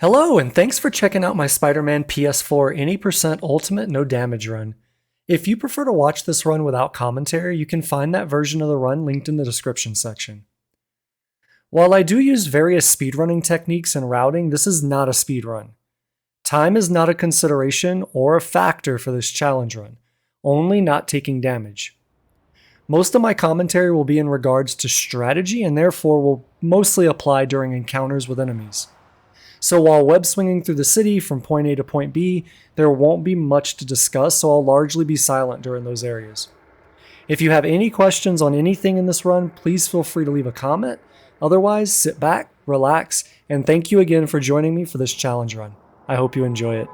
Hello, and thanks for checking out my Spider-Man PS4 any% ultimate no damage run. If you prefer to watch this run without commentary, you can find that version of the run linked in the description section. While I do use various speedrunning techniques and routing, this is not a speedrun. Time is not a consideration or a factor for this challenge run, only not taking damage. Most of my commentary will be in regards to strategy and therefore will mostly apply during encounters with enemies. So while web swinging through the city from point A to point B, there won't be much to discuss, so I'll largely be silent during those areas. If you have any questions on anything in this run, please feel free to leave a comment. Otherwise, sit back, relax, and thank you again for joining me for this challenge run. I hope you enjoy it.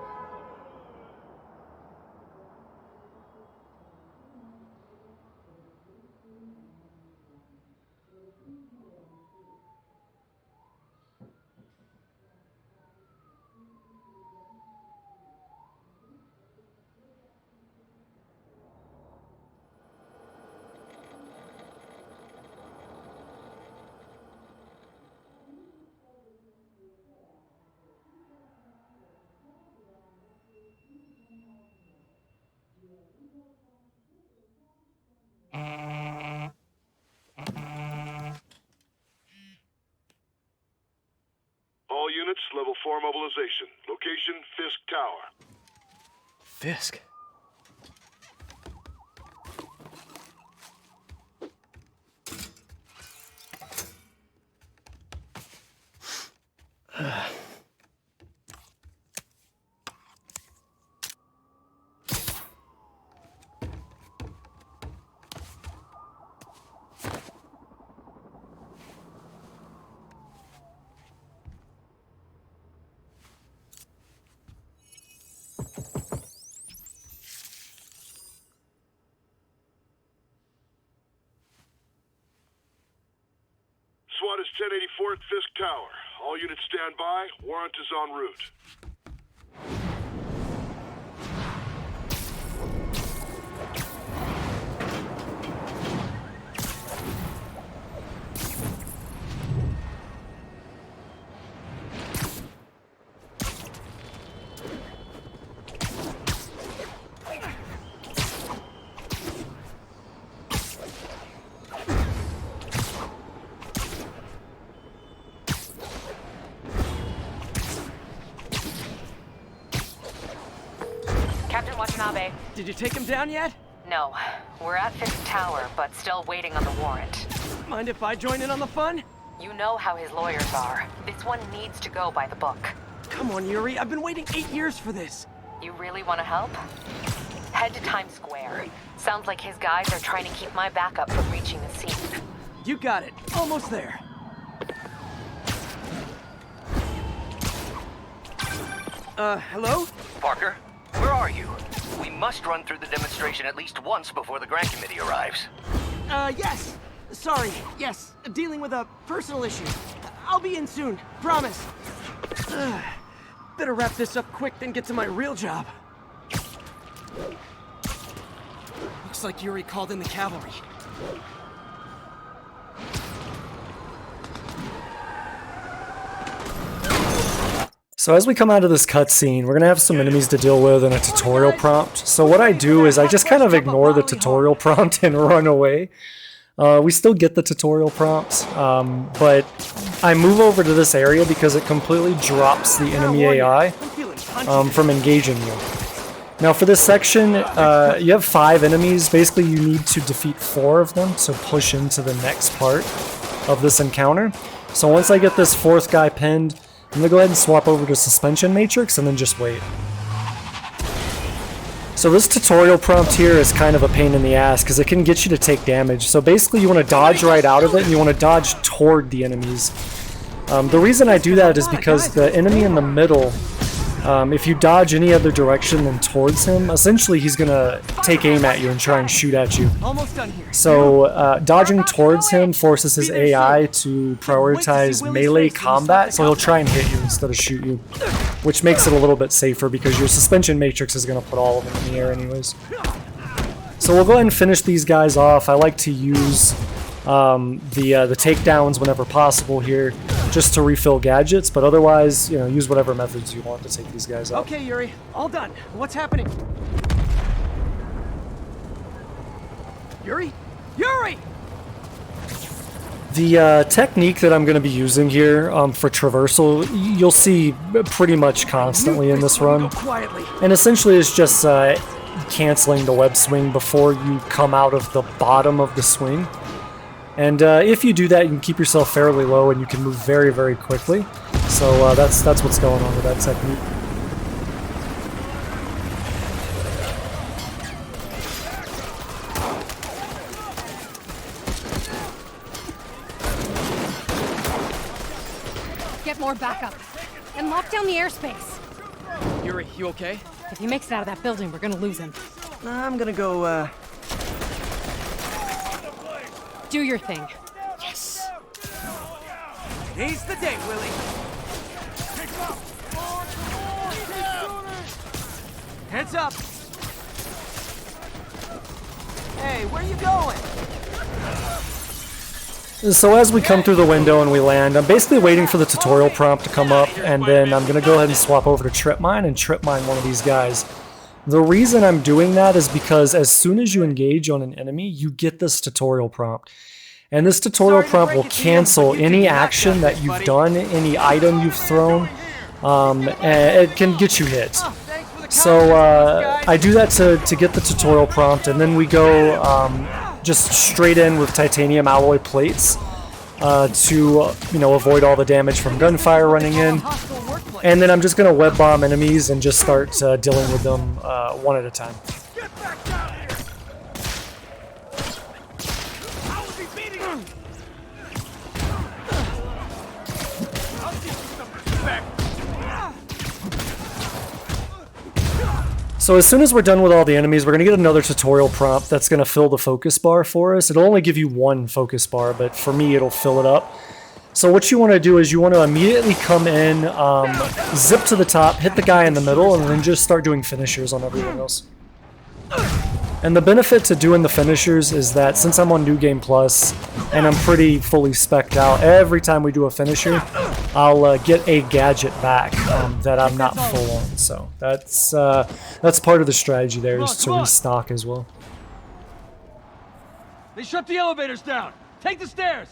All units, level 4 mobilization. Location, Fisk Tower. Fisk? SWAT is 1084 at Fisk Tower. All units stand by. Warrant is en route. Captain Watanabe. Did you take him down yet? No, we're at Fisk Tower, but still waiting on the warrant. Mind if I join in on the fun? You know how his lawyers are. This one needs to go by the book. Come on, Yuri. I've been waiting 8 years for this. You really want to help? Head to Times Square. Sounds like his guys are trying to keep my backup from reaching the scene. You got it. Almost there. Hello? Parker, where are you? We must run through the demonstration at least once before the grant committee arrives. Yes. Sorry. Yes. Dealing with a personal issue. I'll be in soon. Promise. Better wrap this up quick than get to my real job. Looks like Yuri called in the cavalry. So as we come out of this cutscene, we're going to have some enemies to deal with and a tutorial prompt. So what I do is I just kind of ignore the tutorial prompt and run away. We still get the tutorial prompts, but I move over to this area because it completely drops the enemy AI from engaging you. Now for this section, you have 5 enemies. Basically you need to defeat 4 of them to push into the next part of this encounter. So once I get this 4th guy pinned, I'm going to go ahead and swap over to Suspension Matrix and then just wait. So this tutorial prompt here is kind of a pain in the ass because it can get you to take damage. So basically you want to dodge right out of it and you want to dodge toward the enemies. The reason I do that is because the enemy in the middle, if you dodge any other direction than towards him, essentially he's going to take aim at you and try and shoot at you. Almost done here. So dodging towards him forces his AI to prioritize melee combat, so he'll try and hit you instead of shoot you, which makes it a little bit safer because your suspension matrix is going to put all of them in the air anyways. So we'll go ahead and finish these guys off. I like to use the takedowns whenever possible here, just to refill gadgets. But otherwise, you know, use whatever methods you want to take these guys out. Okay, Yuri, all done. What's happening? Yuri? Yuri! The technique that I'm going to be using here for traversal, you'll see pretty much constantly in this run. And essentially it's just canceling the web swing before you come out of the bottom of the swing. And if you do that, you can keep yourself fairly low and you can move very, very quickly. So that's what's going on with that technique. Get more backup. And lock down the airspace. Yuri, you okay? If he makes it out of that building, we're gonna lose him. I'm gonna go, Do your thing. Yes! Today's the day, Willie! Heads up! Hey, where are you going? So as we come through the window and we land, I'm basically waiting for the tutorial prompt to come up, and then I'm going to go ahead and swap over to trip mine and trip mine one of these guys. The reason I'm doing that is because as soon as you engage on an enemy, you get this tutorial prompt. And this tutorial prompt will cancel any action that you've done, any item you've thrown, and it can get you hit. So I do that to get the tutorial prompt, and then we go just straight in with titanium alloy plates to avoid all the damage from gunfire running in. And then I'm just going to web bomb enemies and just start dealing with them one at a time. So as soon as we're done with all the enemies, we're going to get another tutorial prompt that's going to fill the focus bar for us. It'll only give you one focus bar, but for me it'll fill it up. So what you want to do is you want to immediately come in, zip to the top, hit the guy in the middle, and then just start doing finishers on everyone else. And the benefit to doing the finishers is that since I'm on New Game Plus and I'm pretty fully spec'd out, every time we do a finisher, I'll get a gadget back that I'm not full on. So that's part of the strategy there, is to restock as well. They shut the elevators down. Take the stairs.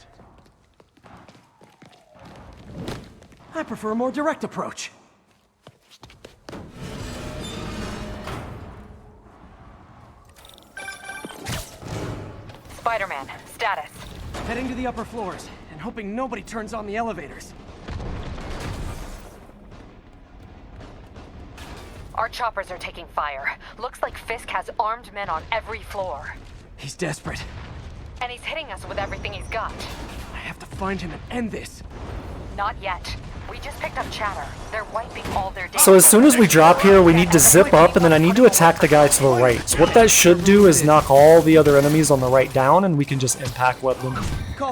I prefer a more direct approach. Spider-Man, status. Heading to the upper floors and hoping nobody turns on the elevators. Our choppers are taking fire. Looks like Fisk has armed men on every floor. He's desperate. And he's hitting us with everything he's got. I have to find him and end this. Not yet. We just picked up chatter. They're wiping all their data. So as soon as we drop here, we need to zip up, and then I need to attack the guy to the right. So what that should do is knock all the other enemies on the right down, and we can just impact web them.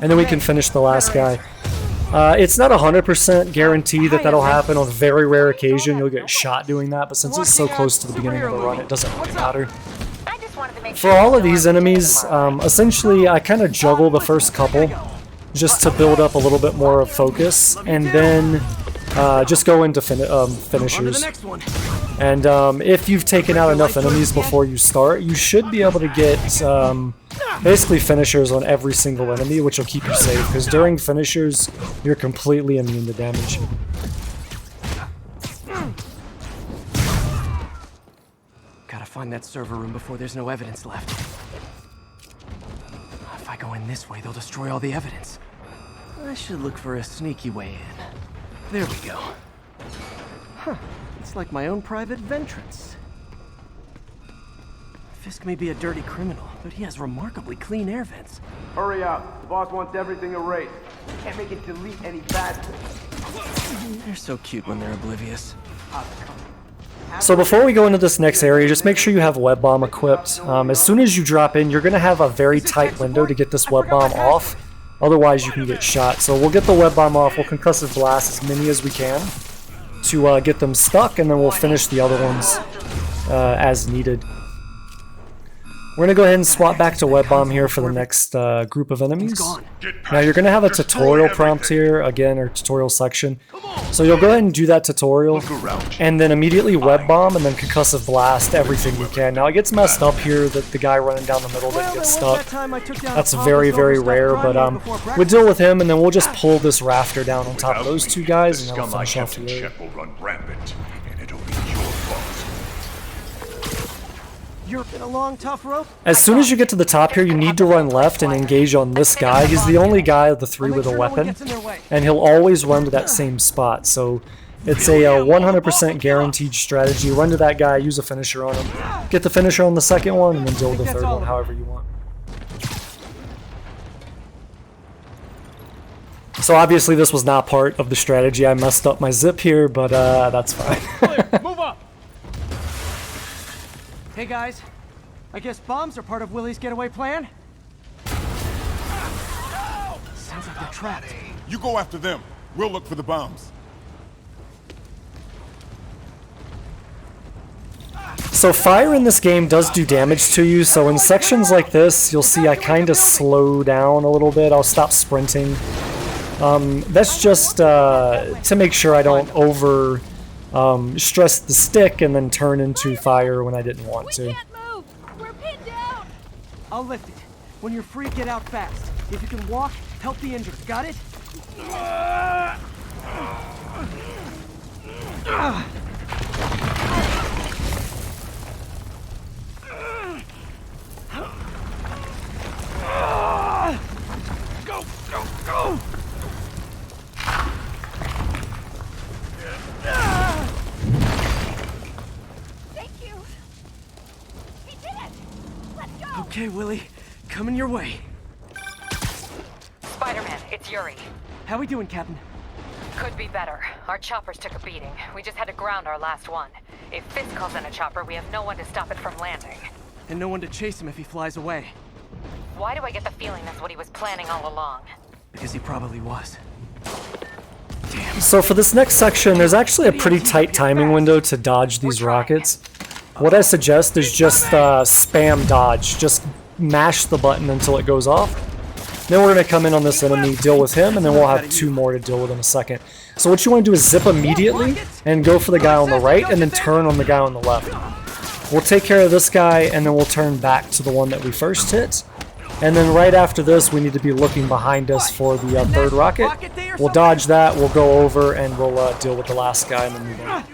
And then we can finish the last guy. It's not 100% guarantee that that'll happen. On a very rare occasion, you'll get shot doing that, but since it's so close to the beginning of the run, it doesn't really matter. For all of these enemies, essentially I kind of juggle the first couple just to build up a little bit more of focus, and then just go into finishers. And if you've taken out enough enemies before you start, you should be able to get basically finishers on every single enemy, which will keep you safe, because during finishers, you're completely immune to damage. Gotta find that server room before there's no evidence left. If I go in this way, they'll destroy all the evidence. I should look for a sneaky way in. There we go. Huh. It's like my own private ventrance. Fisk may be a dirty criminal, but he has remarkably clean air vents. Hurry up. The boss wants everything erased. Can't make it delete any bad things. They're so cute when they're oblivious. So before we go into this next area, just make sure you have web bomb equipped. As soon as you drop in, you're going to have a very tight window to get this web bomb off. Otherwise, you can get shot. So we'll get the web bomb off. We'll concussive blast as many as we can to get them stuck, and then we'll finish the other ones as needed. We're gonna go ahead and swap back to Web Bomb here for the next group of enemies. Now you're gonna have a tutorial prompt here, again, or tutorial section. So you'll go ahead and do that tutorial, and then immediately Web Bomb, and then Concussive Blast everything you can. Now it gets messed up here that the guy running down the middle didn't get stuck. That's very, very rare, but we'll deal with him, and then we'll just pull this rafter down on top of those two guys, and that'll finish off the area. You're in a long, tough rope. As soon as you get to the top here, you need to run left and engage on this guy. He's the only guy of the three with a weapon, and he'll always run to that same spot. So it's a 100% guaranteed strategy. Run to that guy, use a finisher on him, get the finisher on the second one, and then deal with the third one however you want. So obviously this was not part of the strategy. I messed up my zip here, but that's fine. Move up. Hey guys, I guess bombs are part of Willie's getaway plan? Sounds like they're trapped. You go after them. We'll look for the bombs. So fire in this game does do damage to you, so in sections like this, you'll see I kind of slow down a little bit. I'll stop sprinting. That's just to make sure I don't over stress the stick and then turn into fire when I didn't want to. We can't move. We're pinned down. I'll lift it. When you're free, get out fast. If you can walk, help the injured. Got it? Go, go, go! Thank you. He did it. Let's go. Okay, Willie. Coming your way. Spider-Man, it's Yuri. How we doing, Captain? Could be better. Our choppers took a beating. We just had to ground our last one. If Fisk calls in a chopper, we have no one to stop it from landing. And no one to chase him if he flies away. Why do I get the feeling that's what he was planning all along? Because he probably was. So for this next section, there's actually a pretty tight timing window to dodge these rockets. What I suggest is just spam dodge. Just mash the button until it goes off. Then we're going to come in on this enemy, deal with him, and then we'll have two more to deal with in a second. So what you want to do is zip immediately and go for the guy on the right and then turn on the guy on the left. We'll take care of this guy and then we'll turn back to the one that we first hit. And then right after this, we need to be looking behind us for the third rocket. We'll dodge that, we'll go over, and we'll deal with the last guy and then move on.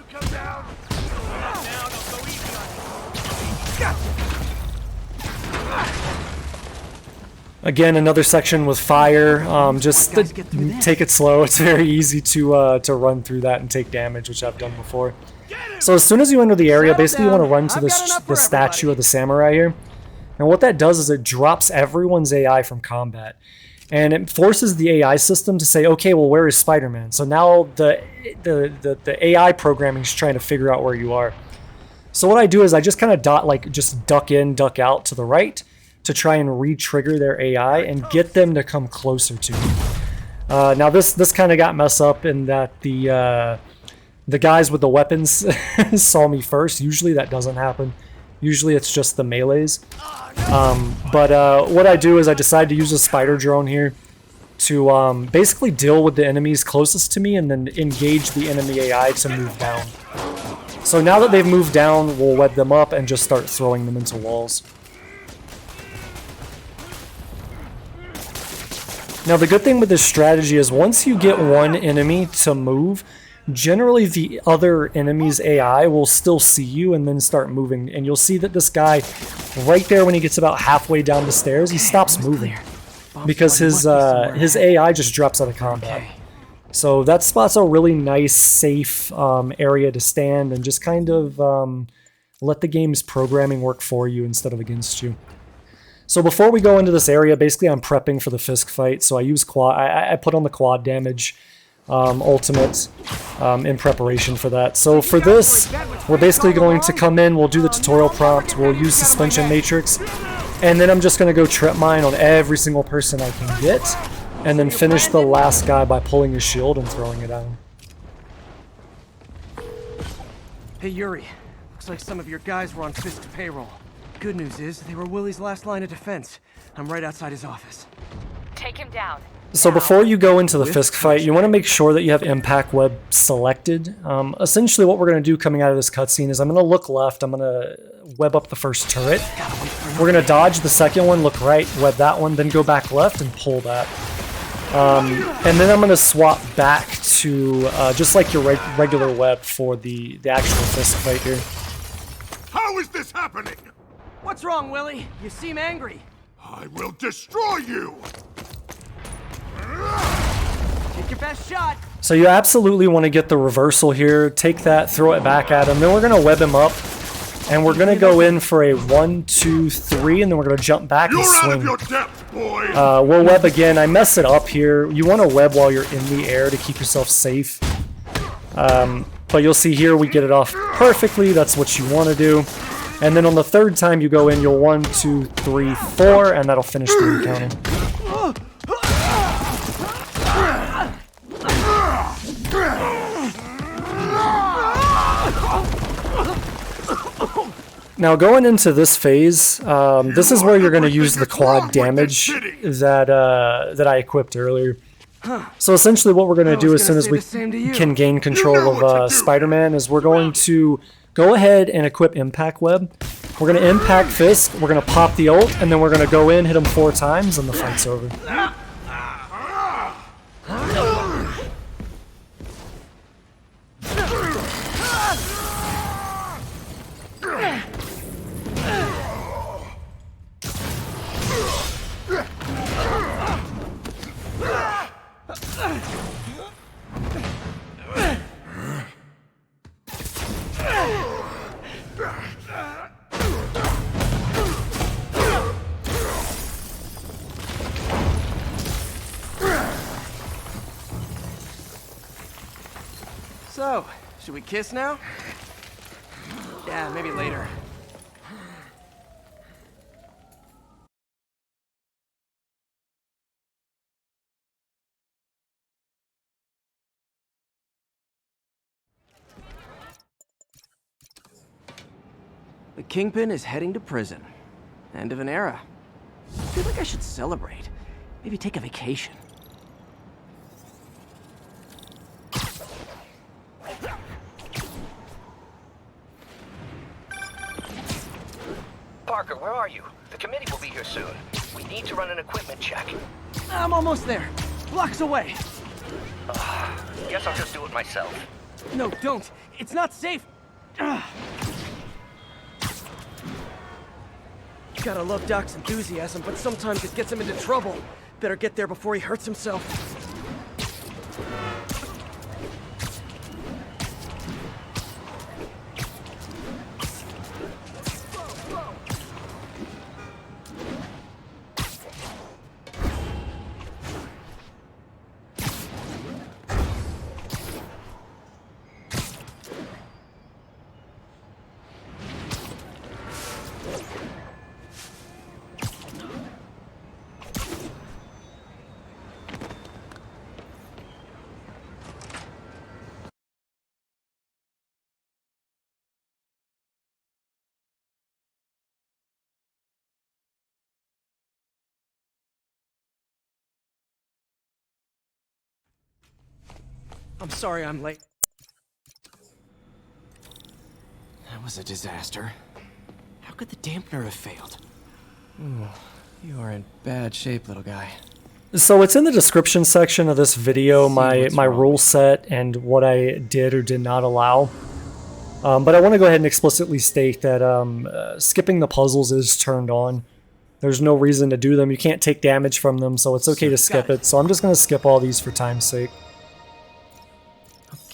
Again, another section with fire. Just take it slow. It's very easy to run through that and take damage, which I've done before. So as soon as you enter the area, basically you want to run to the statue of the samurai here. And what that does is it drops everyone's AI from combat. And it forces the AI system to say, okay, well, where is Spider-Man? So now the AI programming is trying to figure out where you are. So what I do is I just kind of just duck in, duck out to the right to try and re-trigger their AI and get them to come closer to me. Now this kind of got messed up in that the guys with the weapons saw me first. Usually that doesn't happen. Usually it's just the melees. But what I do is I decide to use a spider drone here to basically deal with the enemies closest to me and then engage the enemy AI to move down. So now that they've moved down, we'll web them up and just start throwing them into walls. Now the good thing with this strategy is once you get one enemy to move, generally the other enemy's AI will still see you and then start moving. And you'll see that this guy, right there when he gets about halfway down the stairs, he stops moving. Because his AI just drops out of combat. So that spot's a really nice, safe area to stand and just kind of let the game's programming work for you instead of against you. So before we go into this area, basically I'm prepping for the Fisk fight. So I use quad. I put on the quad damage ultimate in preparation for that. So for this, we're basically going to come in, we'll do the tutorial prompt, we'll use suspension matrix, and then I'm just going to go trip mine on every single person I can get, and then finish the last guy by pulling his shield and throwing it down. Hey Yuri, looks like some of your guys were on Fisk's payroll. Good news is, they were Willie's last line of defense. I'm right outside his office. Take him down. So before you go into the Fisk fight, you want to make sure that you have impact web selected. Essentially what we're going to do coming out of this cutscene is I'm going to look left, I'm going to web up the first turret. We're going to dodge the second one, look right, web that one, then go back left and pull that. And then I'm going to swap back to just like your regular web for the actual Fisk fight here. How is this happening? What's wrong, Willie? You seem angry. I will destroy you! Take your best shot. So you absolutely want to get the reversal here, take that, throw it back at him, then we're going to web him up, and we're going to go in for a 1, 2, 3, and then we're going to jump back and You're swing. out of your depth, boy! We'll web again. I mess it up here. You want to web while you're in the air to keep yourself safe. But you'll see here we get it off perfectly. That's what you want to do. And then on the third time you go in, you'll 1, 2, 3, 4, and that'll finish the encounter. Now going into this phase, this is where you're going to use the quad damage that I equipped earlier. So essentially what we're going to do as soon as we can gain control of Spider-Man is we're going to go ahead and equip Impact Web. We're going to impact Fisk, we're going to pop the ult, and then we're going to go in, hit him 4 times, and the fight's over. So, should we kiss now? Yeah, maybe later. The Kingpin is heading to prison. End of an era. I feel like I should celebrate. Maybe take a vacation. Parker, where are you? The committee will be here soon. We need to run an equipment check. I'm almost there. Blocks away. Guess I'll just do it myself. No, don't. It's not safe. Gotta love Doc's enthusiasm, but sometimes it gets him into trouble. Better get there before he hurts himself. I'm sorry I'm late. That was a disaster. How could the dampener have failed? Ooh, you are in bad shape, little guy. So it's in the description section of this video, my rule set and what I did or did not allow. But I want to go ahead and explicitly state that skipping the puzzles is turned on. There's no reason to do them. You can't take damage from them, so it's okay to skip it. So I'm just going to skip all these for time's sake.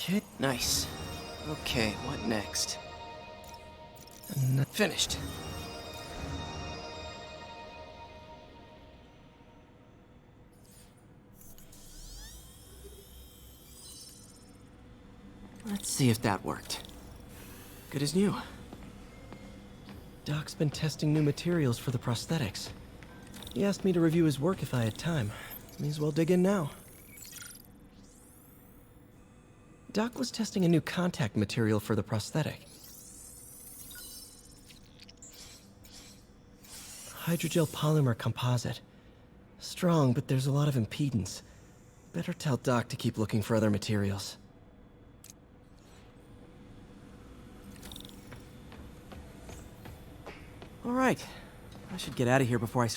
Okay, nice. Okay, what next? Finished. Let's see if that worked. Good as new. Doc's been testing new materials for the prosthetics. He asked me to review his work if I had time. May as well dig in now. Doc was testing a new contact material for the prosthetic. hydrogel polymer composite. Strong, but there's a lot of impedance. Better tell Doc to keep looking for other materials. All right. I should get out of here before I...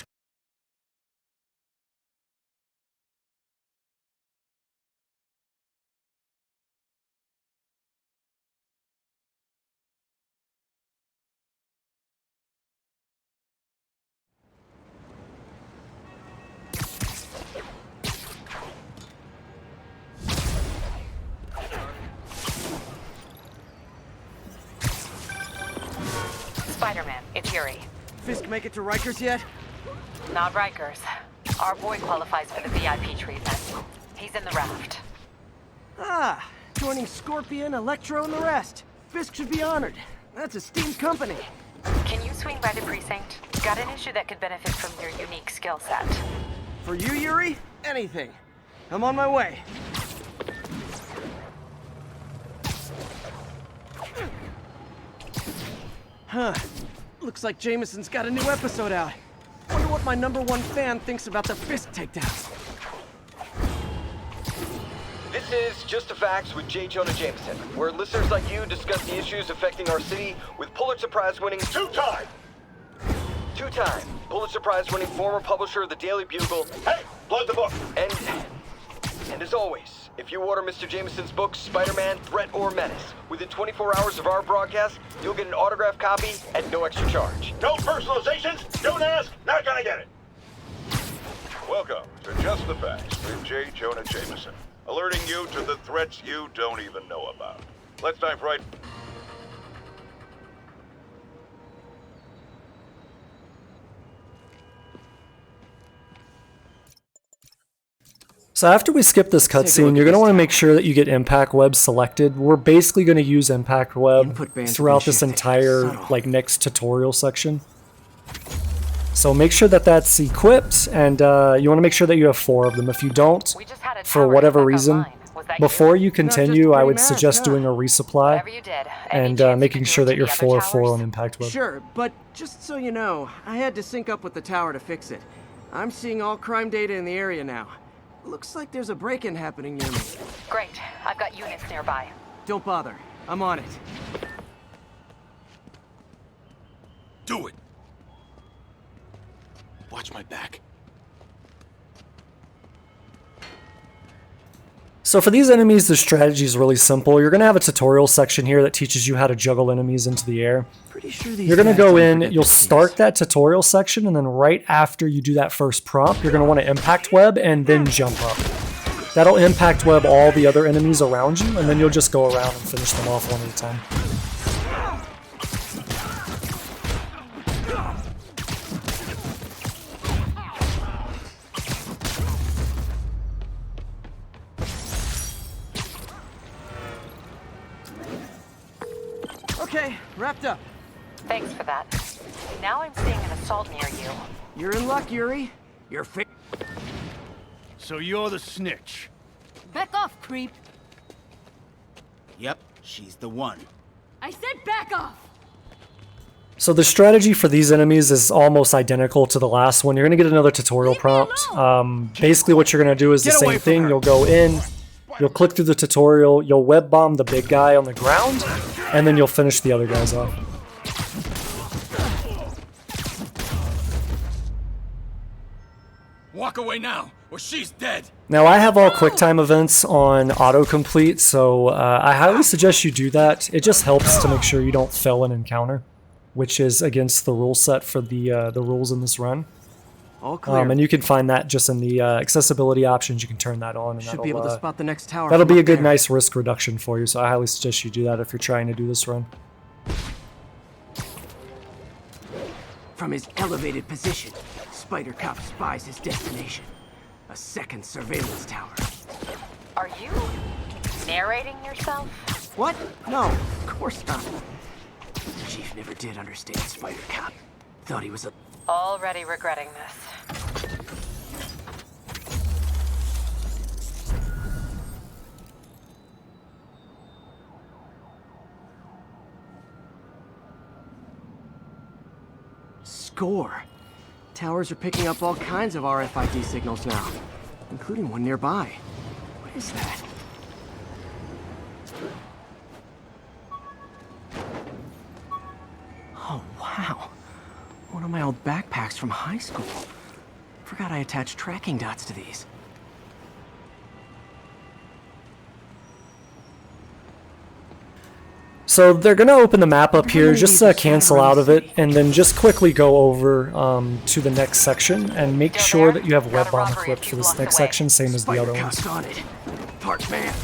Spider-Man, it's Yuri. Fisk make it to Rikers yet? Not Rikers. Our boy qualifies for the VIP treatment. He's in the raft. Ah, joining Scorpion, Electro, and the rest. Fisk should be honored. That's a steamed company. Can you swing by the precinct? Got an issue that could benefit from your unique skill set. For you, Yuri? Anything. I'm on my way. Huh. Looks like Jameson's got a new episode out. Wonder what my #1 fan thinks about the Fisk takedown. This is Just the Facts with J. Jonah Jameson, where listeners like you discuss the issues affecting our city with Pulitzer Prize-winning two-time Pulitzer Prize-winning former publisher of the Daily Bugle. Hey, plug the book. And as always, if you order Mr. Jameson's book, Spider-Man, Threat or Menace, within 24 hours of our broadcast, you'll get an autographed copy at no extra charge. No personalizations, don't ask, not gonna get it. Welcome to Just the Facts with J. Jonah Jameson, alerting you to the threats you don't even know about. Let's dive right... So after we skip this cutscene, you're going to want to make sure that you get impact web selected. We're basically going to use impact web throughout this entire next tutorial section. So make sure that that's equipped, and you want to make sure that you have 4 of them. If you don't, for whatever reason, before you continue, I would suggest doing a resupply and making sure that you're 4 on impact web. Sure, but just so you know, I had to sync up with the tower to fix it. I'm seeing all crime data in the area now. Looks like there's a break-in happening near me. Great. I've got units nearby. Don't bother. I'm on it. Do it. Watch my back. So for these enemies, the strategy is really simple. You're going to have a tutorial section here that teaches you how to juggle enemies into the air. Pretty sure these you're going to go in, you'll these. start that tutorial section, and then right after you do that first prompt, you're going to want to impact web and then jump up. That'll impact web all the other enemies around you, and then you'll just go around and finish them off one at a time. Okay, wrapped up. Thanks for that. Now I'm seeing an assault near you. You're in luck, Yuri. You're So you're the snitch. Back off, creep. Yep, she's the one. I said back off! So the strategy for these enemies is almost identical to the last one. You're going to get another tutorial prompt. Basically what you're going to do is the same thing. You'll go in, you'll click through the tutorial, you'll web bomb the big guy on the ground, and then you'll finish the other guys off. Walk away now, or she's dead. Now I have all QuickTime events on autocomplete, so I highly suggest you do that. It just helps to make sure you don't fail an encounter, which is against the rule set for the rules in this run. All clear. And you can find that just in the accessibility options. You can turn that on, and should be able to spot the next tower. That'll be a good, nice risk reduction for you. So I highly suggest you do that if you're trying to do this run. From his elevated position, Spider Cop spies his destination. A second surveillance tower. Are you narrating yourself? What? No, of course not. Chief never did understand Spider Cop. Thought he was a... Already regretting this. Score. Towers are picking up all kinds of RFID signals now, including one nearby. What is that? Oh, wow. One of my old backpacks from high school. Forgot I attached tracking dots to these. So they're going to open the map up here, just cancel out of it, and then just quickly go over to the next section, and make sure that you have web bomb equipped for this next section, same as the other ones. On it. Park man.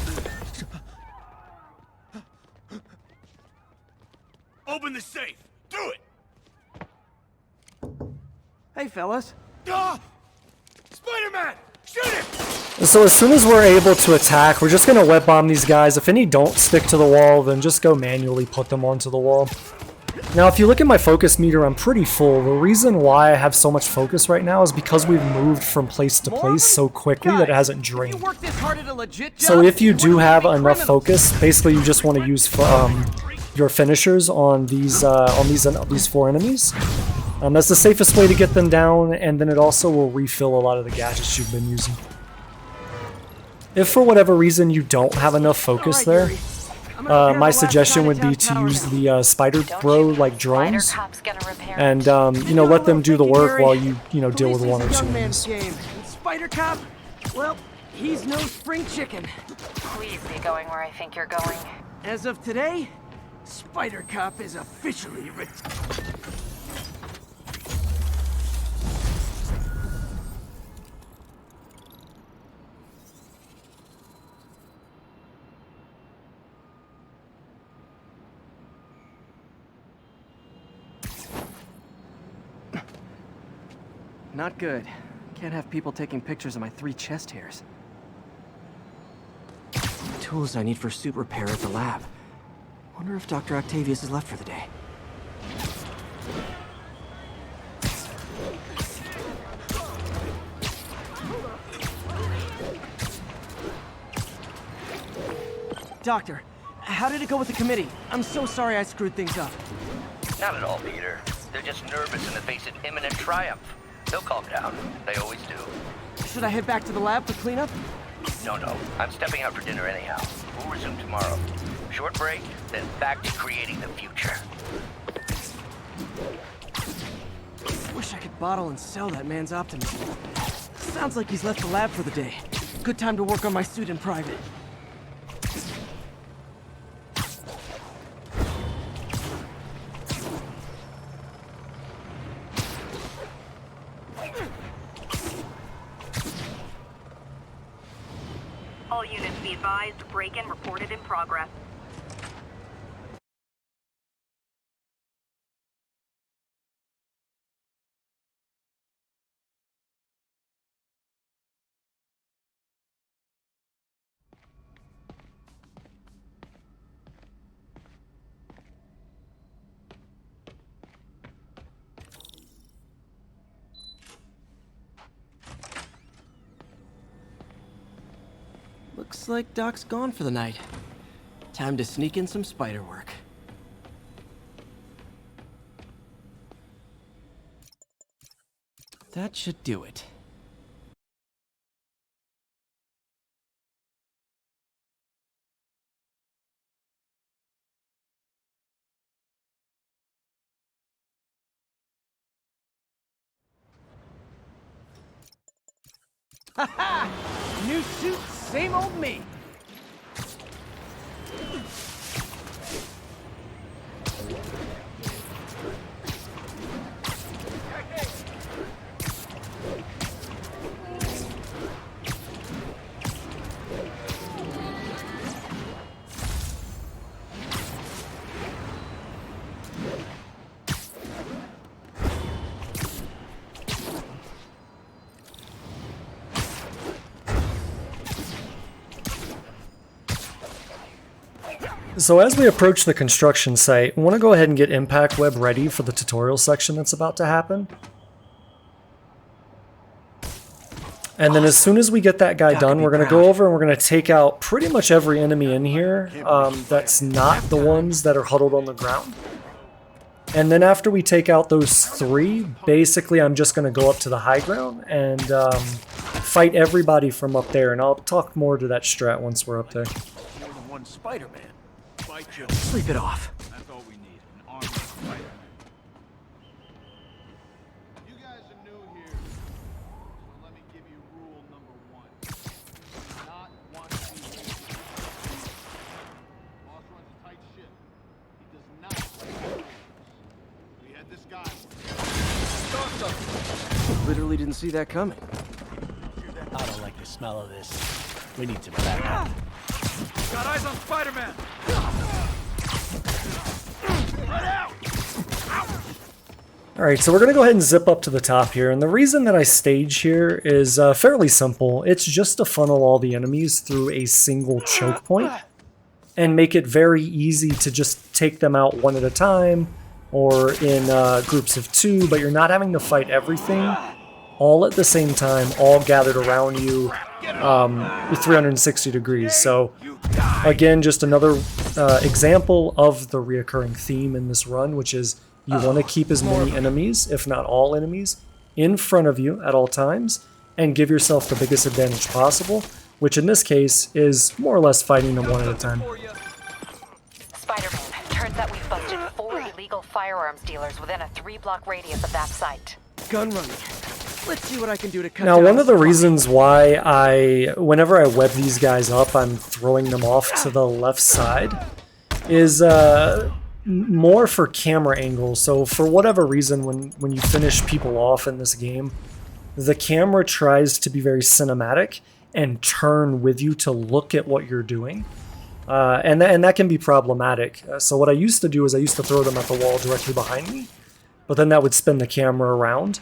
Open the safe! Do it! Hey, fellas. Ah! Spider-Man! Shoot him! So as soon as we're able to attack, we're just going to web bomb these guys. If any don't stick to the wall, then just go manually put them onto the wall. Now, if you look at my focus meter, I'm pretty full. The reason why I have so much focus right now is because we've moved from place to place so quickly that it hasn't drained. So if you do have enough focus, basically you just want to use your finishers on these 4 enemies. That's the safest way to get them down, and then it also will refill a lot of the gadgets you've been using. If for whatever reason you don't have enough focus there, my suggestion would be to use the spider bro like drones, and you know, let them do the work while you deal with 1 or 2 enemies. Spider Cop? Well, he's no spring chicken. Please be going where I think you're going. As of today, Spider Cop is officially Not good. Can't have people taking pictures of my 3 chest hairs. The tools I need for suit repair at the lab. Wonder if Dr. Octavius has left for the day. Doctor, how did it go with the committee? I'm so sorry I screwed things up. Not at all, Peter. They're just nervous in the face of imminent triumph. They'll calm down. They always do. Should I head back to the lab for cleanup? No. I'm stepping out for dinner anyhow. We'll resume tomorrow. Short break, then back to creating the future. Wish I could bottle and sell that man's optimism. Sounds like he's left the lab for the day. Good time to work on my suit in private. All units be advised, break-in reported in progress. Looks like Doc's gone for the night. Time to sneak in some spider work. That should do it. Ha-ha! New suit, same old me! So as we approach the construction site, we want to go ahead and get Impact Web ready for the tutorial section that's about to happen. And then as soon as we get that guy done, we're going to go over and we're going to take out pretty much every enemy in here that's not the ones that are huddled on the ground. And then after we take out those 3, basically I'm just going to go up to the high ground and fight everybody from up there. And I'll talk more to that strat once we're up there. More than one Spider-Man. Fight you. Sleep it off. That's all we need. An armed Spider-Man. You guys are new here, so let me give you rule number 1. Do not want to be wasted. Boss runs a tight ship. He does not like failures. We had this guy. Literally didn't see that coming. I don't like the smell of this. We need some backup. Got eyes on Spider-Man. Let out! Alright, so we're going to go ahead and zip up to the top here, and the reason that I stage here is fairly simple. It's just to funnel all the enemies through a single choke point, and make it very easy to just take them out one at a time, or in groups of 2, but you're not having to fight everything all at the same time, all gathered around you with 360 degrees. So again, just another example of the reoccurring theme in this run, which is you want to keep as many enemies, if not all enemies, in front of you at all times, and give yourself the biggest advantage possible, which in this case is more or less fighting them one at a time. Spider-Man, turns out we've busted 4 illegal firearms dealers within a 3-block radius of that site. Gun running. Let's see what I can do to cut Now, down one of the this reasons why whenever I web these guys up, I'm throwing them off to the left side is more for camera angles. So for whatever reason, when you finish people off in this game, the camera tries to be very cinematic and turn with you to look at what you're doing. And that can be problematic. So what I used to do is I used to throw them at the wall directly behind me, but then that would spin the camera around,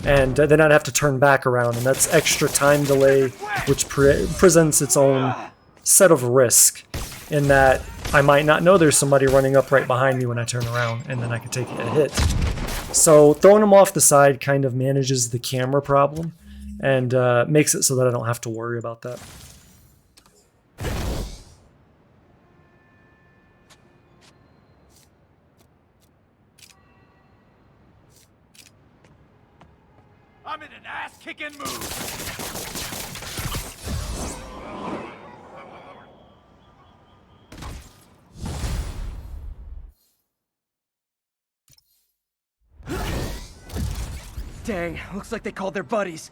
and then I'd have to turn back around, and that's extra time delay, which presents its own set of risk, in that I might not know there's somebody running up right behind me when I turn around, and then I could take a hit. So throwing them off the side kind of manages the camera problem, and makes it so that I don't have to worry about that. I'm in an ass-kicking mood. Dang, looks like they called their buddies.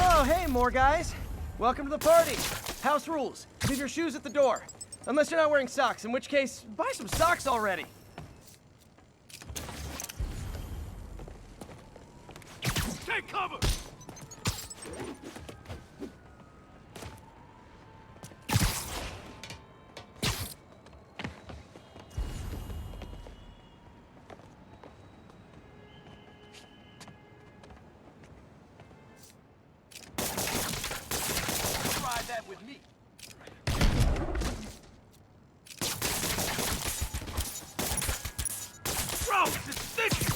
Oh, hey, more guys. Welcome to the party. House rules. Leave your shoes at the door. Unless you're not wearing socks, in which case, buy some socks already. Take cover! Try that with me. Bro, it's sticking!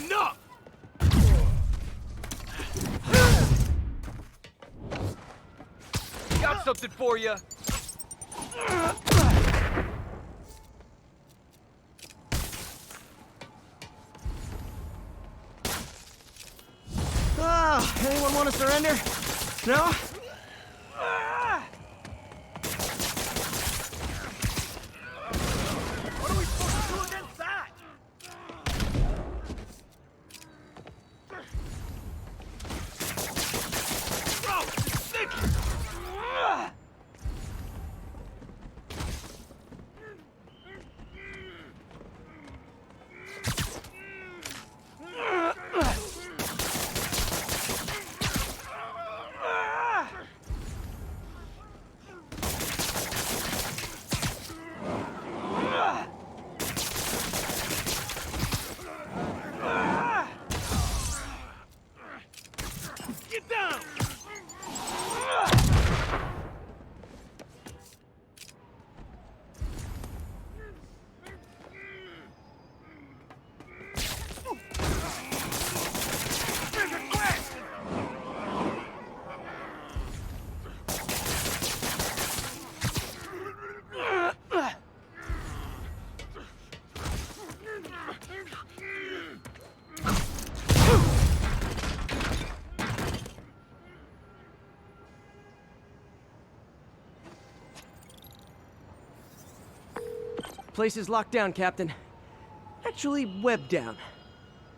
Enough! Got something for you. Anyone want to surrender? No? What are we supposed to do against that? Bro, it's sticking! down! Place is locked down, Captain. Actually, webbed down.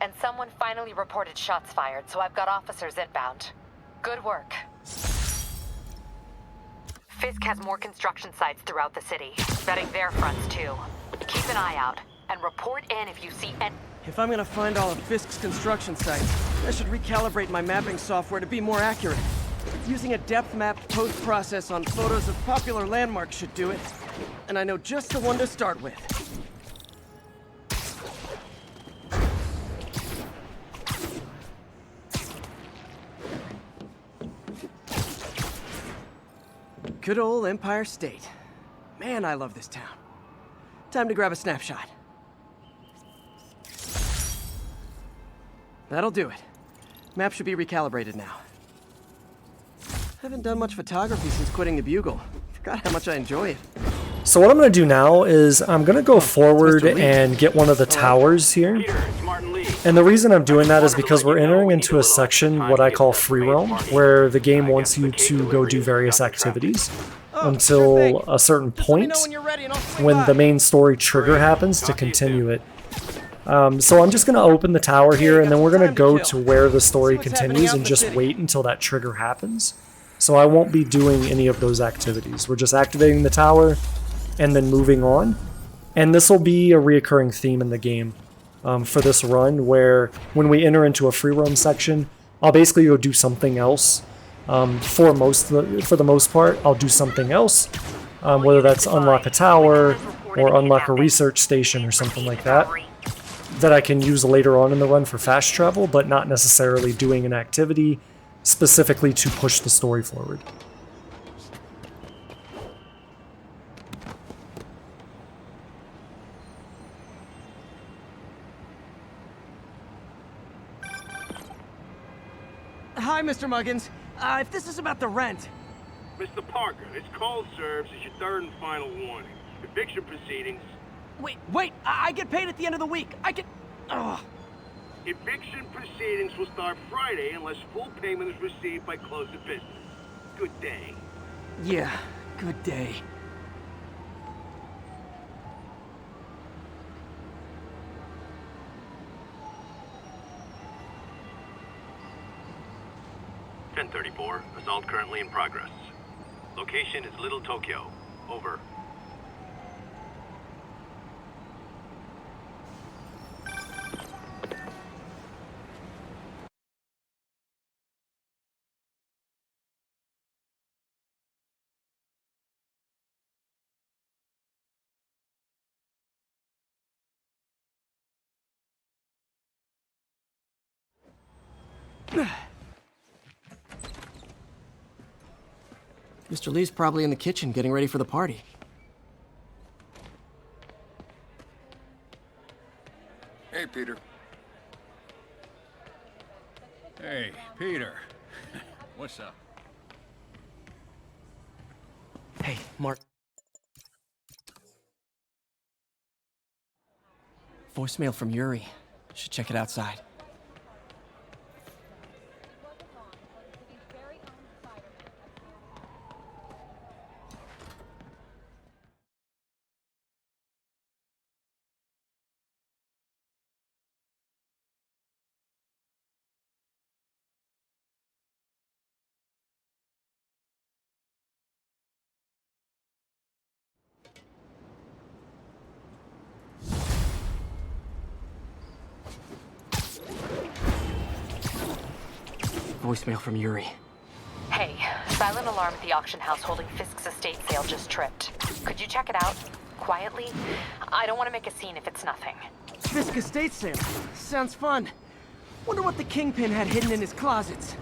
And someone finally reported shots fired, so I've got officers inbound. Good work. Fisk has more construction sites throughout the city, vetting their fronts too. Keep an eye out, and report in if you see any... If I'm gonna find all of Fisk's construction sites, I should recalibrate my mapping software to be more accurate. Using a depth map post-process on photos of popular landmarks should do it. And I know just the one to start with. Good old Empire State. Man, I love this town. Time to grab a snapshot. That'll do it. Map should be recalibrated now. Haven't done much photography since quitting the Bugle. Forgot how much I enjoy it. So what I'm going to do now is I'm going to go forward and get one of the towers here. And the reason I'm doing that is because we're entering into a section, what I call free roam, where the game wants you to go do various activities until a certain point when the main story trigger happens to continue it. So I'm just going to open the tower here, and then we're going to go to where the story continues and just wait until that trigger happens. So I won't be doing any of those activities. We're just activating the tower and then moving on. And this will be a reoccurring theme in the game for this run, where when we enter into a free roam section, I'll basically go do something else. For the most part, I'll do something else, whether that's unlock a tower or unlock a research station or something like that, that I can use later on in the run for fast travel, but not necessarily doing an activity specifically to push the story forward. Hi, Mr. Muggins. If this is about the rent... Mr. Parker, this call serves as your third and final warning. Eviction proceedings... Wait! I get paid at the end of the week. I get... Ugh. Eviction proceedings will start Friday unless full payment is received by close of business. Good day. Yeah, good day. (1034) Assault currently in progress. Location is Little Tokyo. Over. Mr. Lee's probably in the kitchen getting ready for the party. Hey, Peter. Hey, Peter. What's up? Hey, Mark. Voicemail from Yuri. Should check it outside. Voicemail from Yuri. Hey, silent alarm at the auction house holding Fisk's estate sale just tripped. Could you check it out? Quietly? I don't want to make a scene if it's nothing. Fisk estate sale. Sounds fun. Wonder what the Kingpin had hidden in his closets.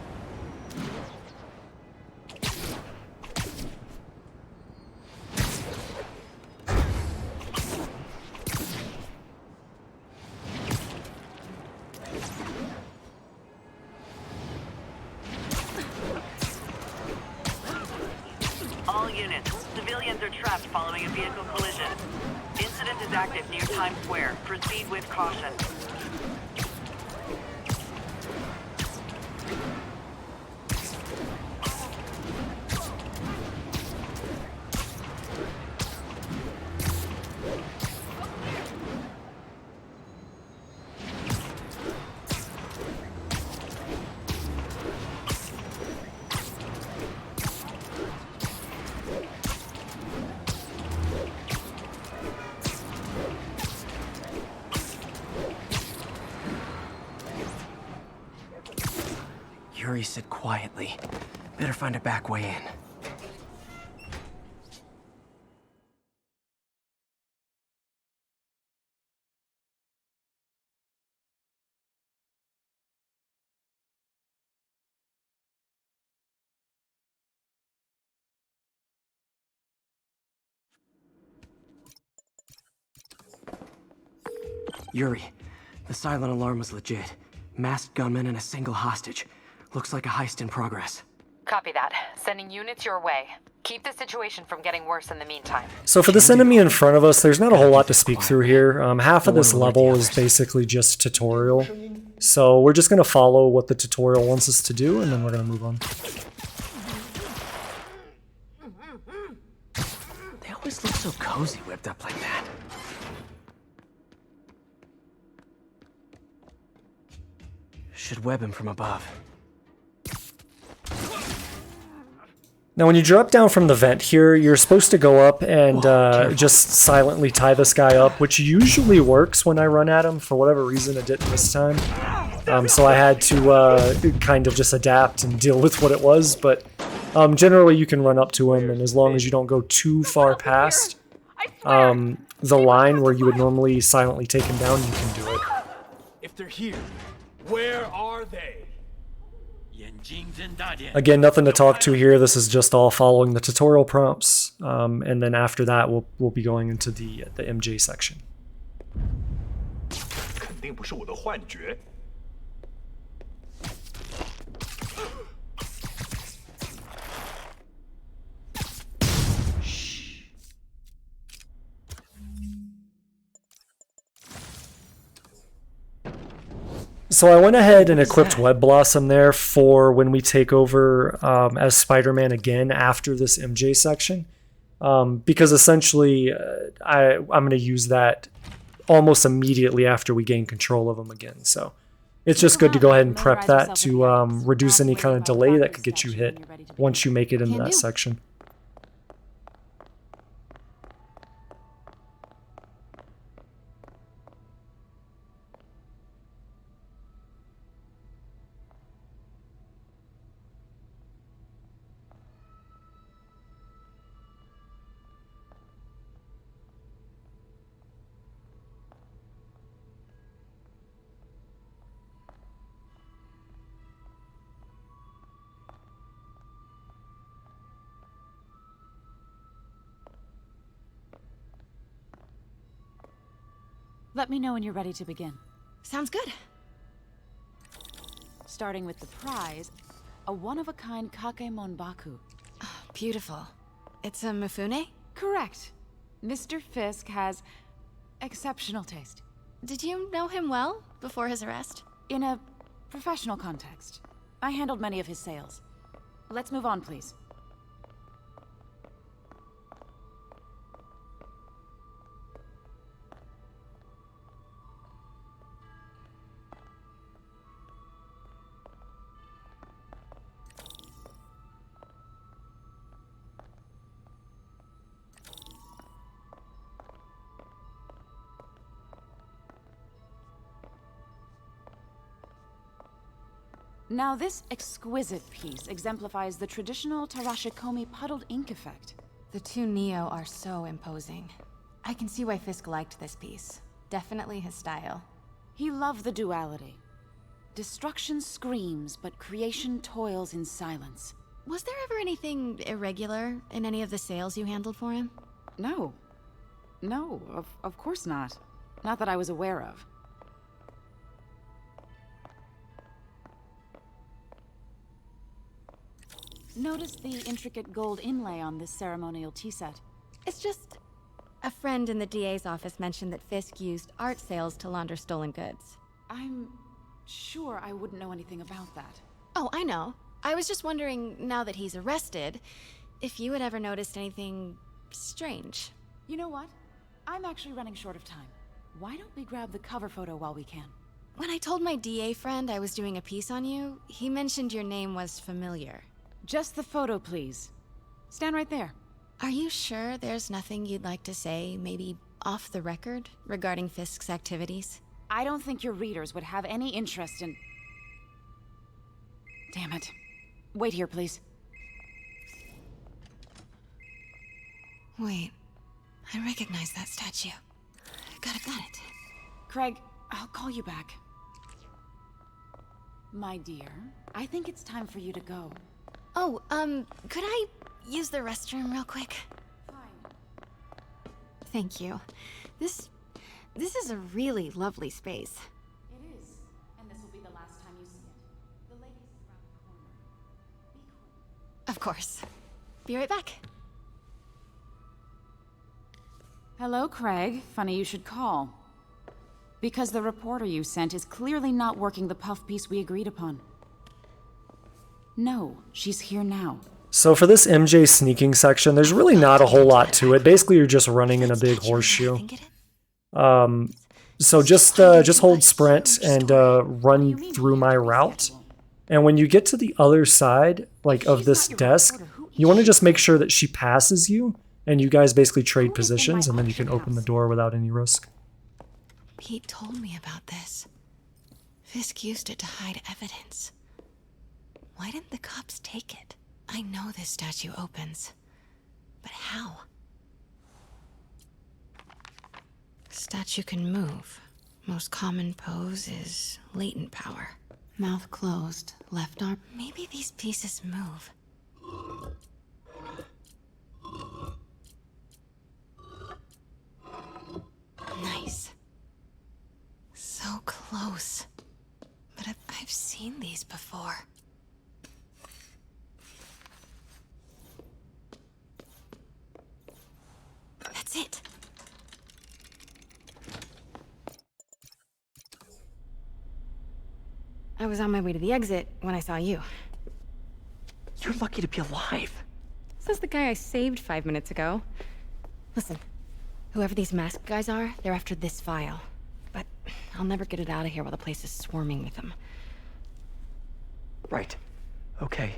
All units, civilians are trapped following a vehicle collision. Incident is active near Times Square. Proceed with caution. Yuri said quietly. Better find a back way in. Yuri, the silent alarm was legit. Masked gunmen and a single hostage. Looks like a heist in progress. Copy that. Sending units your way. Keep the situation from getting worse in the meantime. So for this enemy in front of us, there's not a whole lot to speak through here. Half of this level is basically just tutorial. So we're just going to follow what the tutorial wants us to do, and then we're going to move on. They always look so cozy whipped up like that. Should web him from above. Now when you drop down from the vent here, you're supposed to go up and just silently tie this guy up, which usually works when I run at him. For whatever reason, it didn't this time. So I had to kind of just adapt and deal with what it was, but generally you can run up to him, and as long as you don't go too far past the line where you would normally silently take him down, you can do it. If they're here, where are they? Again, nothing to talk to here. This is just all following the tutorial prompts, and then after that, we'll be going into the MJ section. 肯定不是我的幻觉。 So I went ahead and equipped Web Blossom there for when we take over as Spider-Man again after this MJ section. Because essentially I'm going to use that almost immediately after we gain control of him again. So it's just good to go ahead and prep that to reduce any kind of delay that could get you hit once you make it into that section. Let me know when you're ready to begin. Sounds good. Starting with the prize, a one-of-a-kind Kakemon Baku. Oh, beautiful. It's a Mifune? Correct. Mr. Fisk has exceptional taste. Did you know him well before his arrest? In a professional context. I handled many of his sales. Let's move on, please. Now this exquisite piece exemplifies the traditional Tarashikomi puddled ink effect. The two Neo are so imposing. I can see why Fisk liked this piece. Definitely his style. He loved the duality. Destruction screams, but creation toils in silence. Was there ever anything irregular in any of the sales you handled for him? No. No, of course not. Not that I was aware of. Notice the intricate gold inlay on this ceremonial tea set. It's just... a friend in the DA's office mentioned that Fisk used art sales to launder stolen goods. I'm sure I wouldn't know anything about that. Oh, I know. I was just wondering, now that he's arrested, if you had ever noticed anything strange. You know what? I'm actually running short of time. Why don't we grab the cover photo while we can? When I told my DA friend I was doing a piece on you, he mentioned your name was familiar. Just the photo, please. Stand right there. Are you sure there's nothing you'd like to say, maybe off the record, regarding Fisk's activities? I don't think your readers would have any interest in... Damn it. Wait here, please. Wait. I recognize that statue. Got it. Craig, I'll call you back. My dear, I think it's time for you to go. Oh, could I use the restroom real quick? Fine. Thank you. This is a really lovely space. It is, and this will be the last time you see it. The lady's around the corner. Be cool. Of course. Be right back. Hello, Craig. Funny you should call. Because the reporter you sent is clearly not working the puff piece we agreed upon. No, she's here now. So for this MJ sneaking section, there's really not a whole lot to it. Basically, you're just running in a big horseshoe. So just hold sprint and run through my route. And when you get to the other side, like of this desk, you want to just make sure that she passes you, and you guys basically trade positions, and then you can open the door without any risk. Pete told me about this. Fisk used it to hide evidence. Why didn't the cops take it? I know this statue opens, but how? Statue can move. Most common pose is latent power. Mouth closed, left arm. Maybe these pieces move. Nice. So close. But I've seen these before. That's it. I was on my way to the exit when I saw you. You're lucky to be alive. Says the guy I saved 5 minutes ago. Listen, whoever these masked guys are, they're after this file. But I'll never get it out of here while the place is swarming with them. Right. Okay,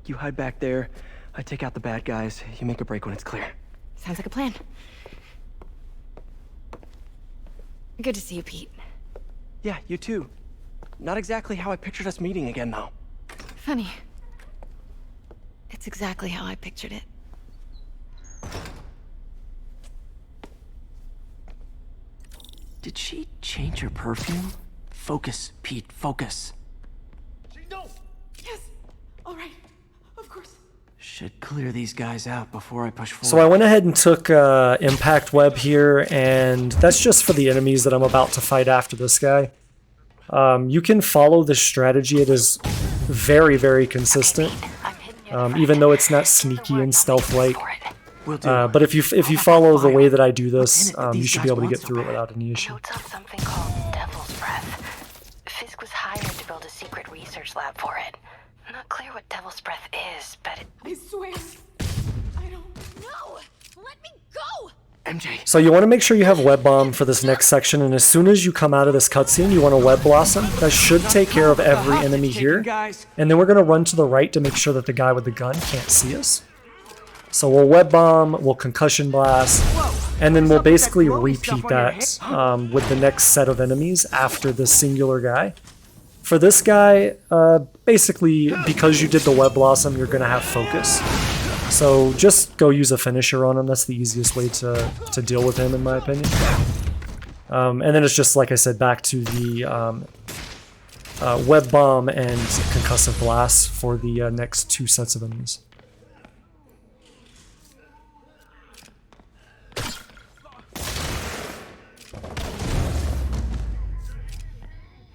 you hide back there. I take out the bad guys. You make a break when it's clear. Sounds like a plan. Good to see you, Pete. Yeah, you too. Not exactly how I pictured us meeting again, though. Funny. It's exactly how I pictured it. Did she change her perfume? Focus, Pete, focus. No! Yes! All right. Of course. Should clear these guys out before I push forward. So I went ahead and took Impact Web here, and that's just for the enemies that I'm about to fight after this guy. You can follow this strategy. It is very, very consistent, even though it's not sneaky and stealth-like. But if you follow the way that I do this, you should be able to get through it without any issue. Notes on something called Devil's Breath. Fisk was hired to build a secret research lab for it. Not clear what Devil's Breath is, but I swear, I don't know. Let me go! MJ. So you want to make sure you have Web Bomb for this next section, and as soon as you come out of this cutscene, you want to Web Blossom. That should take care of every enemy here. And then we're going to run to the right to make sure that the guy with the gun can't see us. So we'll Web Bomb, we'll Concussion Blast, and then we'll basically repeat that with the next set of enemies after this singular guy. For this guy, basically, because you did the Web Blossom, you're going to have Focus. So just go use a finisher on him. That's the easiest way to deal with him, in my opinion. And then it's just, like I said, back to the Web Bomb and Concussive Blast for the next two sets of enemies.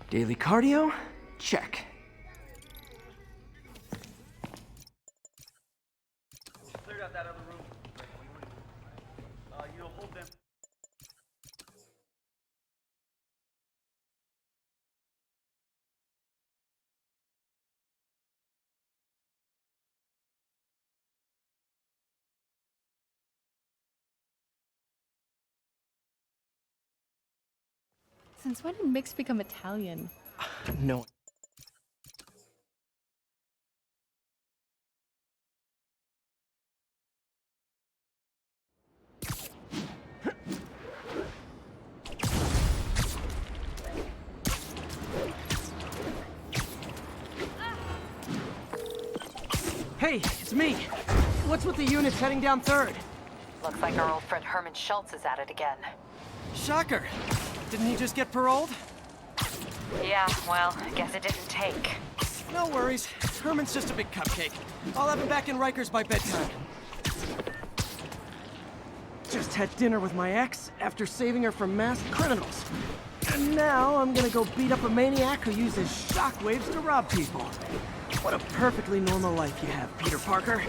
Daily cardio? Check. that other room. You'll hold them. Since when did Mix become Italian? No. Hey, it's me. What's with the units heading down 3rd? Looks like our old friend Herman Schultz is at it again. Shocker. Didn't he just get paroled? Yeah, well, I guess it didn't take. No worries. Herman's just a big cupcake. I'll have him back in Rikers by bedtime. Just had dinner with my ex after saving her from masked criminals. And now I'm gonna go beat up a maniac who uses shockwaves to rob people. What a perfectly normal life you have, Peter Parker.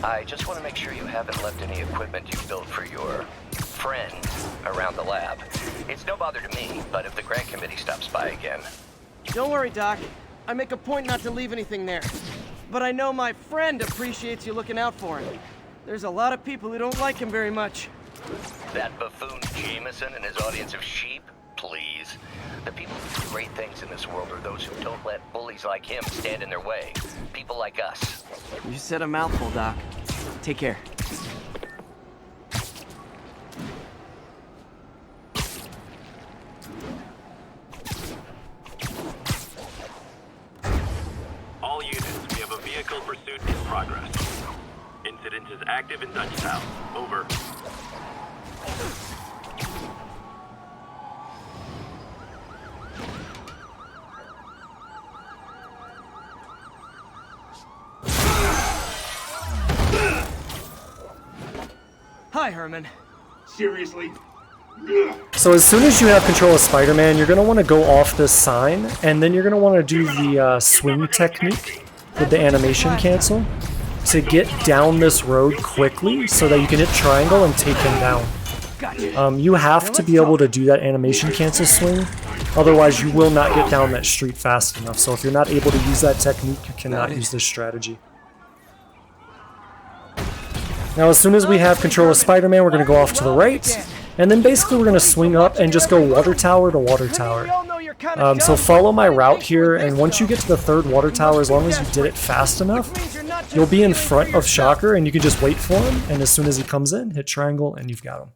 I just want to make sure you haven't left any equipment you built for your friend around the lab. It's no bother to me, but if the grant committee stops by again... Don't worry, Doc. I make a point not to leave anything there. But I know my friend appreciates you looking out for him. There's a lot of people who don't like him very much. That buffoon Jameson and his audience of sheep? Please. The people who do great things in this world are those who don't let bullies like him stand in their way. People like us. You said a mouthful, Doc. Take care. All units, we have a vehicle pursuit in progress. Incident is active in Dutchtown. Over. Hi, Herman. Seriously? So as soon as you have control of Spider-Man, you're going to want to go off this sign, and then you're going to want to do the swing technique with the animation cancel to get down this road quickly so that you can hit triangle and take him down. You have to be able to do that animation cancel swing, otherwise you will not get down that street fast enough. So if you're not able to use that technique, you cannot use this strategy. Now as soon as we have control of Spider-Man, we're going to go off to the right, and then basically we're going to swing up and just go water tower to water tower. So follow my route here, and once you get to the 3rd water tower, as long as you did it fast enough, you'll be in front of Shocker, and you can just wait for him, and as soon as he comes in, hit triangle, and you've got him.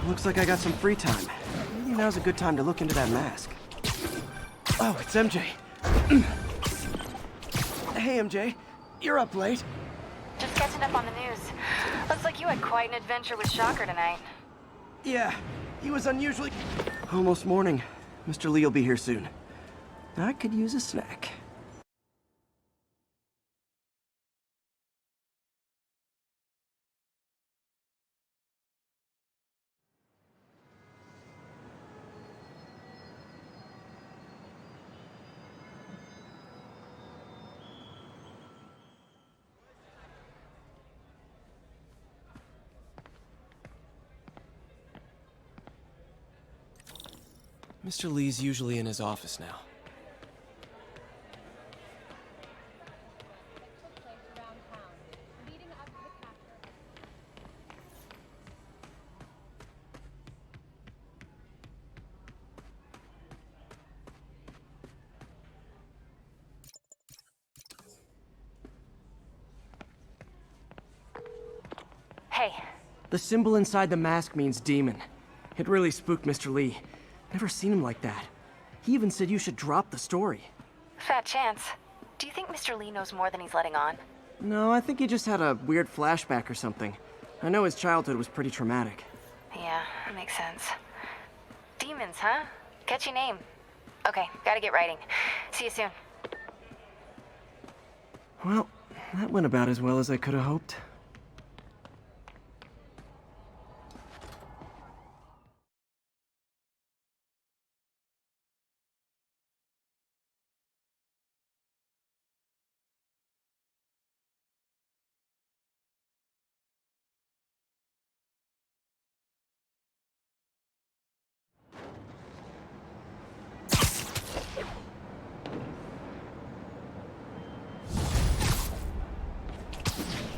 Looks like I got some free time. Maybe now's a good time to look into that mask. Oh, it's MJ. Hey, MJ. You're up late. Just catching up on the news. Looks like you had quite an adventure with Shocker tonight. Yeah, he was unusually... Almost morning. Mr. Lee will be here soon. I could use a snack. Mr. Lee's usually in his office now. Hey. The symbol inside the mask means demon. It really spooked Mr. Lee. Never seen him like that. He even said you should drop the story. Fat chance. Do you think Mr. Lee knows more than he's letting on? No, I think he just had a weird flashback or something. I know his childhood was pretty traumatic. Yeah, that makes sense. Demons, huh? Catchy name. Okay, gotta get writing. See you soon. Well, that went about as well as I could have hoped.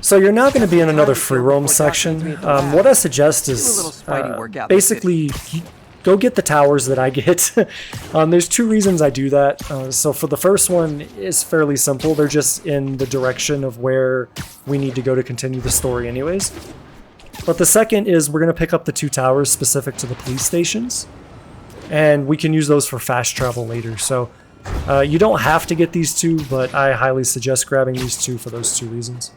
So you're now going to be in another free roam section. What I suggest is basically go get the towers that I get. There's two reasons I do that. So for the first one, it's fairly simple. They're just in the direction of where we need to go to continue the story anyways. But the second is we're going to pick up the two towers specific to the police stations. And we can use those for fast travel later. So you don't have to get these two, but I highly suggest grabbing these two for those two reasons.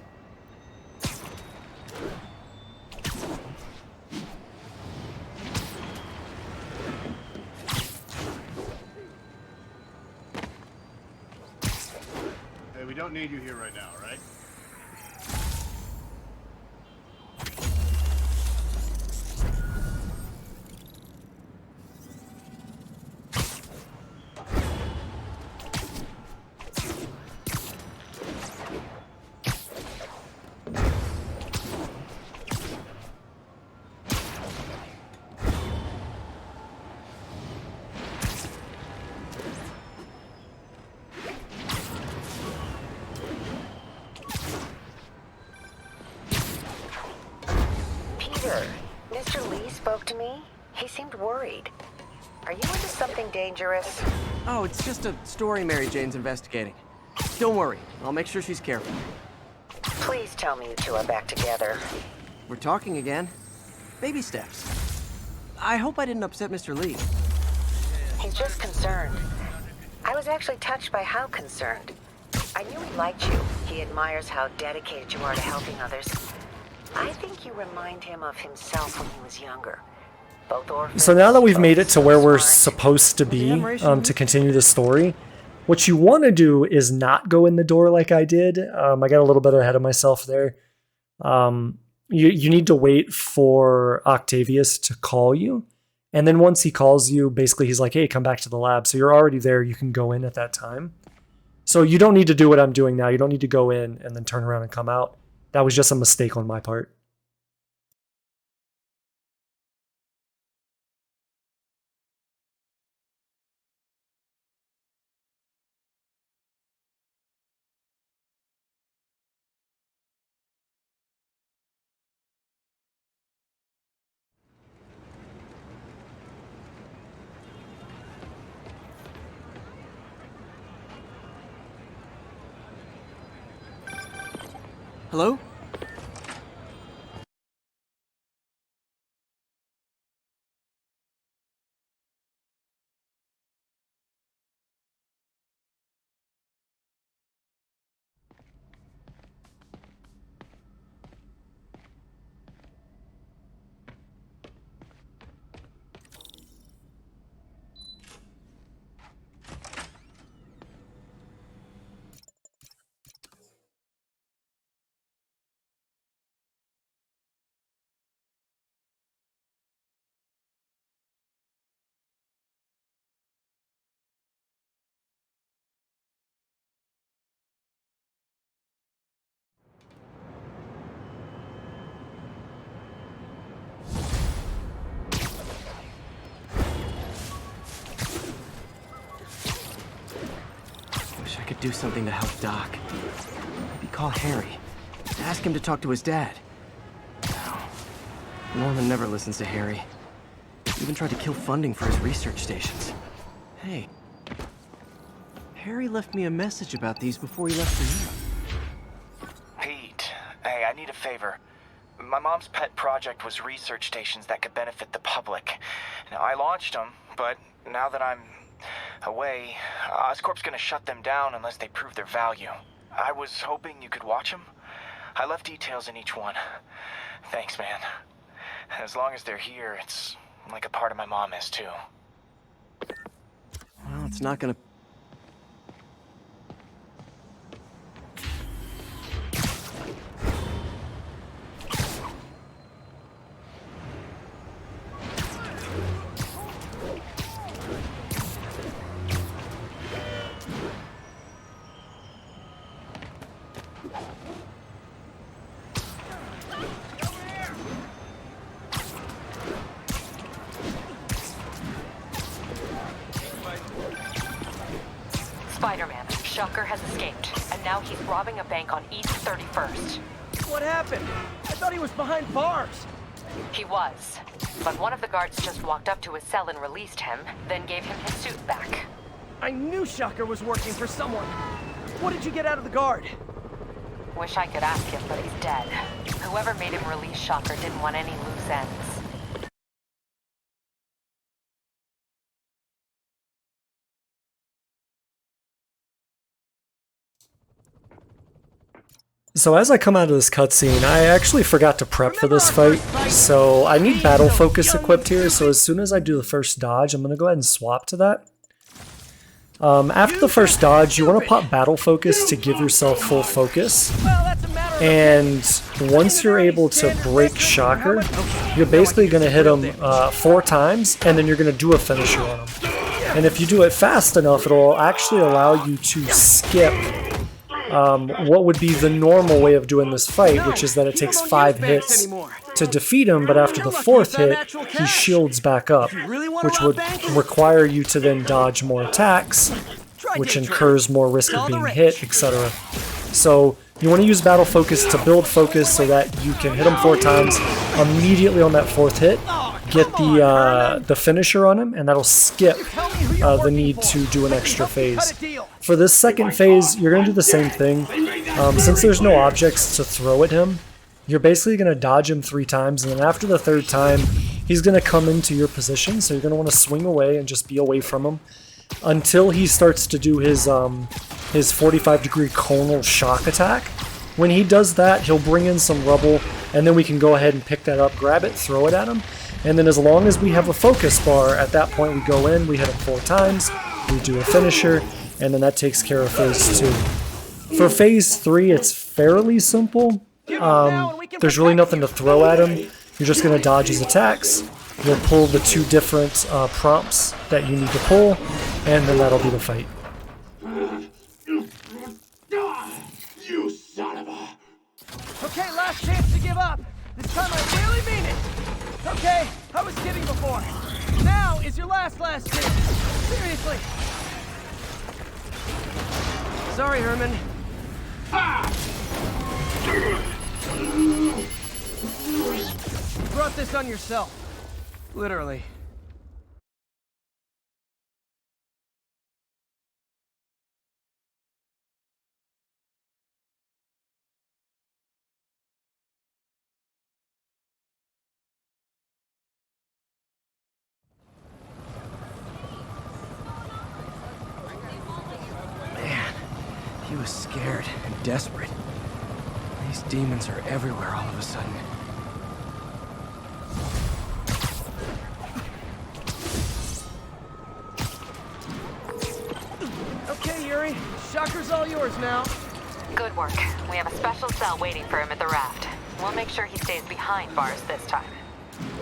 We don't need you here right now, right? Mr. Lee spoke to me. He seemed worried. Are you into something dangerous? Oh, it's just a story Mary Jane's investigating. Don't worry, I'll make sure she's careful. Please tell me you two are back together. We're talking again. Baby steps. I hope I didn't upset Mr. Lee. He's just concerned. I was actually touched by how concerned. I knew he liked you. He admires how dedicated you are to helping others. I think you remind him of himself when he was younger. Both orphans. So now that we've made it to where we're supposed to be to continue the story, what you want to do is not go in the door like I did. I got a little bit ahead of myself there. You need to wait for Octavius to call you. And then once he calls you, basically he's like, hey, come back to the lab. So you're already there. You can go in at that time. So you don't need to do what I'm doing now. You don't need to go in and then turn around and come out. That was just a mistake on my part. Hello? I could do something to help Doc. Maybe call Harry. Ask him to talk to his dad. No. Norman never listens to Harry. He even tried to kill funding for his research stations. Hey. Harry left me a message about these before he left for you. Pete, hey, I need a favor. My mom's pet project was research stations that could benefit the public. Now, I launched them, but now that I'm away, Oscorp's gonna shut them down unless they prove their value. I was hoping you could watch them. I left details in each one. Thanks, man. As long as they're here, it's like a part of my mom is, too. Well, it's not gonna... Spider-Man, Shocker has escaped, and now he's robbing a bank on East 31st. What happened? I thought he was behind bars. He was, but one of the guards just walked up to his cell and released him, then gave him his suit back. I knew Shocker was working for someone. What did you get out of the guard? Wish I could ask him, but he's dead. Whoever made him release Shocker didn't want any loose ends. So as I come out of this cutscene, I actually forgot to prep for this fight, so I need battle focus equipped here, so as soon as I do the first dodge, I'm going to go ahead and swap to that. After the first dodge, you want to pop battle focus to give yourself full focus, and once you're able to break Shocker, you're basically going to hit him 4 times, and then you're going to do a finisher on him. And if you do it fast enough, it'll actually allow you to skip what would be the normal way of doing this fight, which is that it takes 5 hits to defeat him, but after the 4th hit, he shields back up, which would require you to then dodge more attacks, which incurs more risk of being hit, etc. So you want to use battle focus to build focus so that you can hit him 4 times immediately on that 4th hit, get the finisher on him, and that'll skip the need to do an extra phase. For this second phase, you're going to do the same thing. Since there's no objects to throw at him, you're basically going to dodge him 3 times, and then after the 3rd time, he's going to come into your position, so you're going to want to swing away and just be away from him until he starts to do his 45-degree conal shock attack. When he does that, he'll bring in some rubble, and then we can go ahead and pick that up, grab it, throw it at him. And then as long as we have a focus bar, at that point we go in, we hit him 4 times, we do a finisher, and then that takes care of phase 2. For phase 3, it's fairly simple. There's really nothing to throw at him. You're just going to dodge his attacks. You'll pull the 2 different prompts that you need to pull, and then that'll be the fight. You son of a... Okay, last chance to give up. This time I really mean it. Okay, I was kidding before. Now is your last chance. Seriously. Sorry, Herman. You brought this on yourself. Literally. He was scared and desperate. These demons are everywhere all of a sudden. Okay, Yuri. Shocker's all yours now. Good work. We have a special cell waiting for him at the raft. We'll make sure he stays behind bars this time.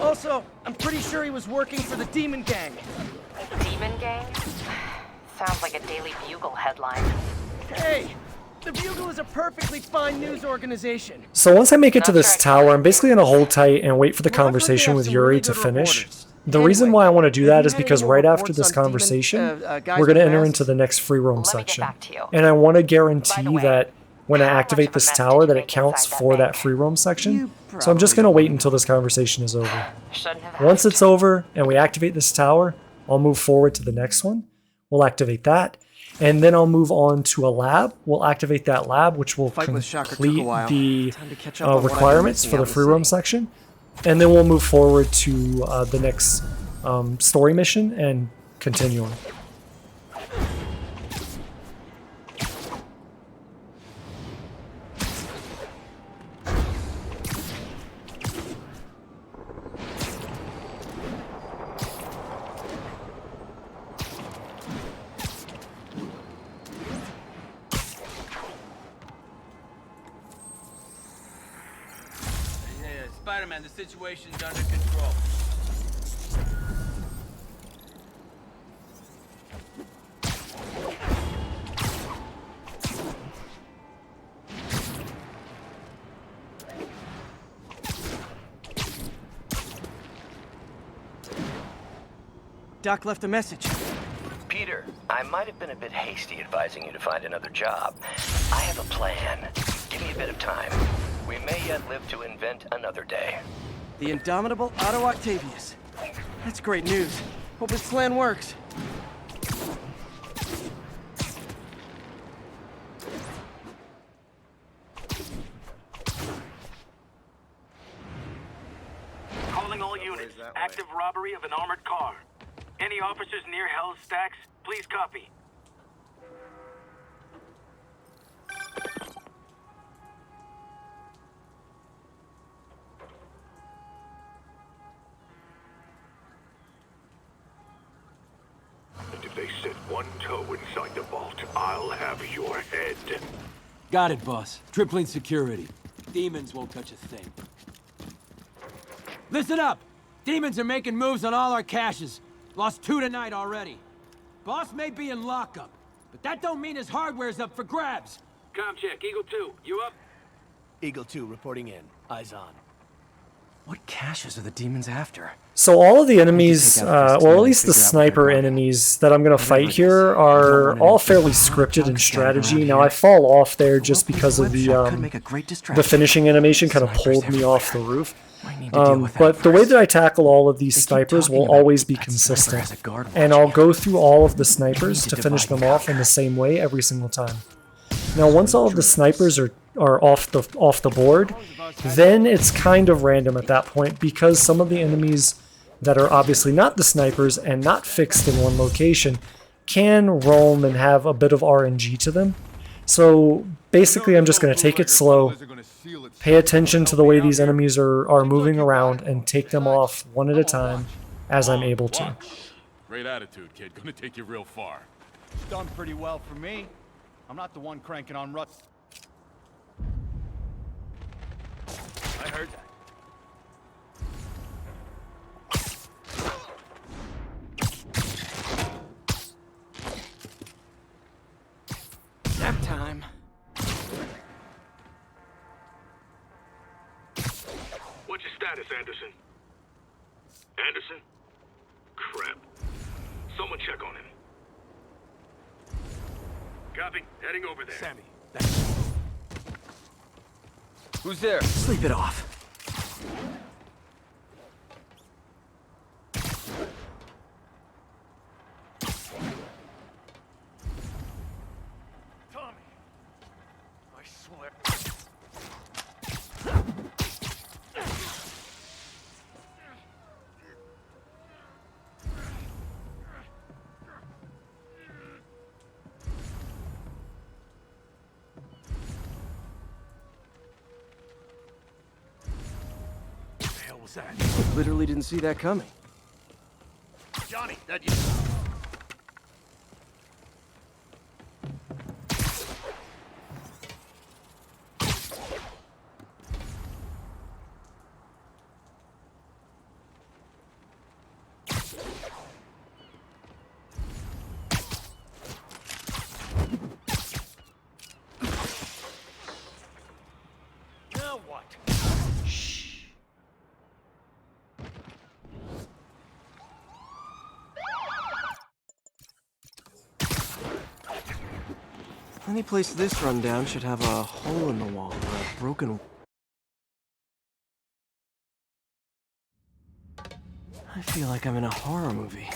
Also, I'm pretty sure he was working for the Demon Gang. Demon Gang? Sounds like a Daily Bugle headline. Hey, the Bugle is a perfectly fine news organization. So once I make it to this tower, I'm basically going to hold tight and wait for the conversation with Yuri to finish. The reason why I want to do that is because right after this conversation, we're going to enter into the next free roam section. And I want to guarantee that when I activate this tower that it counts for that free roam section. So I'm just going to wait until this conversation is over. Once it's over and we activate this tower, I'll move forward to the next one. We'll activate that. And then I'll move on to a lab. We'll activate that lab, which will complete the requirements for the free roam section. And then we'll move forward to the next story mission and continue on. Spider-Man, the situation's under control. Doc left a message. Peter, I might have been a bit hasty advising you to find another job. I have a plan. Give me a bit of time. We may yet live to invent another day. The indomitable Otto Octavius. That's great news. Hope his plan works. Calling all units. Active robbery of an armored car. Any officers near Hell's Stacks, please copy. And if they set one toe inside the vault, I'll have your head. Got it, boss. Tripling security. Demons won't touch a thing. Listen up! Demons are making moves on all our caches. Lost 2 tonight already. Boss may be in lockup, but that don't mean his hardware's up for grabs. Com check, Eagle 2, you up? Eagle 2 reporting in. Eyes on. What caches are the demons after? So all of the enemies, or at least the sniper enemies that I'm going to fight here are all fairly scripted in strategy. Now I fall off there just because of the finishing animation kind of pulled me off the roof. But the way that I tackle all of these snipers will always be consistent. And I'll go through all of the snipers to finish them off in the same way every single time. Now once all of the snipers are off the board, then it's kind of random at that point because some of the enemies that are obviously not the snipers and not fixed in one location can roam and have a bit of RNG to them. So basically I'm just going to take it slow, pay attention to the way these enemies are moving around, and take them off one at a time as I'm able to. Great attitude, kid. Gonna take you real far. It's done pretty well for me. I'm not the one cranking on ruts. I heard that. Nap time. What's your status, Anderson? Anderson? Crap. Someone check on him. Copy. Heading over there. Sammy. Who's there? Sleep it off. Tommy. I swear. That? Literally didn't see that coming. Johnny, that you. Now what? Any place this rundown should have a hole in the wall or a broken... I feel like I'm in a horror movie.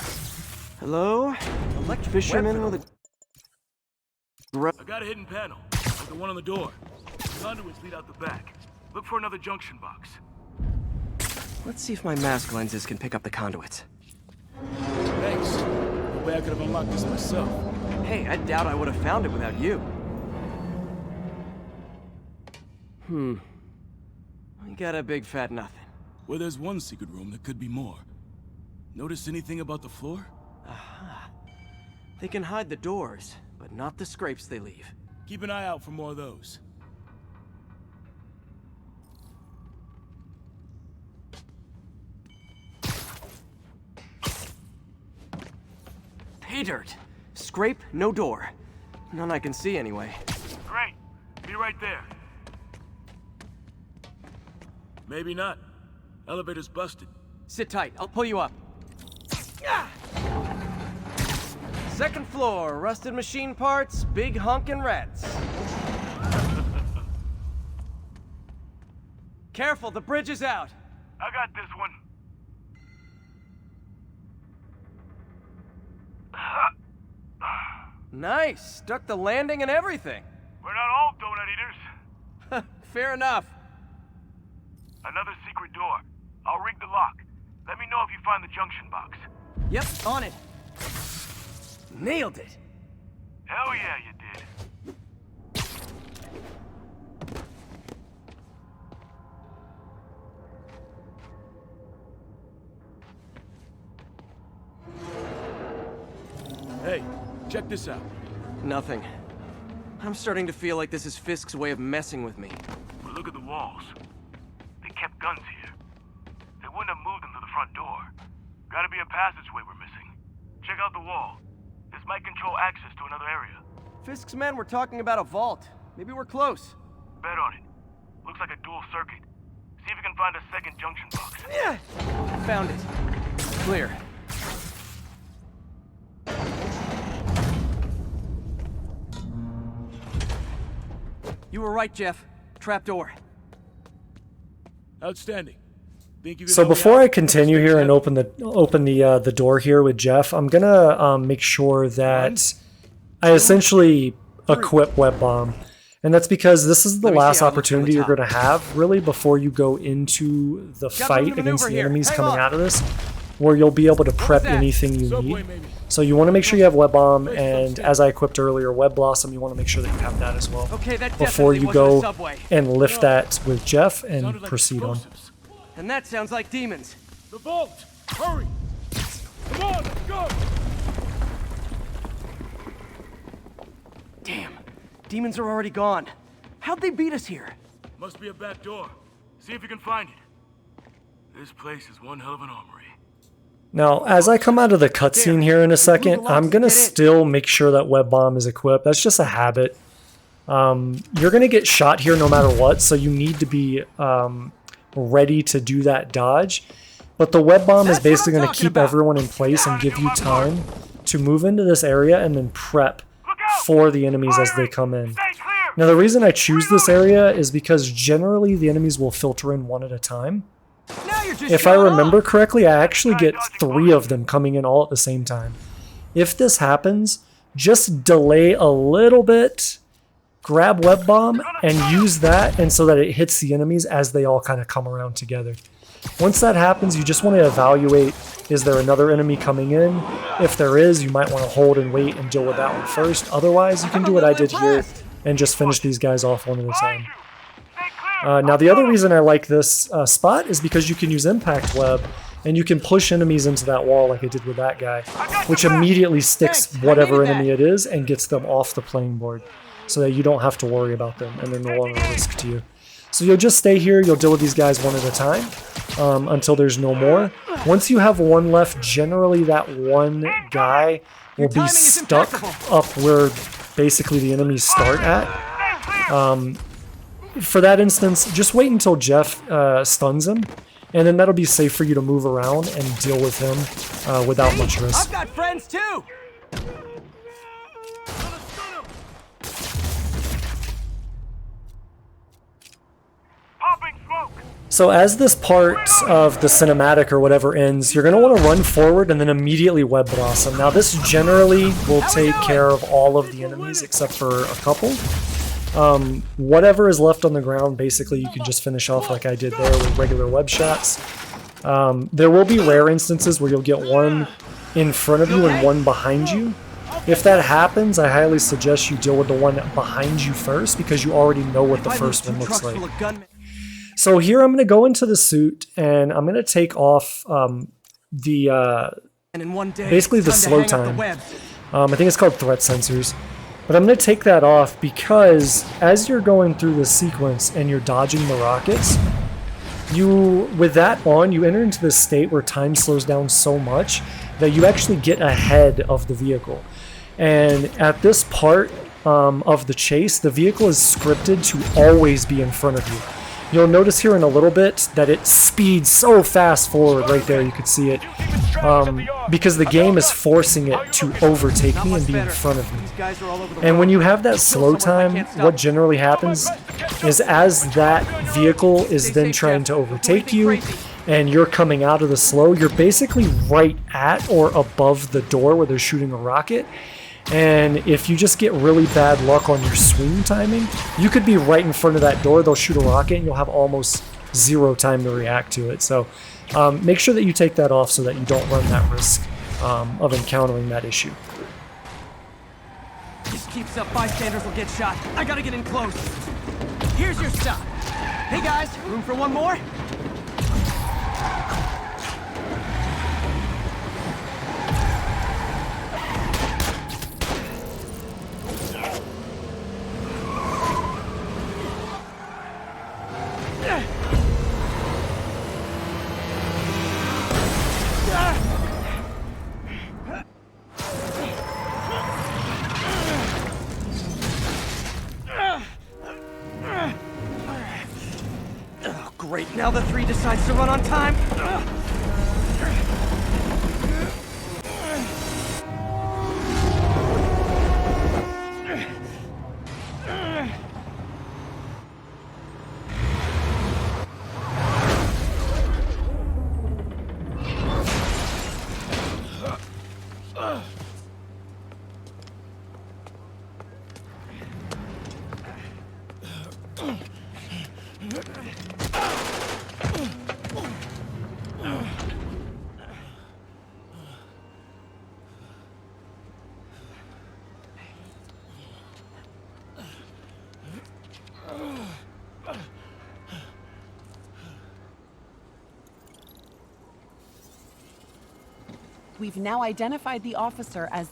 Hello? Electro fisherman with a... I got a hidden panel, like the one on the door. Conduits lead out the back. Look for another junction box. Let's see if my mask lenses can pick up the conduits. Thanks. No way I could have unlocked this myself. Hey, I doubt I would have found it without you. We got a big fat nothing. Well, there's one secret room, there could be more. Notice anything about the floor? Aha. They can hide the doors, but not the scrapes they leave. Keep an eye out for more of those. pay dirt. Scrape, no door. None I can see anyway. Great. Be right there. Maybe not. Elevator's busted. Sit tight, I'll pull you up. Ah! Second floor, rusted machine parts, big honkin' rats. Careful, the bridge is out. I got this one. Nice, stuck the landing and everything. We're not all donut eaters. Fair enough. Another secret door. I'll rig the lock. Let me know if you find the junction box. Yep, on it. Nailed it. Hell yeah, you did. Hey, check this out. Nothing. I'm starting to feel like this is Fisk's way of messing with me. But look at the walls. They kept guns here. They wouldn't have moved them to the front door. Gotta be a passageway we're missing. Check out the wall. This might control access to another area. Fisk's men were talking about a vault. Maybe we're close. Bet on it. Looks like a dual circuit. See if you can find a second junction box. Yeah! Found it. Clear. You were right, Jeff. Trapdoor. Outstanding. So before I continue here and open the door here with Jeff, I'm gonna make sure that I essentially equip Web Bomb, and that's because this is the last opportunity you're gonna have really before you go into the fight against the enemies coming out of this, where you'll be able to prep anything you need. So you want to make sure you have Web Bomb, and as I equipped earlier, Web Blossom, you want to make sure that you have that as well before you go and lift that with Jeff and proceed on. And that sounds like demons. The vault! Hurry! Come on, let's go! Damn. Demons are already gone. How'd they beat us here? Must be a back door. See if you can find it. This place is one hell of an armory. Now, as I come out of the cutscene here in a second, I'm going to still make sure that Web Bomb is equipped. That's just a habit. You're going to get shot here no matter what, so you need to be ready to do that dodge. But the Web Bomb is basically going to keep everyone in place and give you time to move into this area and then prep for the enemies as they come in. Now, the reason I choose this area is because generally the enemies will filter in one at a time. If I remember correctly, I actually get 3 of them coming in all at the same time. If this happens, just delay a little bit, grab Web Bomb, and use that, and so that it hits the enemies as they all kind of come around together. Once that happens, you just want to evaluate, is there another enemy coming in? If there is, you might want to hold and wait and deal with that one first. Otherwise, you can do what I did here and just finish these guys off one at a time. Now, the other reason I like this spot is because you can use Impact Web, and you can push enemies into that wall like I did with that guy, which immediately sticks whatever enemy it is and gets them off the playing board, so that you don't have to worry about them, and they're no longer a risk to you. So you'll just stay here, you'll deal with these guys one at a time, until there's no more. Once you have one left, generally that one guy will be stuck up where basically the enemies start at. For that instance, just wait until Jeff stuns him, and then that'll be safe for you to move around and deal with him without much risk. I've got friends too! So as this part of the cinematic or whatever ends, you're going to want to run forward and then immediately Web Blossom. Now this generally will take care of all of the enemies except for a couple. Whatever is left on the ground, basically you can just finish off like I did there with regular web shots. There will be rare instances where you'll get one in front of you and one behind you. If that happens, I highly suggest you deal with the one behind you first, because you already know what the first one looks like. So here I'm going to go into the suit, and I'm going to take off basically the slow time. I think it's called threat sensors. But I'm going to take that off because as you're going through the sequence and you're dodging the rockets, with that on, you enter into this state where time slows down so much that you actually get ahead of the vehicle. And at this part of the chase, the vehicle is scripted to always be in front of you. You'll notice here in a little bit that it speeds so fast forward right there. You can see it because the game is forcing it to overtake me and be in front of me. And when you have that slow time, what generally happens is as that vehicle is then trying to overtake you and you're coming out of the slow, you're basically right at or above the door where they're shooting a rocket. And if you just get really bad luck on your swing timing, you could be right in front of that door, they'll shoot a rocket, and you'll have almost zero time to react to it. So make sure that you take that off so that you don't run that risk of encountering that issue. This keeps up, bystanders will get shot. I gotta get in close. Here's your stop. Hey guys, room for one more? Great, now the 3 decides to run on time. We've now identified the officer as...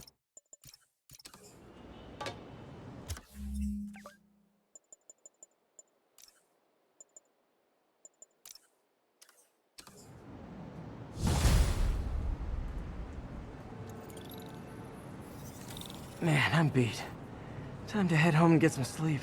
Man, I'm beat. Time to head home and get some sleep.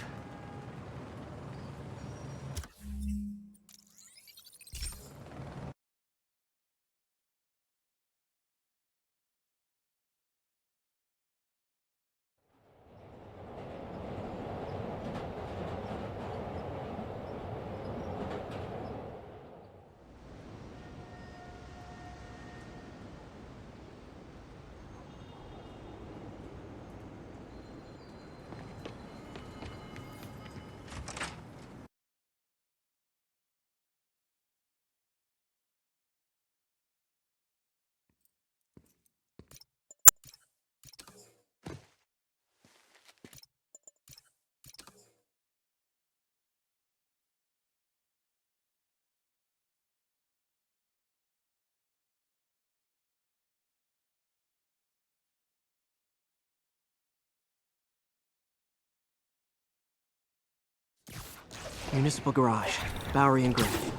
Municipal garage, Bowery and Griffith.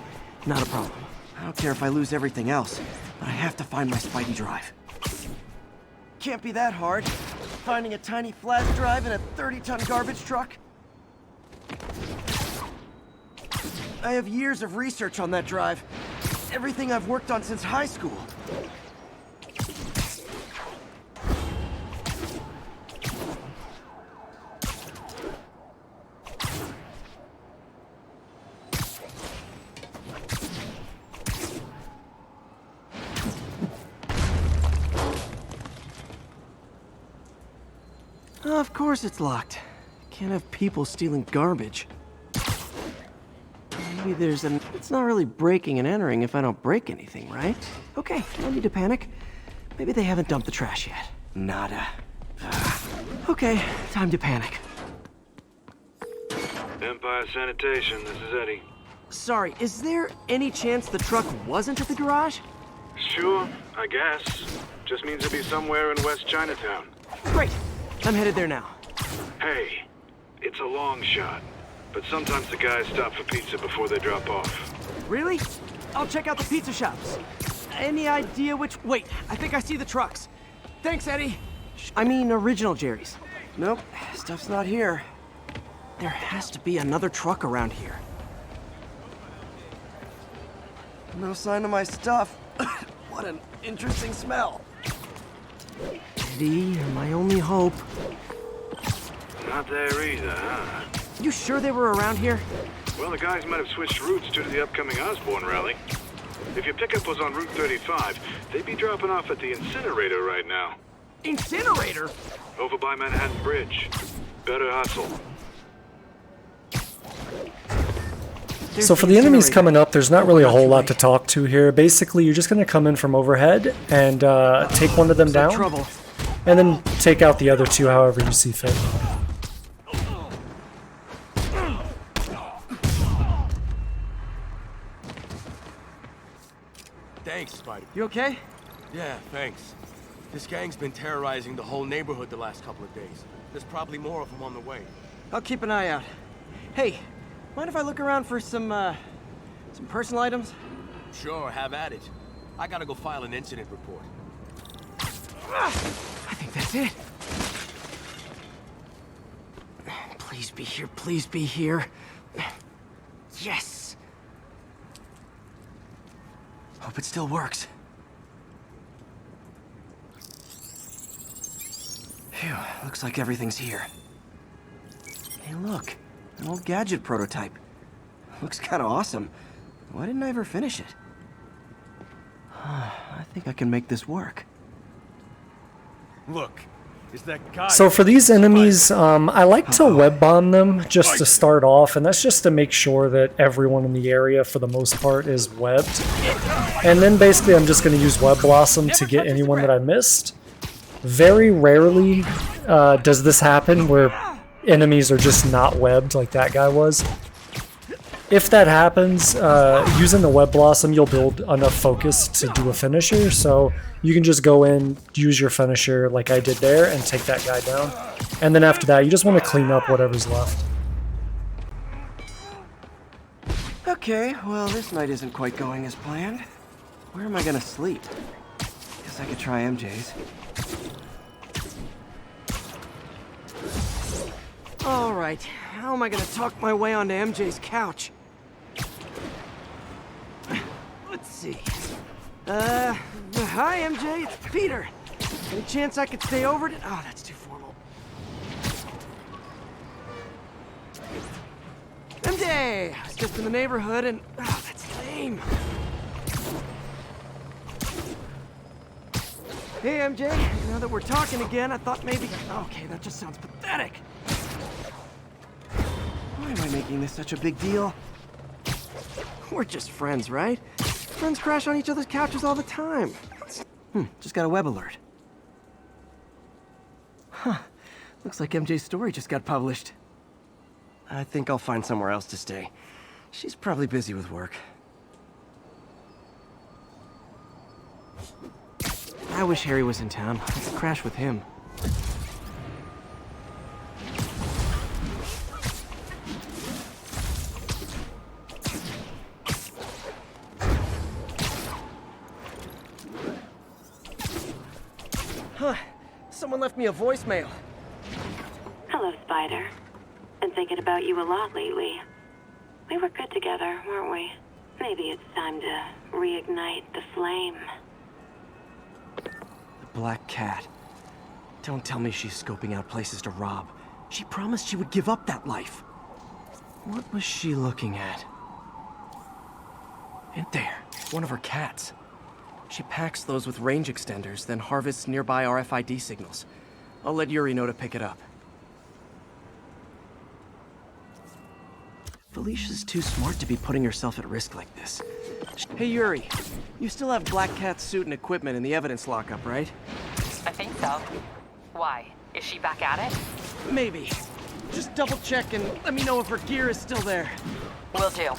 Not a problem. I don't care if I lose everything else, but I have to find my Spidey drive. Can't be that hard. Finding a tiny flash drive in a 30-ton garbage truck. I have years of research on that drive. Everything I've worked on since high school. Of course it's locked. Can't have people stealing garbage. Maybe there's an... It's not really breaking and entering if I don't break anything, right? Okay, no need to panic. Maybe they haven't dumped the trash yet. Nada. Okay, time to panic. Empire Sanitation, this is Eddie. Sorry, is there any chance the truck wasn't at the garage? Sure, I guess. Just means to be somewhere in West Chinatown. Great. I'm headed there now. Hey, it's a long shot, but sometimes the guys stop for pizza before they drop off. Really? I'll check out the pizza shops. Any idea which... Wait, I think I see the trucks. Thanks, Eddie. I mean, original Jerry's. Nope, stuff's not here. There has to be another truck around here. No sign of my stuff. What an interesting smell. Eddie, you're my only hope. Not there either, huh? You sure they were around here? Well, the guys might have switched routes due to the upcoming Osborne rally. If your pickup was on Route 35, they'd be dropping off at the incinerator right now. Incinerator? Over by Manhattan Bridge. Better hustle. So for the enemies coming up, there's not really a whole lot to talk to here. Basically, you're just going to come in from overhead and take one of them down, and then take out the other two however you see fit. Thanks, Spider. You okay? Yeah, thanks. This gang's been terrorizing the whole neighborhood the last couple of days. There's probably more of them on the way. I'll keep an eye out. Hey, mind if I look around for some personal items? Sure, have at it. I gotta go file an incident report. I think that's it. Please be here, please be here. Yes! Hope it still works. Phew, looks like everything's here. Hey look, an old gadget prototype. Looks kinda awesome. Why didn't I ever finish it? I think I can make this work. Look, is that guy... So for these enemies, I like to web bomb them just to start off, and that's just to make sure that everyone in the area, for the most part, is webbed. And then basically I'm just going to use Web Blossom to get anyone that I missed. Very rarely does this happen where enemies are just not webbed like that guy was. If that happens, using the Web Blossom, you'll build enough focus to do a finisher, so you can just go in, use your finisher like I did there, and take that guy down. And then after that, you just want to clean up whatever's left. Okay, well this night isn't quite going as planned. Where am I gonna sleep? Guess I could try MJ's. Alright, how am I gonna talk my way onto MJ's couch? Let's see. Hi MJ, it's Peter. Any chance I could stay over to... Oh, that's too formal. MJ! I was just in the neighborhood and... Oh, that's lame. Hey MJ, now that we're talking again, I thought maybe... Okay, that just sounds pathetic. Why am I making this such a big deal? We're just friends, right? Friends crash on each other's couches all the time. Just got a web alert. Huh. Looks like MJ's story just got published. I think I'll find somewhere else to stay. She's probably busy with work. I wish Harry was in town. I could crash with him. Huh. Someone left me a voicemail. Hello, Spider. Been thinking about you a lot lately. We were good together, weren't we? Maybe it's time to reignite the flame. The Black Cat. Don't tell me she's scoping out places to rob. She promised she would give up that life. What was she looking at? And there, one of her cats. She packs those with range extenders, then harvests nearby RFID signals. I'll let Yuri know to pick it up. Felicia's too smart to be putting herself at risk like this. Hey Yuri, you still have Black Cat's suit and equipment in the evidence lockup, right? I think so. Why? Is she back at it? Maybe. Just double check and let me know if her gear is still there. Will do.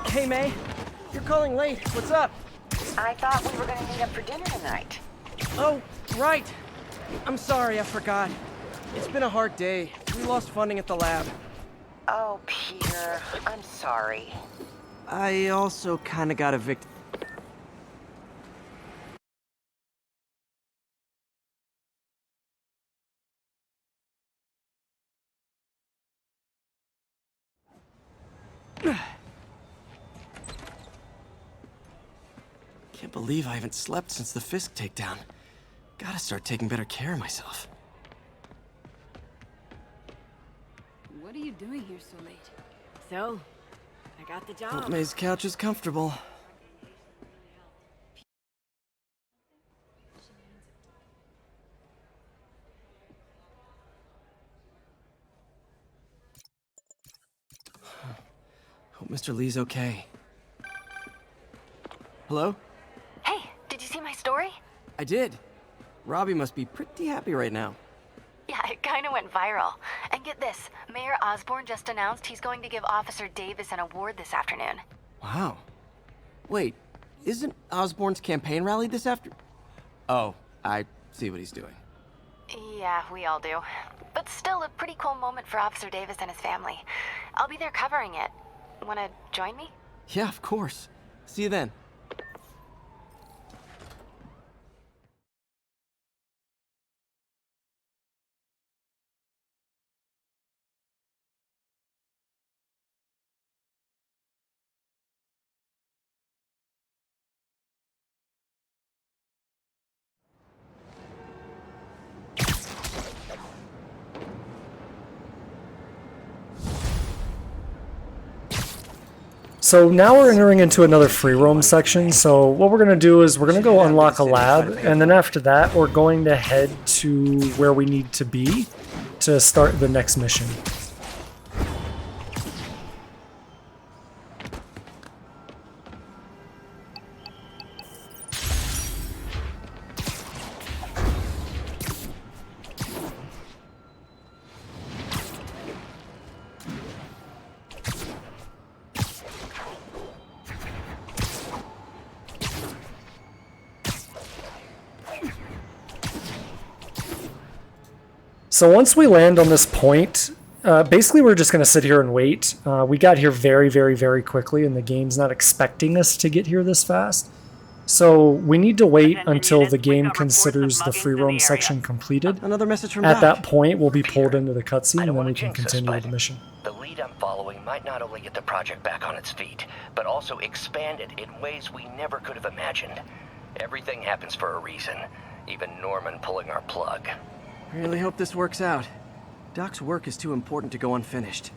Hey May, you're calling late. What's up? I thought we were gonna meet up for dinner tonight. Oh, right. I'm sorry, I forgot. It's been a hard day. We lost funding at the lab. Oh, Peter, I'm sorry. I also kinda got evicted. Can't believe I haven't slept since the Fisk takedown. Gotta start taking better care of myself. What are you doing here so late? So, I got the job. Hope May's couch is comfortable. Hope Mr. Lee's okay. Hello? Hey, did you see my story? I did. Robbie must be pretty happy right now. Yeah, it kinda went viral. And get this, Mayor Osborne just announced he's going to give Officer Davis an award this afternoon. Wow. Wait, isn't Osborne's campaign rally this after? Oh, I see what he's doing. Yeah, we all do. But still a pretty cool moment for Officer Davis and his family. I'll be there covering it. Wanna join me? Yeah, of course. See you then. So now we're entering into another free roam section. So what we're going to do is we're going to go unlock a lab, and then after that we're going to head to where we need to be to start the next mission. So once we land on this point, basically we're just going to sit here and wait. We got here very, very, very quickly, and the game's not expecting us to get here this fast. So we need to wait until the game considers the free roam section completed. Another message from At Doc. that point, we'll be pulled into the cutscene, and then we can continue with the mission. The lead I'm following might not only get the project back on its feet, but also expand it in ways we never could have imagined. Everything happens for a reason, even Norman pulling our plug. Really hope this works out. Doc's work is too important to go unfinished.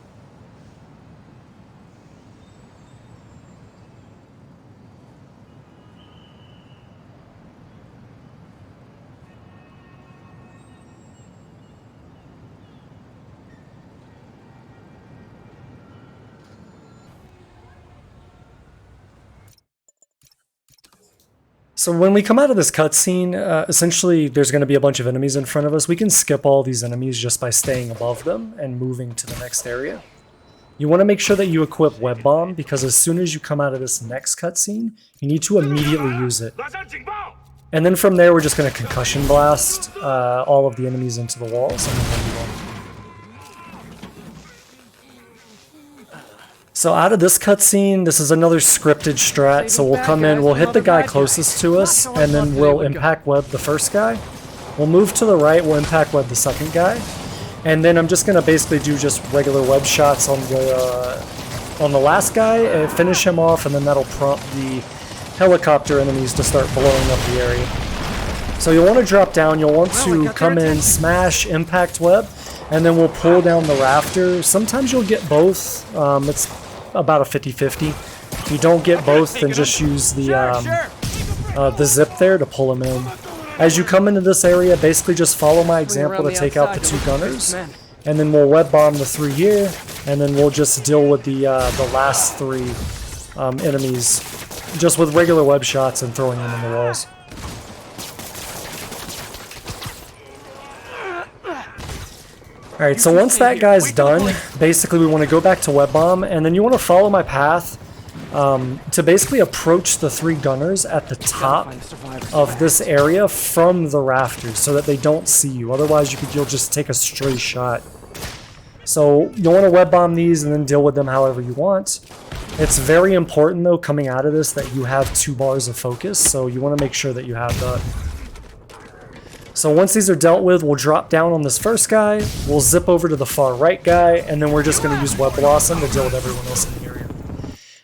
So when we come out of this cutscene, essentially there's going to be a bunch of enemies in front of us. We can skip all these enemies just by staying above them and moving to the next area. You want to make sure that you equip Web Bomb, because as soon as you come out of this next cutscene, you need to immediately use it. And then from there, we're just going to concussion blast all of the enemies into the walls, and then we'll move on. So out of this cutscene, this is another scripted strat. So we'll come in, we'll hit the guy closest to us, and then we'll impact web the first guy. We'll move to the right, we'll impact web the second guy. And then I'm just going to basically do just regular web shots on the last guy, finish him off, and then that'll prompt the helicopter enemies to start blowing up the area. So you'll want to drop down, you'll want to come in, smash, impact web, and then we'll pull down the rafter. Sometimes you'll get both. It's about a 50-50. If you don't get both, then just use the zip there to pull them in. As you come into this area, basically just follow my example to take out the two gunners, and then we'll web bomb the three here, and then we'll just deal with the last three enemies just with regular web shots and throwing them in the walls. Alright, so once that guy's done, basically we want to go back to Web Bomb, and then you want to follow my path to basically approach the 3 gunners at the top of this area from the rafters so that they don't see you. Otherwise, you'll just take a stray shot. So you'll want to web bomb these and then deal with them however you want. It's very important, though, coming out of this that you have 2 bars of focus, so you want to make sure that you have that. So once these are dealt with, we'll drop down on this first guy, we'll zip over to the far right guy, and then we're just going to use Web Blossom to deal with everyone else in the area.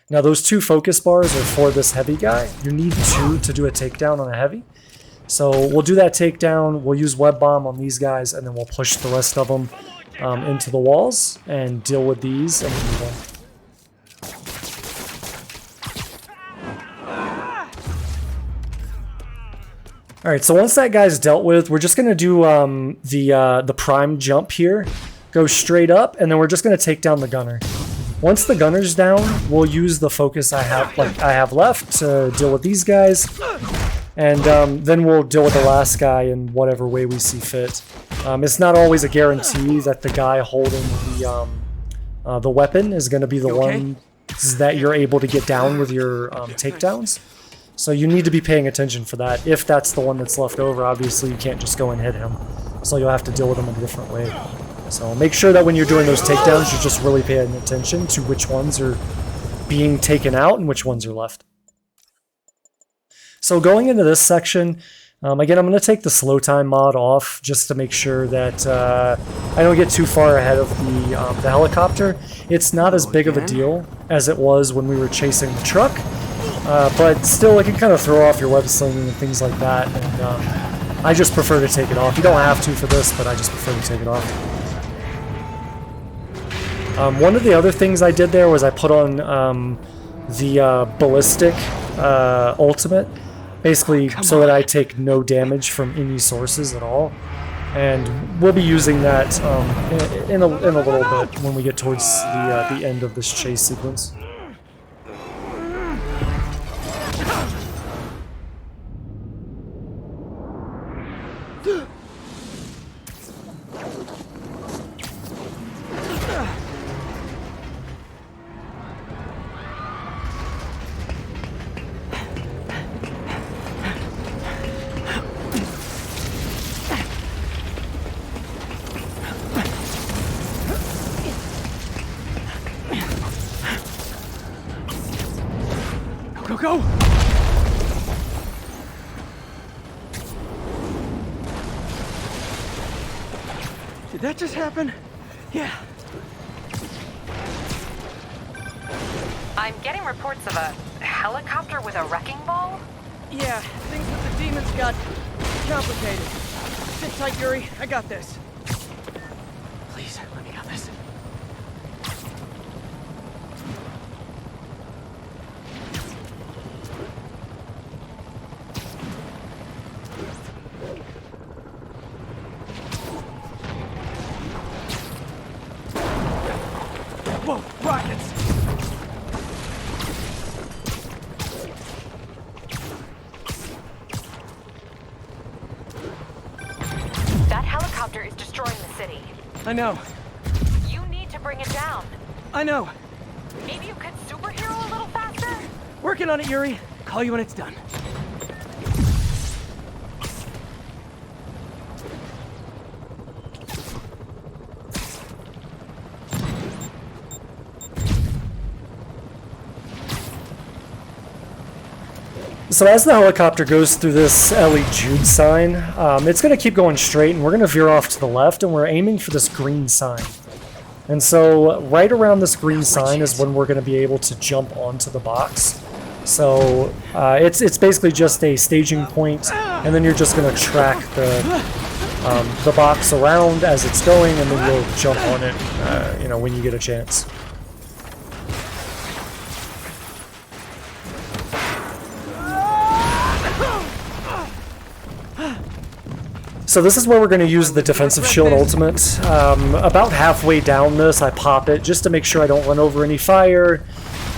Now those 2 focus bars are for this heavy guy. You need 2 to do a takedown on a heavy. So we'll do that takedown, we'll use Web Bomb on these guys, and then we'll push the rest of them into the walls and deal with these and move on. Alright, so once that guy's dealt with, we're just going to do the prime jump here. Go straight up, and then we're just going to take down the gunner. Once the gunner's down, we'll use the focus I have left to deal with these guys. And then we'll deal with the last guy in whatever way we see fit. It's not always a guarantee that the guy holding the weapon is going to be the one that you're able to get down with your takedowns. So you need to be paying attention for that. If that's the one that's left over, obviously you can't just go and hit him. So you'll have to deal with him in a different way. So make sure that when you're doing those takedowns, you're just really paying attention to which ones are being taken out and which ones are left. So going into this section, again, I'm going to take the slow time mod off just to make sure that I don't get too far ahead of the helicopter. It's not as big of a deal as it was when we were chasing the truck. But still, it can kind of throw off your web slinging and things like that, and I just prefer to take it off. You don't have to for this, but I just prefer to take it off. One of the other things I did there was I put on the ballistic ultimate, basically so that I take no damage from any sources at all. And we'll be using that in a little bit when we get towards the end of this chase sequence. Go! Did that just happen? Yeah. I'm getting reports of a helicopter with a wrecking ball? Yeah, things with the demons got complicated. Sit tight, Yuri. I got this. Please, let me have this. Whoa, rockets! That helicopter is destroying the city. I know. You need to bring it down. I know. Maybe you could superhero a little faster? Working on it, Yuri. Call you when it's done. So as the helicopter goes through this Ellie Jude sign, it's going to keep going straight, and we're going to veer off to the left, and we're aiming for this green sign. And so right around this green sign is when we're going to be able to jump onto the box. So it's basically just a staging point, and then you're just going to track the box around as it's going, and then you'll jump on it, when you get a chance. So this is where we're going to use the defensive shield ultimate. About halfway down this, I pop it just to make sure I don't run over any fire.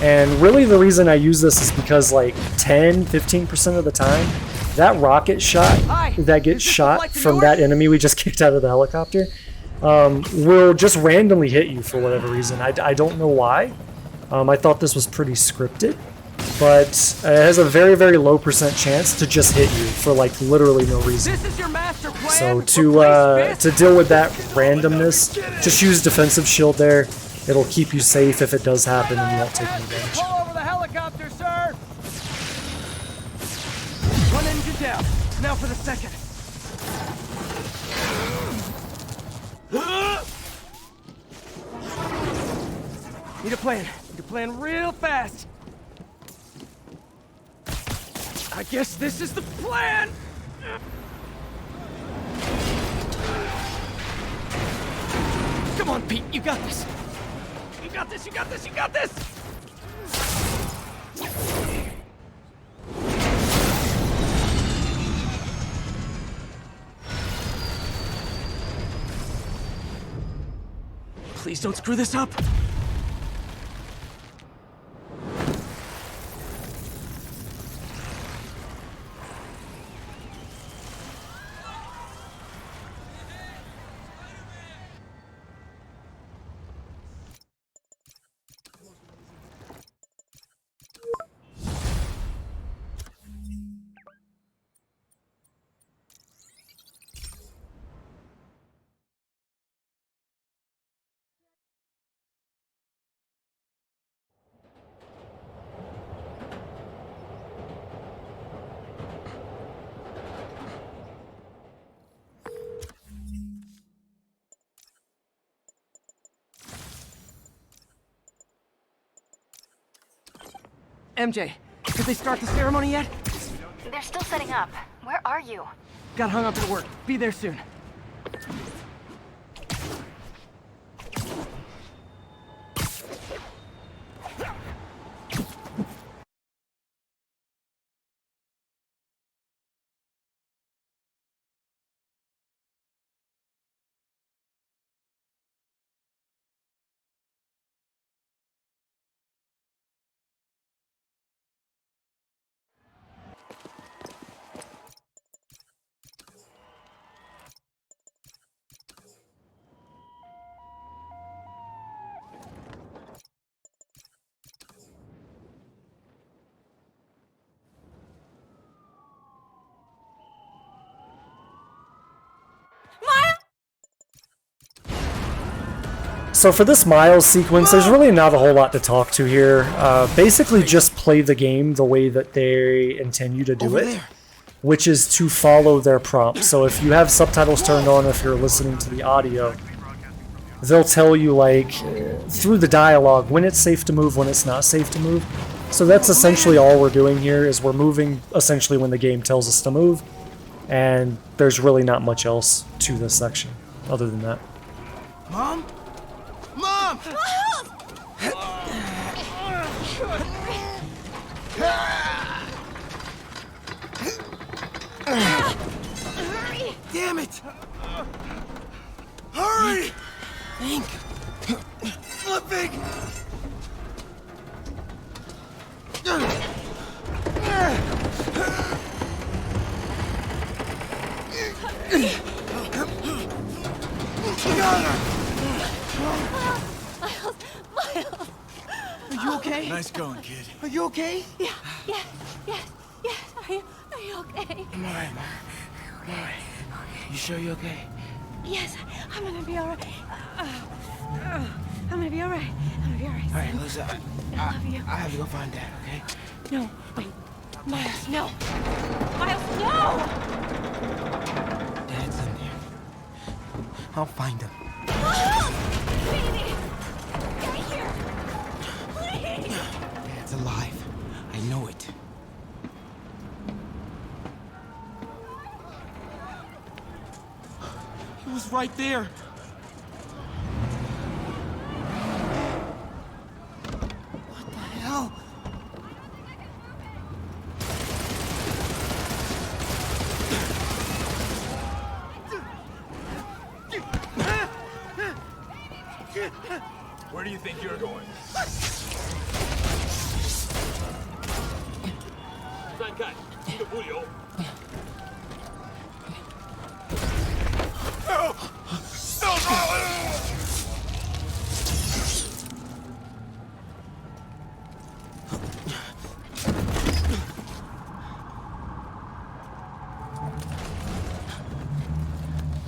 And really the reason I use this is because like 10-15% of the time, that rocket shot that gets shot from that enemy we just kicked out of the helicopter will just randomly hit you for whatever reason. I don't know why. I thought this was pretty scripted, but it has a very, very low % chance to just hit you for like literally no reason. This is your master plan. So to deal with that randomness, just use defensive shield there. It'll keep you safe if it does happen and you won't take any damage. Pull over the helicopter, sir. One engine down. Now for the second. Need a plan. Need a plan real fast. I guess this is the plan! Come on, Pete, you got this! You got this, you got this, you got this! Please don't screw this up! MJ, did they start the ceremony yet? They're still setting up. Where are you? Got hung up at work. Be there soon. So for this Miles sequence, there's really not a whole lot to talk to here. Basically just play the game the way that they intend you to do it, which is to follow their prompts. So if you have subtitles turned on, if you're listening to the audio, they'll tell you like through the dialogue when it's safe to move, when it's not safe to move. So that's essentially all we're doing here, is we're moving essentially when the game tells us to move, and there's really not much else to this section other than that. Mom? Mom! Hurry! Damn it! Hurry! Think. Flipping! Miles! Are you okay? Nice going, kid. Are you okay? Yeah. Are you okay? I'm alright, Mom. I'm alright. You sure you're okay? Yes, I'm gonna be alright. I'm gonna be alright. Alright, listen, I love you. I have to go find Dad, okay? No, wait. Miles, no! Miles, no! Dad's in there. I'll find him. Baby! Get here! Please! Dad's alive. I know it. He was right there. What the hell? Kid, where do you think you're going?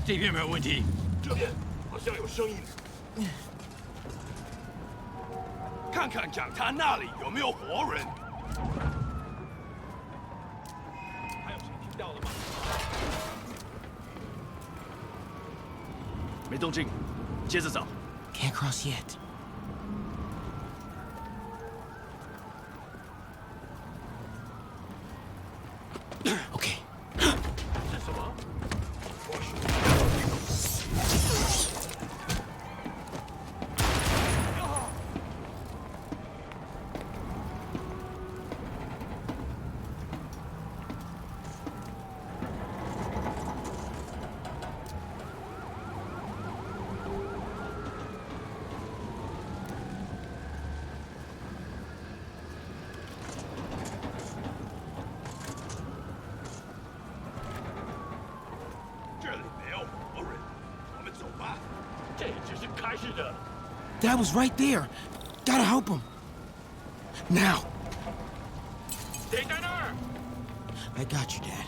这边没有问题。这边好像有声音。看看讲坛那里有没有活人。还有谁听到了吗？没动静，接着找。Can't cross yet. Okay. 是什么？这里没有活人，我们走吧。这只是开始的。 Dad was right there. Gotta help him. Now. 停在那儿！ I got you, Dad.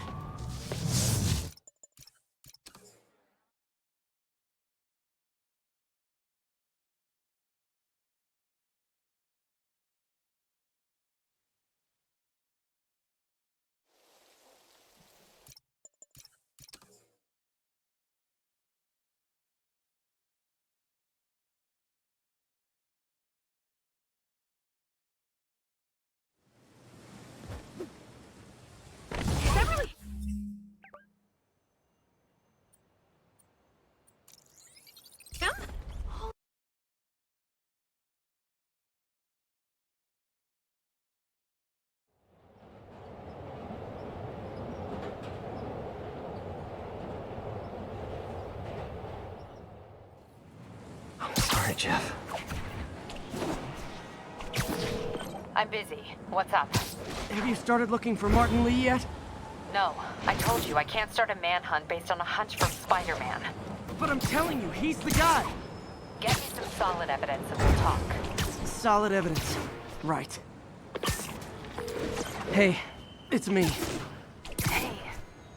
Sorry, Jeff. I'm busy. What's up? Have you started looking for Martin Lee yet? No. I told you I can't start a manhunt based on a hunch from Spider-Man. But I'm telling you, he's the guy. Get me some solid evidence and we'll talk. Solid evidence. Right. Hey, it's me. Hey.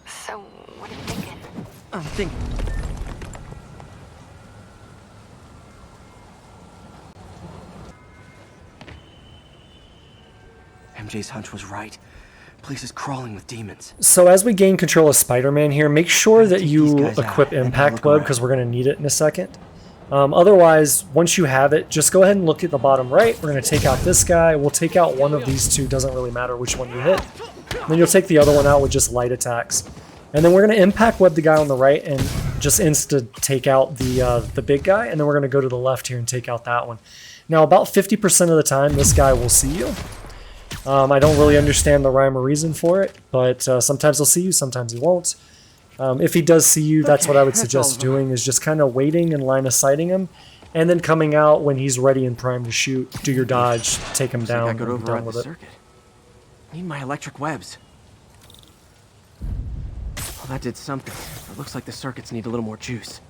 So, what are you thinking? I'm thinking. MJ's hunch was right. Place is crawling with demons. So as we gain control of Spider-Man here, make sure that you equip Impact Web because we're going to need it in a second. Otherwise, once you have it, just go ahead and look at the bottom right. We're going to take out this guy. We'll take out one of these two. Doesn't really matter which one you hit. Then you'll take the other one out with just light attacks. And then we're going to Impact Web the guy on the right and just take out the big guy. And then we're going to go to the left here and take out that one. Now, about 50% of the time, this guy will see you. I don't really understand the rhyme or reason for it, but sometimes he'll see you, sometimes he won't. If he does see you, that's what I would suggest doing, is just kind of waiting and line of sighting him, and then coming out when he's ready and primed to shoot, do your dodge, take him down, I could and be done override with the it. circuit. Need my electric webs. Well, that did something. It looks like the circuits need a little more juice.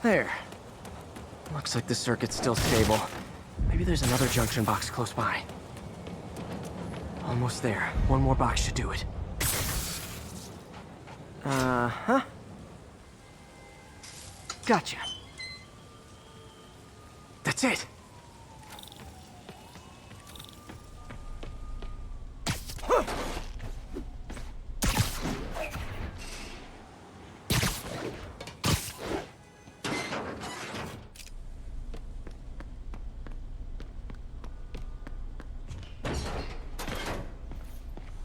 There. Looks like the circuit's still stable. Maybe there's another junction box close by. Almost there. One more box should do it. Uh-huh. Gotcha. That's it.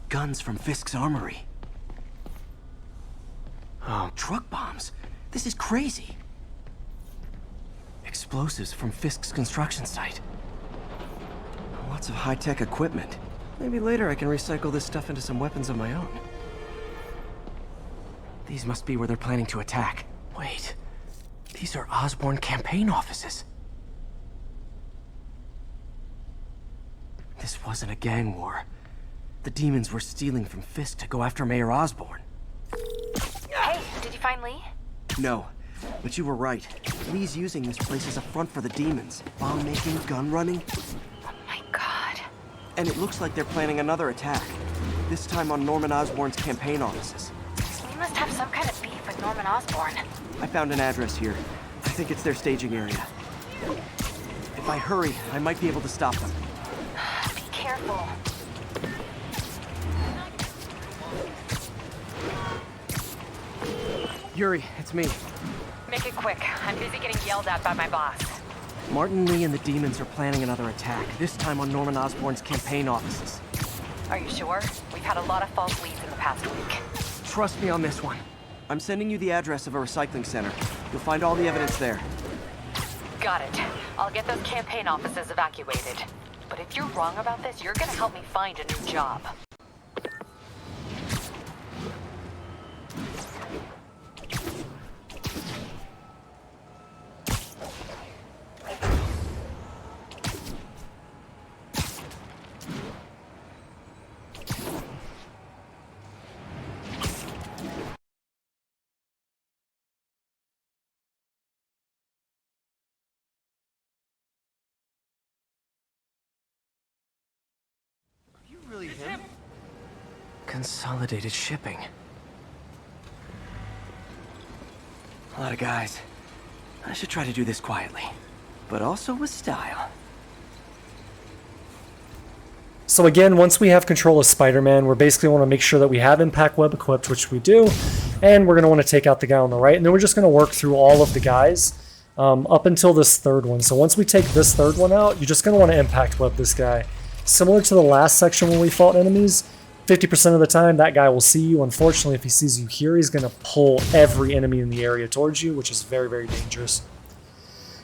Guns from Fisk's armory. Oh, truck bombs. This is crazy. Explosives from Fisk's construction site. Lots of high-tech equipment. Maybe later I can recycle this stuff into some weapons of my own. These must be where they're planning to attack. Wait, these are Osborn campaign offices. This wasn't a gang war. The demons were stealing from Fisk to go after Mayor Osborn. Hey, did you find Lee? No, but you were right. Lee's using this place as a front for the demons. Bomb making, gun running. Oh my god. And it looks like they're planning another attack. This time on Norman Osborn's campaign offices. Norman Osborn? I found an address here. I think it's their staging area. If I hurry, I might be able to stop them. Be careful. Yuri, it's me. Make it quick. I'm busy getting yelled at by my boss. Martin Lee and the demons are planning another attack, this time on Norman Osborn's campaign offices. Are you sure? We've had a lot of false leads in the past week. Trust me on this one. I'm sending you the address of a recycling center. You'll find all the evidence there. Got it. I'll get those campaign offices evacuated. But if you're wrong about this, you're gonna help me find a new job. Really him? Consolidated shipping. A lot of guys. I should try to do this quietly, but also with style. So again, once we have control of Spider-Man, we're basically want to make sure that we have impact web equipped, which we do, and we're going to want to take out the guy on the right, and then we're just going to work through all of the guys up until this third one. So once we take this third one out, you're just going to want to impact web this guy. Similar to the last section when we fought enemies, 50% of the time that guy will see you. Unfortunately, if he sees you here, he's going to pull every enemy in the area towards you, which is very, very dangerous.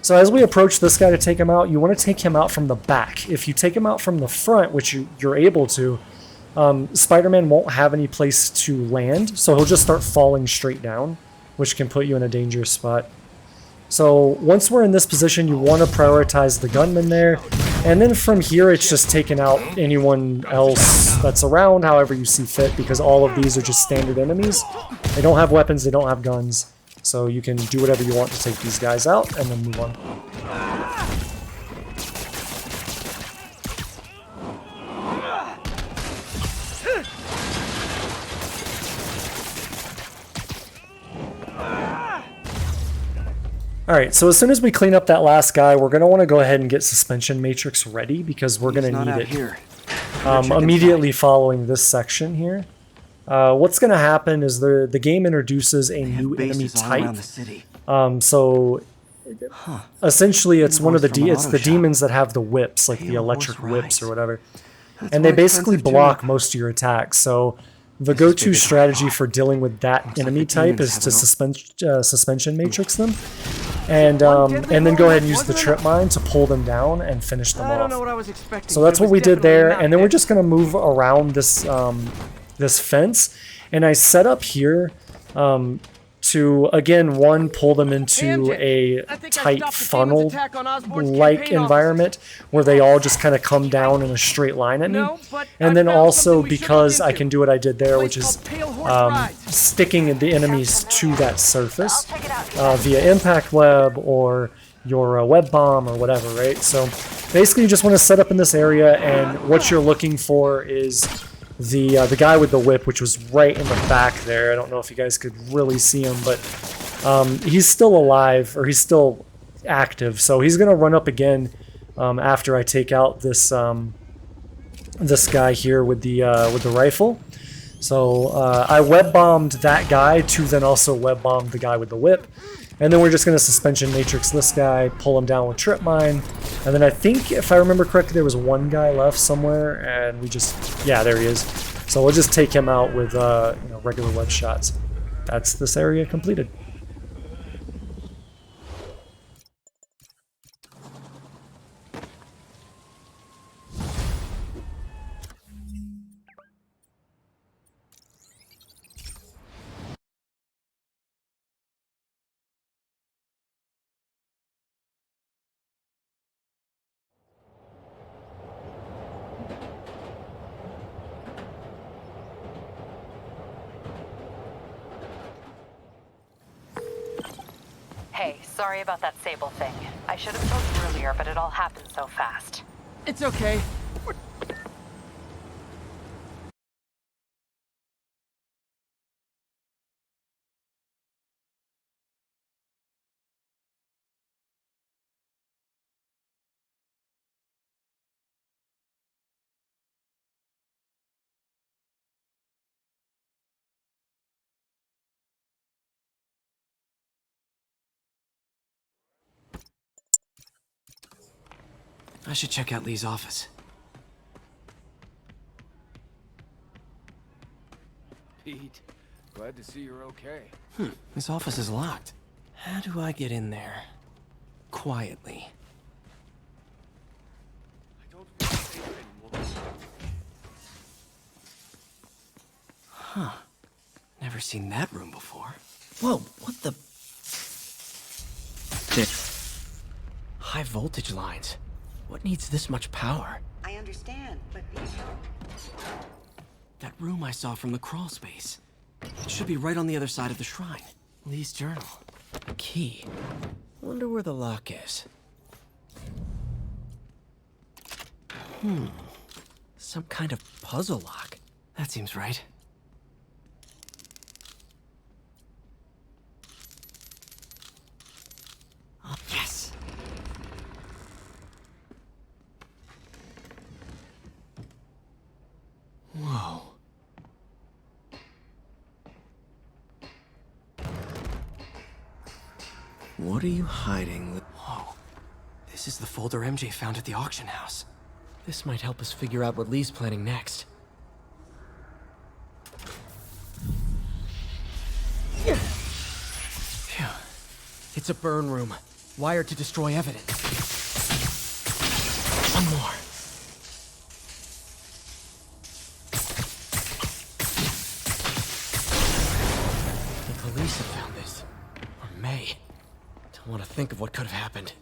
So as we approach this guy to take him out, you want to take him out from the back. If you take him out from the front, which you're able to, Spider-Man won't have any place to land, so he'll just start falling straight down, which can put you in a dangerous spot. So once we're in this position, you want to prioritize the gunman there, and then from here it's just taking out anyone else that's around however you see fit, because all of these are just standard enemies. They don't have weapons, they don't have guns, so you can do whatever you want to take these guys out and then move on. Alright, so as soon as we clean up that last guy, we're going to want to go ahead and get Suspension Matrix ready, because we're going to need it here. Immediately following this section here. What's going to happen is the game introduces a new enemy type. So essentially it's one of the demons that have the whips, like the electric whips or whatever. And they basically block most of your attacks. So the go-to strategy for dealing with that enemy type is to suspension matrix them. And then go ahead and use the trip mine to pull them down and finish them off. So that's what we did there, and then we're just going to move around this this fence, and I set up here to, again, pull them into a tight funnel-like environment where they all just kind of come down in a straight line at me. And then also because I can do what I did there, which is sticking the enemies to that surface via impact web or your web bomb or whatever, right? So basically you just want to set up in this area, and what you're looking for is the guy with the whip, which was right in the back there. I don't know if you guys could really see him, but he's still alive, or he's still active. So he's gonna run up again after I take out this this guy here with the rifle. So I web bombed that guy to then also web bomb the guy with the whip. And then we're just going to suspension matrix this guy, pull him down with trip mine. And then I think, if I remember correctly, there was one guy left somewhere, and we just, yeah, there he is. So we'll just take him out with regular web shots. That's this area completed. Hey, sorry about that Sable thing. I should have told you earlier, but it all happened so fast. It's okay. I should check out Lee's office. Pete, glad to see you're okay. His office is locked. How do I get in there? Quietly. Huh. Never seen that room before. Whoa, what the... High voltage lines. What needs this much power? I understand, but That room I saw from the crawl space. It should be right on the other side of the shrine. Lee's journal. A key. Wonder where the lock is. Some kind of puzzle lock. That seems right. Oh, yes! Whoa. What are you hiding? Whoa. This is the folder MJ found at the auction house. This might help us figure out what Lee's planning next. Phew. It's a burn room. Wired to destroy evidence. One more. The police have found this. Or may. Don't want to think of what could have happened.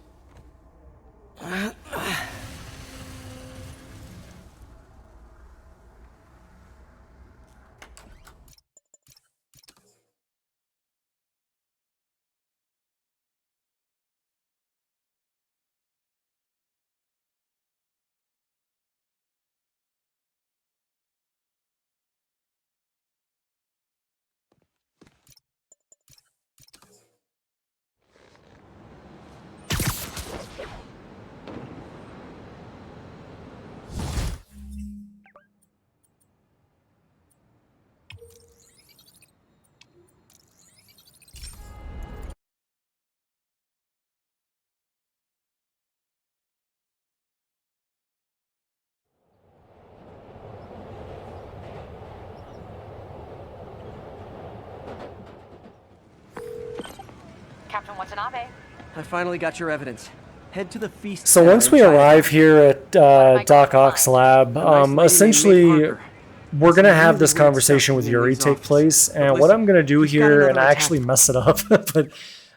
Captain Watanabe. I finally got your evidence. Head to the feast. So once we arrive here at Doc Ock's lab, essentially we're going to have this conversation with Yuri take place. And what I'm going to do here, and I actually mess it up, but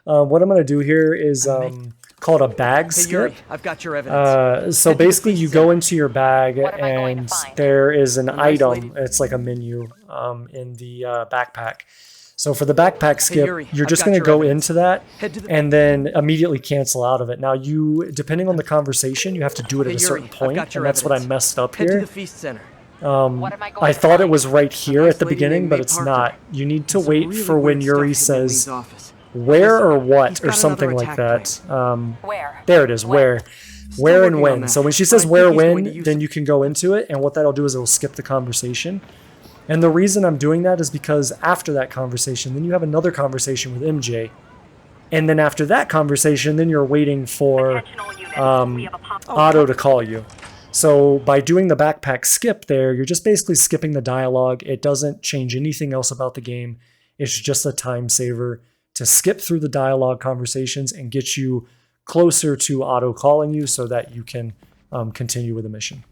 what I'm going to do here is called a bag skip. Yuri, I've got your evidence. So basically you go into your bag and there is an item. It's like a menu in the backpack. So for the backpack skip, you're just going to go into that and then immediately cancel out of it. Now you, depending on the conversation, you have to do it at a certain point, and that's what I messed up here. Head to the feast center. I thought it was right here at the beginning, but it's not. You need to wait for when Yuri says where or what or something like that. Where? There it is, where. Where and when. So when she says where, when, then you can go into it, and what that'll do is it'll skip the conversation. And the reason I'm doing that is because after that conversation, then you have another conversation with MJ. And then after that conversation, then you're waiting for Otto to call you. So by doing the backpack skip there, you're just basically skipping the dialogue. It doesn't change anything else about the game. It's just a time saver to skip through the dialogue conversations and get you closer to Otto calling you so that you can continue with the mission.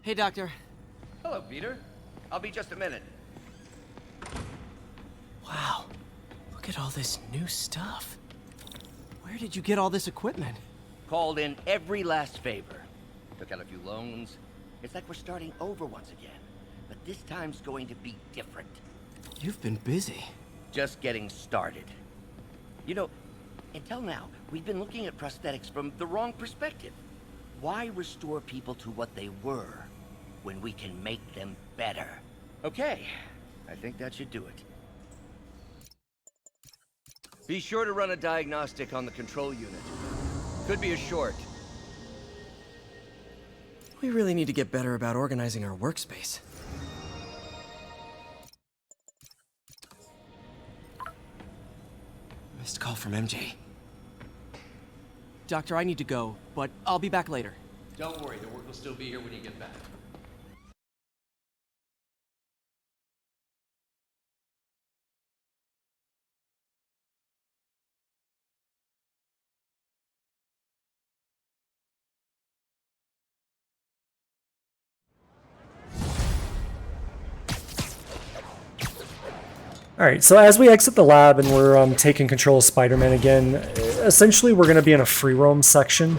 Hey, Doctor. Hello, Peter. I'll be just a minute. Wow. Look at all this new stuff. Where did you get all this equipment? Called in every last favor. Took out a few loans. It's like we're starting over once again. But this time's going to be different. You've been busy. Just getting started. You know, until now, we've been looking at prosthetics from the wrong perspective. Why restore people to what they were when we can make them better? Okay, I think that should do it. Be sure to run a diagnostic on the control unit. Could be a short. We really need to get better about organizing our workspace. Missed call from MJ. Doctor, I need to go, but I'll be back later. Don't worry, the work will still be here when you get back. Alright, so as we exit the lab and we're taking control of Spider-Man again, essentially we're going to be in a free roam section.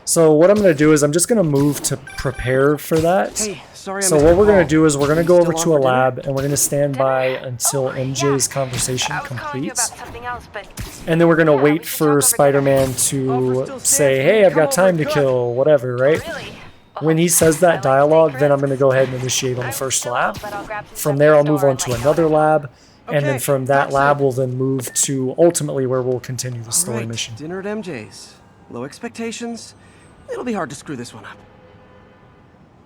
So what I'm going to do is I'm just going to move to prepare for that. Hey, sorry I so missed what your we're going call. to do is we're going to go over Still to on a for lab and we're going to stand by until MJ's conversation completes. And then we're going to wait for Spider-Man to say, hey, I've got time to kill, whatever, right? When he says that dialogue, then I'm going to go ahead and initiate on the first lab. From there, I'll move on to another lab. And then from that lab, we'll then move to ultimately where we'll continue the story mission. Dinner at MJ's. Low expectations. It'll be hard to screw this one up.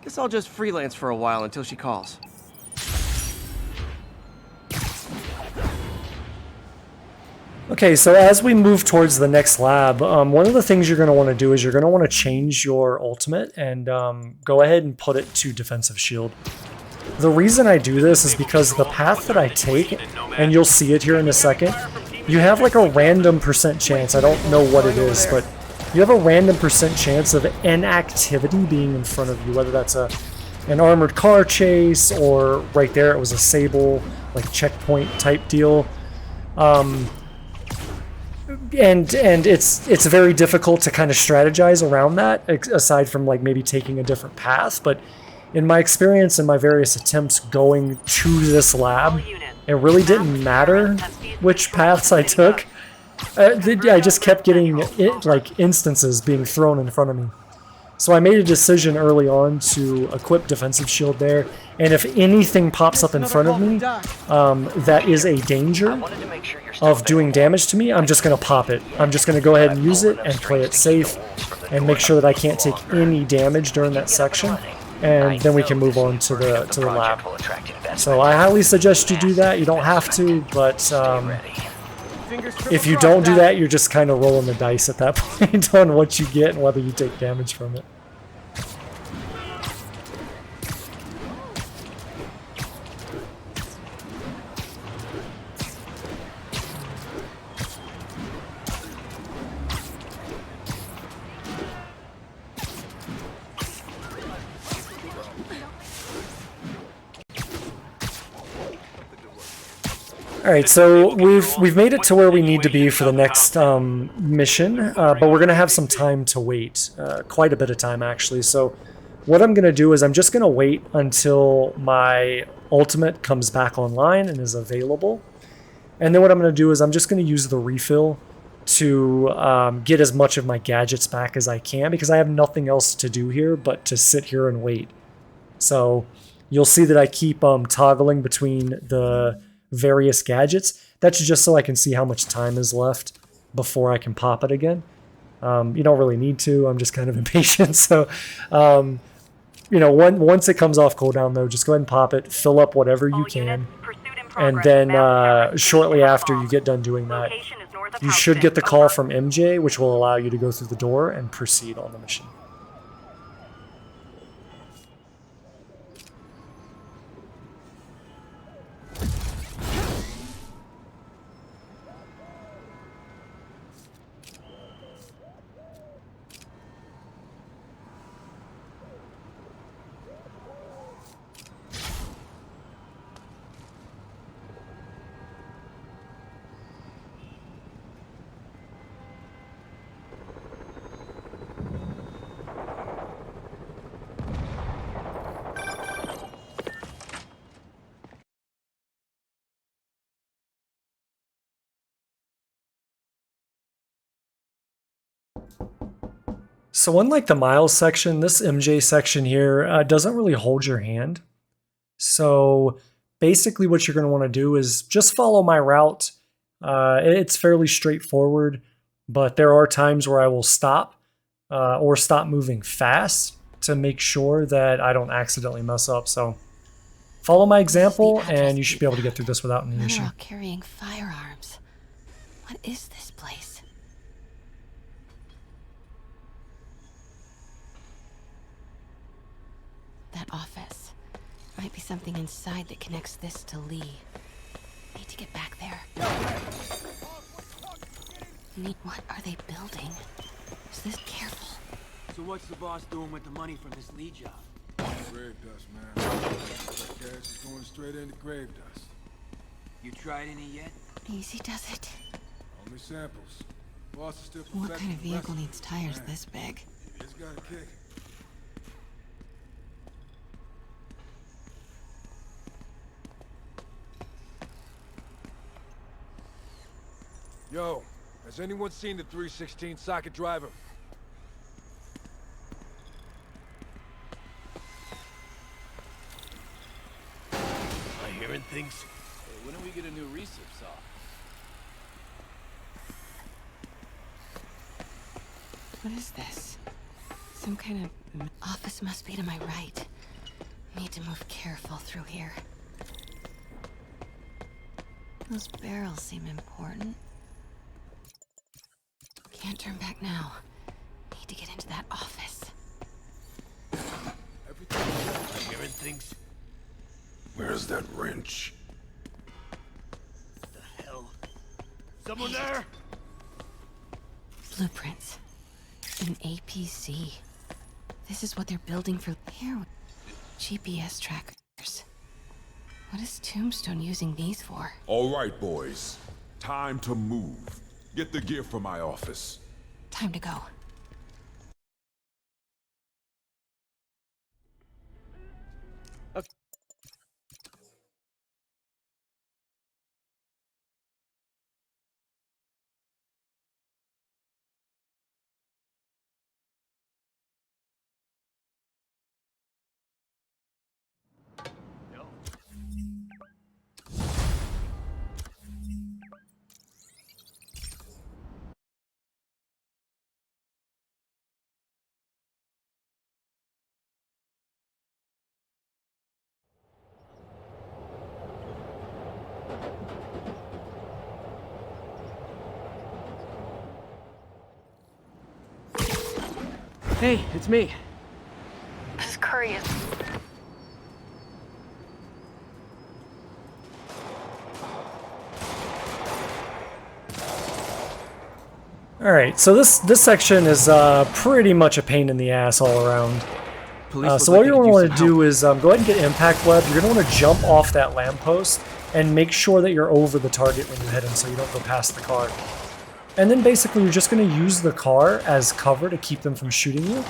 Guess I'll just freelance for a while until she calls. Okay, so as we move towards the next lab, one of the things you're going to want to do is you're going to want to change your ultimate and go ahead and put it to defensive shield. The reason I do this is because the path that I take, and you'll see it here in a second, you have like a random % chance, I don't know what it is, but you have a random % chance of an activity being in front of you, whether that's an armored car chase, or right there it was a Sable, like checkpoint type deal. And it's very difficult to kind of strategize around that, aside from like maybe taking a different path, but in my experience and my various attempts going to this lab, it really didn't matter which paths I took. I just kept getting like instances being thrown in front of me. So I made a decision early on to equip defensive shield there, and if anything pops up in front of me that is a danger of doing damage to me, I'm just going to pop it. I'm just going to go ahead and use it and play it safe and make sure that I can't take any damage during that section. And then we can move on to the lab. So I highly suggest you do that. You don't have to, but if you don't do that, you're just kind of rolling the dice at that point on what you get and whether you take damage from it. Alright, so we've made it to where we need to be for the next mission, but we're going to have some time to wait. Quite a bit of time, actually. So what I'm going to do is I'm just going to wait until my ultimate comes back online and is available. And then what I'm going to do is I'm just going to use the refill to get as much of my gadgets back as I can, because I have nothing else to do here but to sit here and wait. So you'll see that I keep toggling between the various gadgets. That's just so I can see how much time is left before I can pop it again. You don't really need to. I'm just kind of impatient. So, you know, once it comes off cooldown, though, just go ahead and pop it. Fill up whatever you can. And then shortly after you get done doing that, you should get the call from MJ, which will allow you to go through the door and proceed on the mission. So unlike the Miles section, this MJ section here doesn't really hold your hand. So basically what you're going to want to do is just follow my route. It's fairly straightforward, but there are times where I will stop or stop moving fast to make sure that I don't accidentally mess up. So follow my example and you should be able to get through this without any issue. Carrying firearms. What is this place? That office. Might be something inside that connects this to Lee. Need to get back there. What are they building? Is this careful? So what's the boss doing with the money from this Lee job? Grave dust, man. That cash is going straight into grave dust. You tried any yet? Easy does it. Only samples. Boss is still What kind of perfecting the vehicle recipe. needs tires Man, this big? It's got a kick. Yo, has anyone seen the 316 socket driver? Am I hearing things? Hey, when do we get a new recip saw? What is this? Some kind of office must be to my right. Need to move careful through here. Those barrels seem important. Can't turn back now. Need to get into that office. Am I hearing things? Where's that wrench? What the hell? Someone there? Blueprints. An APC. This is what they're building for here. GPS trackers. What is Tombstone using these for? All right, boys. Time to move. Get the gear from my office. Time to go. Hey, it's me. This is Curry. Alright, so this section is pretty much a pain in the ass all around. So what you're going to want to do is go ahead and get impact web. You're going to want to jump off that lamppost and make sure that you're over the target when you hit him so you don't go past the car. And then basically you're just going to use the car as cover to keep them from shooting you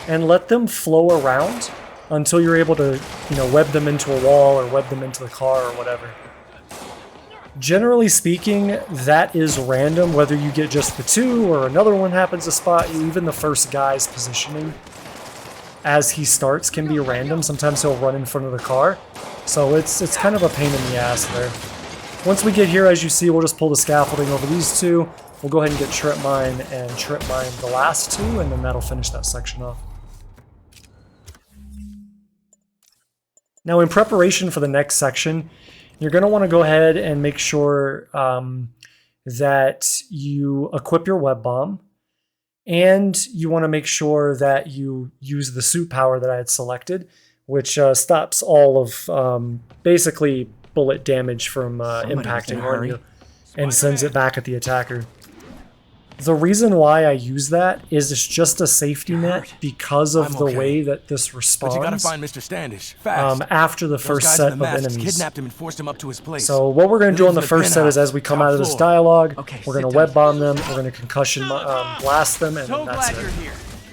and let them flow around until you're able to, you know, web them into a wall or web them into the car or whatever. Generally speaking, that is random, whether you get just the two or another one happens to spot you. Even the first guy's positioning as he starts can be random. Sometimes he'll run in front of the car. So it's kind of a pain in the ass there. Once we get here, as you see, we'll just pull the scaffolding over these two. We'll go ahead and get trip mine and trip mine the last two, and then that'll finish that section off. Now, in preparation for the next section, you're going to want to go ahead and make sure that you equip your web bomb, and you want to make sure that you use the suit power that I had selected, which stops all of basically bullet damage from impacting on you and sends it back at the attacker. The reason why I use that is it's just a safety net because of the way that this responds. But you gotta find Mr. Standish fast. After the first set of enemies. Kidnapped him and forced him up to his place. So what we're going to do on the first set is as we come out of this dialogue, we're going to web bomb them, we're going to concussion blast them, and then that's it.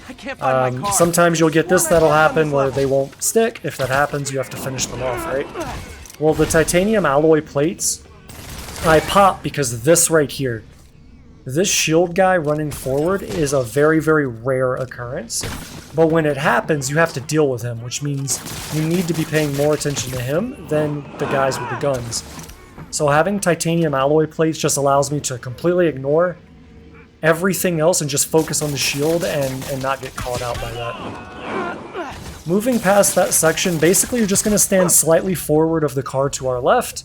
I can't find my car. Sometimes you'll get this that'll happen where they won't stick. If that happens, you have to finish them off, right? Well, the titanium alloy plates, I pop because this right here, this shield guy running forward is a very, very rare occurrence. But when it happens, you have to deal with him, which means you need to be paying more attention to him than the guys with the guns. So having titanium alloy plates just allows me to completely ignore everything else and just focus on the shield and not get caught out by that. Moving past that section, basically you're just going to stand slightly forward of the car to our left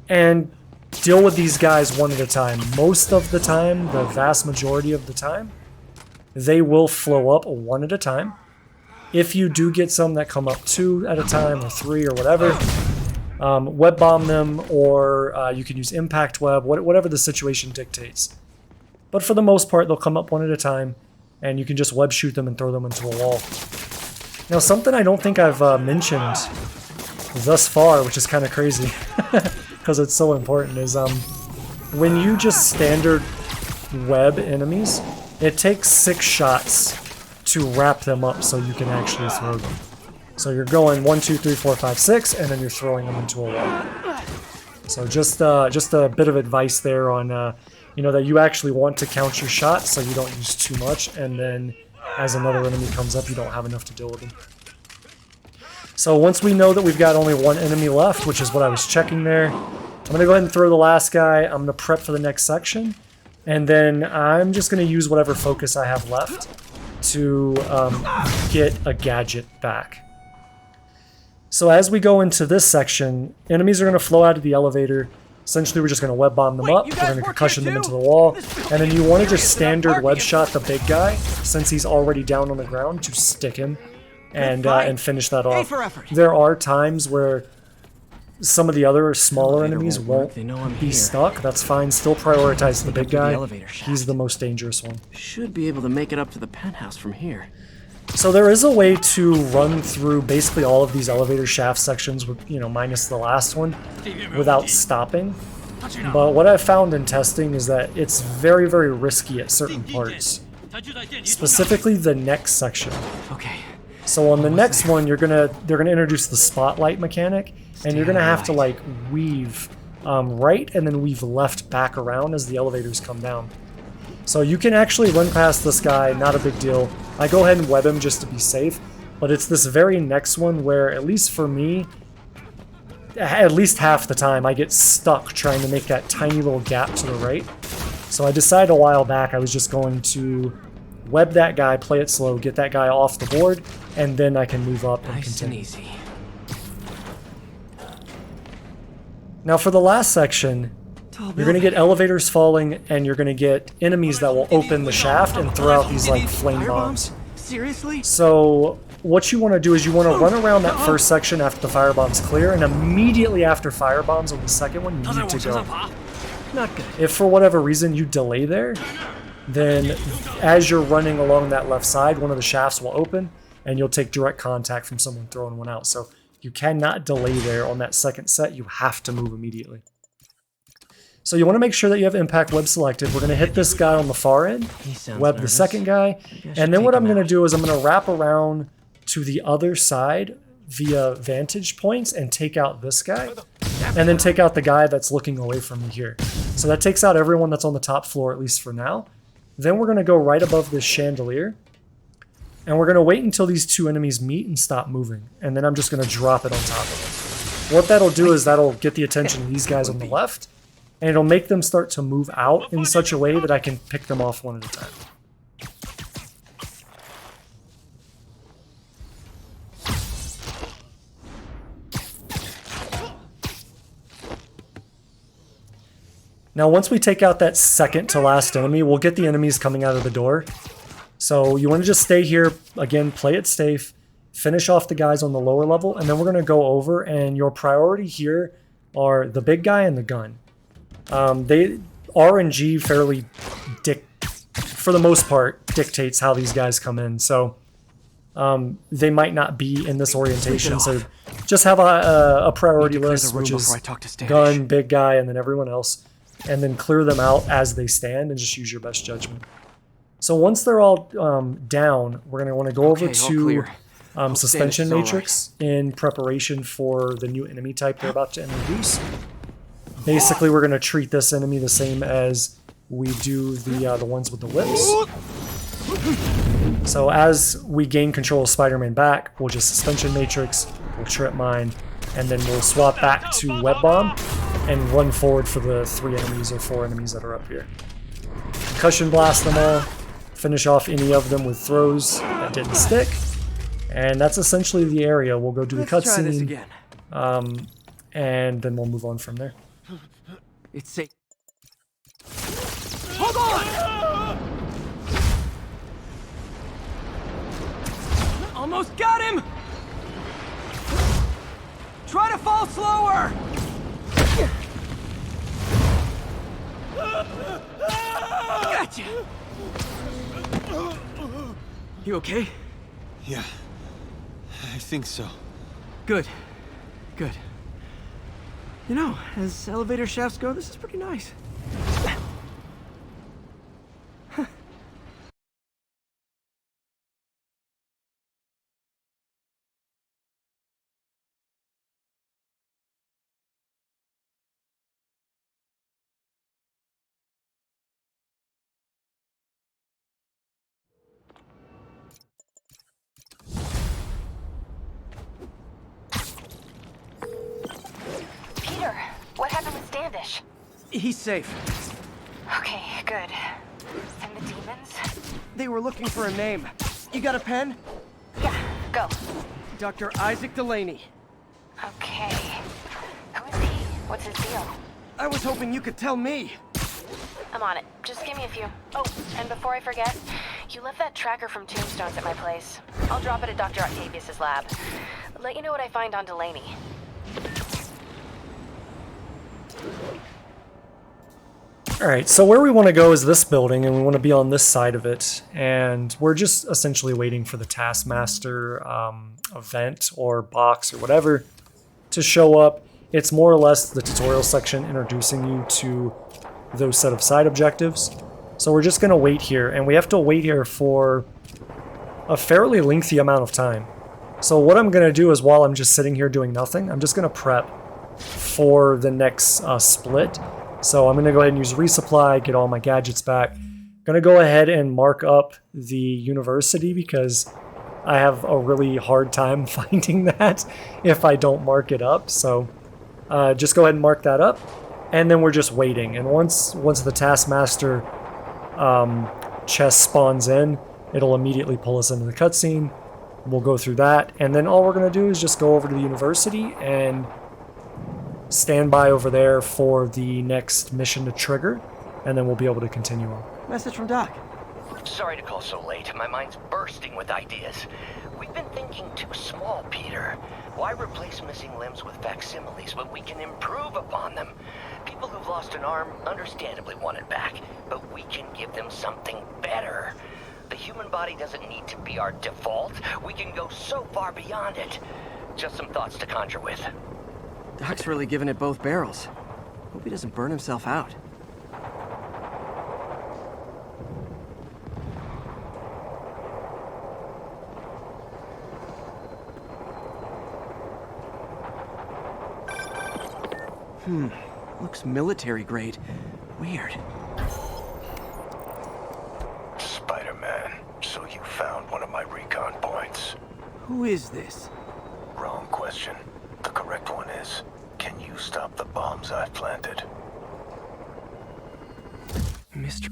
and deal with these guys one at a time. Most of the time, the vast majority of the time, they will flow up one at a time. If you do get some that come up 2 at a time or 3 or whatever, web bomb them, or you can use impact web, whatever the situation dictates. But for the most part, they'll come up one at a time, and you can just web shoot them and throw them into a wall. Now, something I don't think I've mentioned thus far, which is kind of crazy, because it's so important, is when you just standard web enemies, it takes 6 shots to wrap them up so you can actually throw them. So you're going 1, 2, 3, 4, 5, 6, and then you're throwing them into a wall. So just a bit of advice there on, you know, that you actually want to count your shots so you don't use too much, and then as another enemy comes up, you don't have enough to deal with them. So once we know that we've got only 1 enemy left, which is what I was checking there, I'm going to go ahead and throw the last guy. I'm going to prep for the next section, and then I'm just going to use whatever focus I have left to get a gadget back. So as we go into this section, enemies are going to flow out of the elevator. Essentially, we're just going to web bomb them up, we're going to concussion them into the wall, and then you want to just standard web shot the big guy, since he's already down on the ground, to stick him and finish that off. There are times where some of the other smaller enemies won't be stuck. That's fine. Still prioritize the big guy. He's the most dangerous one. Should be able to make it up to the penthouse from here. So there is a way to run through basically all of these elevator shaft sections, with, you know, minus the last one, without stopping. But what I've found in testing is that it's very, very risky at certain parts. Specifically the next section. Okay. So on the next one, they're gonna introduce the spotlight mechanic, and you're gonna have to like weave right and then weave left back around as the elevators come down. So you can actually run past this guy, not a big deal. I go ahead and web him just to be safe, but it's this very next one where, at least for me, at least half the time I get stuck trying to make that tiny little gap to the right. So I decided a while back I was just going to web that guy, play it slow, get that guy off the board, and then I can move up and continue. Nice and easy. Now for the last section, you're going to get elevators falling, and you're going to get enemies that will open the shaft and throw out these like flame bombs. Seriously? So what you want to do is you want to run around that first section after the firebomb's clear, and immediately after firebombs on the second one, you need to go. Not good. If for whatever reason you delay there, then as you're running along that left side, one of the shafts will open, and you'll take direct contact from someone throwing one out. So you cannot delay there on that second set. You have to move immediately. So you want to make sure that you have impact web selected. We're going to hit this guy on the far end, web the second guy, and then what I'm going to do is I'm going to wrap around to the other side via vantage points and take out this guy, and then take out the guy that's looking away from me here. So that takes out everyone that's on the top floor, at least for now. Then we're going to go right above this chandelier, and we're going to wait until these 2 enemies meet and stop moving, and then I'm just going to drop it on top of them. What that'll do is that'll get the attention of these guys on the left, and it'll make them start to move out in such a way that I can pick them off one at a time. Now once we take out that second to last enemy, we'll get the enemies coming out of the door. So you want to just stay here, again, play it safe, finish off the guys on the lower level, and then we're going to go over, and your priority here are the big guy and the gun. They RNG fairly for the most part dictates how these guys come in, so they might not be in this orientation, so just have a priority list, which is gun, big guy, and then everyone else, and then clear them out as they stand and just use your best judgment. So once they're all down, we're going to want to go over to suspension matrix in preparation for the new enemy type they're about to introduce. Basically, we're going to treat this enemy the same as we do the ones with the whips. So as we gain control of Spider-Man back, we'll just suspension matrix, we'll trip mine, and then we'll swap back to web bomb and run forward for the 3 enemies or 4 enemies that are up here. Concussion blast them all, finish off any of them with throws that didn't stick, and that's essentially the area. We'll go do the cutscene, and then we'll move on from there. It's safe. Hold on! Almost got him! Try to fall slower! Gotcha! You okay? Yeah, I think so. Good. Good. You know, as elevator shafts go, this is pretty nice. Peter, what happened with Standish? He's safe. Okay, good. And the demons? They were looking for a name. You got a pen? Yeah, go. Dr. Isaac Delaney. Okay. Who is he? What's his deal? I was hoping you could tell me. I'm on it. Just give me a few. Oh, and before I forget, you left that tracker from Tombstones at my place. I'll drop it at Dr. Octavius' lab. Let you know what I find on Delaney. Alright, so where we want to go is this building, and we want to be on this side of it. And we're just essentially waiting for the Taskmaster event or box or whatever to show up. It's more or less the tutorial section introducing you to those set of side objectives. So we're just going to wait here, and we have to wait here for a fairly lengthy amount of time. So what I'm going to do is, while I'm just sitting here doing nothing, I'm just going to prep for the next split. So I'm going to go ahead and use resupply, get all my gadgets back. I'm going to go ahead and mark up the university because I have a really hard time finding that if I don't mark it up. So just go ahead and mark that up. And then we're just waiting. And once the Taskmaster chest spawns in, it'll immediately pull us into the cutscene. We'll go through that. And then all we're going to do is just go over to the university and stand by over there for the next mission to trigger. And then we'll be able to continue on. Message from Doc. Sorry to call so late. My mind's bursting with ideas. We've been thinking too small, Peter. Why replace missing limbs with facsimiles when we can improve upon them? People who've lost an arm understandably want it back, but we can give them something better. The human body doesn't need to be our default. We can go so far beyond it. Just some thoughts to conjure with. Doc's really giving it both barrels. Hope he doesn't burn himself out. Looks military grade. Weird. Spider-Man, so you found one of my recon points. Who is this? Wrong question. The correct one is, can you stop the bombs I've planted? Mr.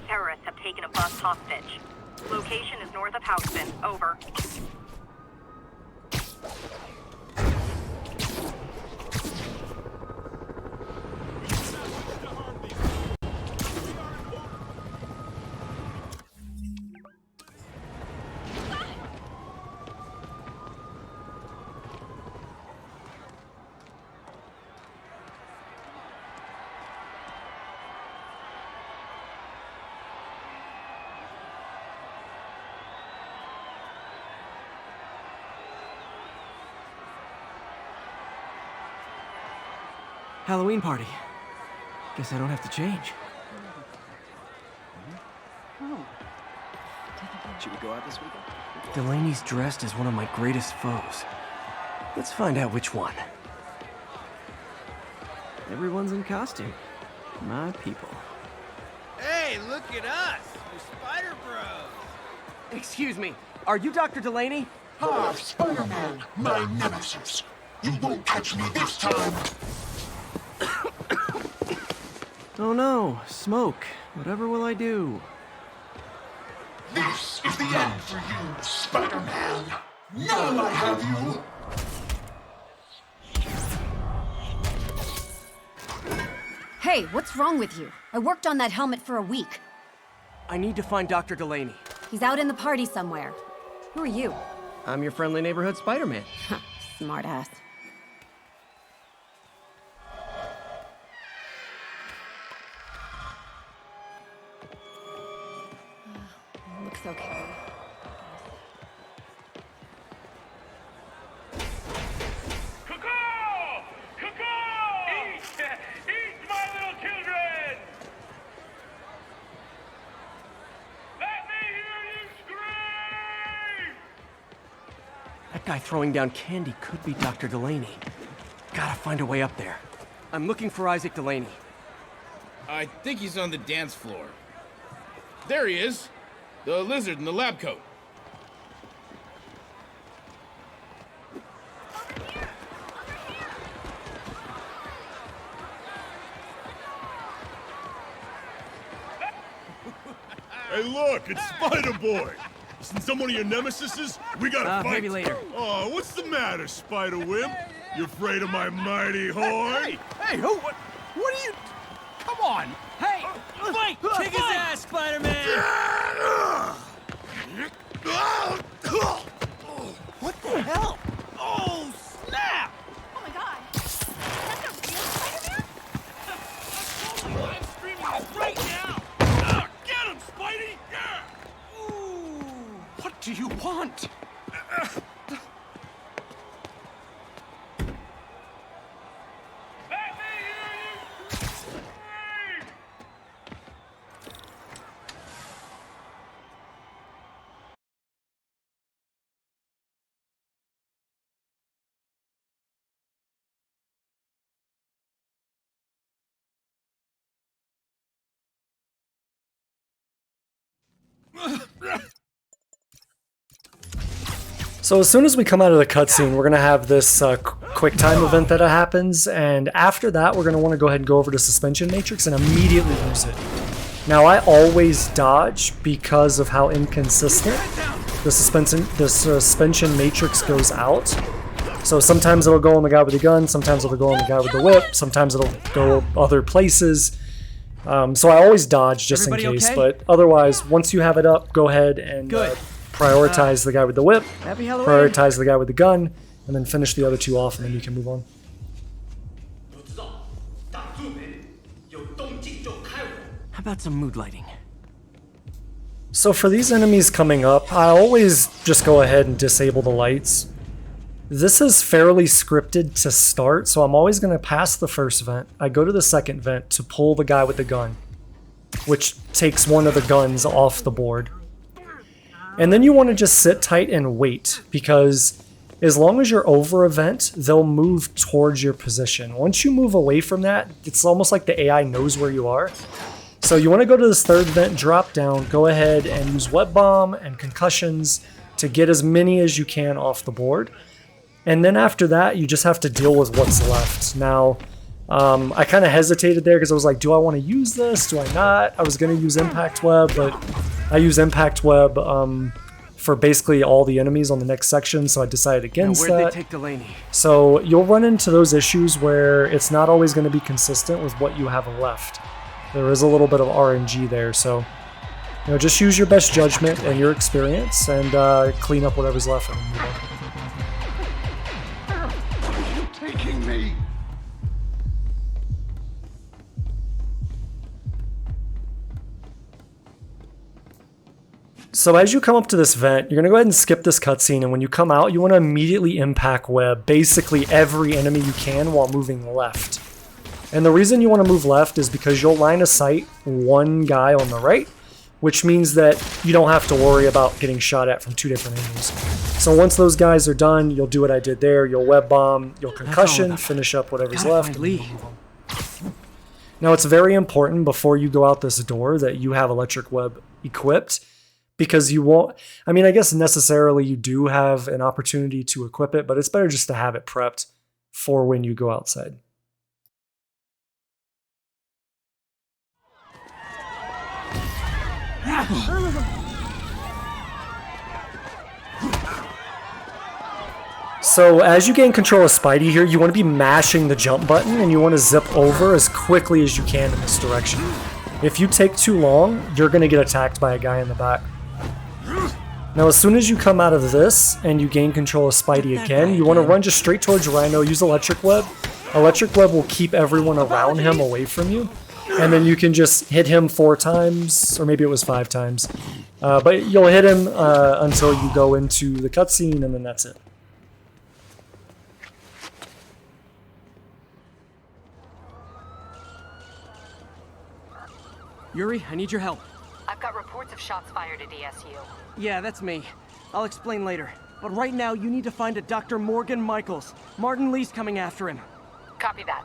Terrorists have taken a bus hostage. Location is north of Houston. Over. Halloween party. Guess I don't have to change. Oh. Should we go out this weekend? Delaney's dressed as one of my greatest foes. Let's find out which one. Everyone's in costume. My people. Hey, look at us! We're Spider Bros! Excuse me, are you Dr. Delaney? Ah, Spider-Man, my nemesis. You won't catch me this time. Oh no, smoke. Whatever will I do? This is the end for you, Spider-Man. Now I have you. Hey, what's wrong with you? I worked on that helmet for a week. I need to find Dr. Delaney. He's out in the party somewhere. Who are you? I'm your friendly neighborhood Spider-Man. Smartass. Looks okay. Eat, my little children! Let me hear you scream! That guy throwing down candy could be Dr. Delaney. Gotta find a way up there. I'm looking for Isaac Delaney. I think he's on the dance floor. There he is! The lizard in the lab coat. Hey, look, it's Spider Boy. Isn't some of your nemesises? We gotta fight. Maybe later. Oh, what's the matter, Spider Wimp? You afraid of my mighty horn? Hey, who? What are you? Come on! Hey, fight! Kick his ass, Spider-Man! What the hell? Oh, snap! Oh my god! That's a real Spider-Man? I'm screaming right now! Get him, Spidey! Yeah! Ooh, what do you want? So as soon as we come out of the cutscene, we're going to have this quick time event that happens, and after that we're going to want to go ahead and go over to Suspension Matrix and immediately use it. Now I always dodge because of how inconsistent the suspension matrix goes out. So sometimes it'll go on the guy with the gun, sometimes it'll go on the guy with the whip, sometimes it'll go other places. So I always dodge just in case, okay? but otherwise, once you have it up, go ahead and prioritize the guy with the whip, Happy Halloween. prioritize the guy with the gun, and then finish the other two off, and then you can move on. How about some mood lighting? So for these enemies coming up, I always just go ahead and disable the lights. This is fairly scripted to start, so I'm always going to pass the first vent. I go to the second vent to pull the guy with the gun, which takes one of the guns off the board. And then you want to just sit tight and wait, because as long as you're over a vent, they'll move towards your position. Once you move away from that, it's almost like the AI knows where you are. So you want to go to this third vent, drop down, go ahead and use Wet Bomb and Concussions to get as many as you can off the board. And then after that, you just have to deal with what's left. Now, I kind of hesitated there because I was like, do I want to use this? Do I not? I was going to use Impact Web, but I use Impact Web for basically all the enemies on the next section, so I decided against Where'd that. they take Delaney? So you'll run into those issues where it's not always going to be consistent with what you have left. There is a little bit of RNG there, so just use your best judgment and your experience and clean up whatever's left and move on. Taking me. So as you come up to this vent, you're going to go ahead and skip this cutscene, and when you come out, you want to immediately impact web basically every enemy you can while moving left. And the reason you want to move left is because you'll line of sight one guy on the right, which means that you don't have to worry about getting shot at from 2 different angles. So once those guys are done, you'll do what I did there. You'll web bomb, you'll concussion, finish up whatever's left. And you'll move on. Now, it's very important before you go out this door that you have electric web equipped, because you won't, I mean, I guess necessarily you do have an opportunity to equip it, but it's better just to have it prepped for when you go outside. So as you gain control of Spidey here, you want to be mashing the jump button and you want to zip over as quickly as you can in this direction. If you take too long, you're going to get attacked by a guy in the back. Now as soon as you come out of this and you gain control of Spidey again, you want to run just straight towards Rhino, use Electric Web. Electric Web will keep everyone around him away from you. And then you can just hit him 4 times, or maybe it was 5 times. But you'll hit him until you go into the cutscene, and then that's it. Yuri, I need your help. I've got reports of shots fired at ESU. Yeah, that's me. I'll explain later. But right now, you need to find a Dr. Morgan Michaels. Martin Lee's coming after him. Copy that.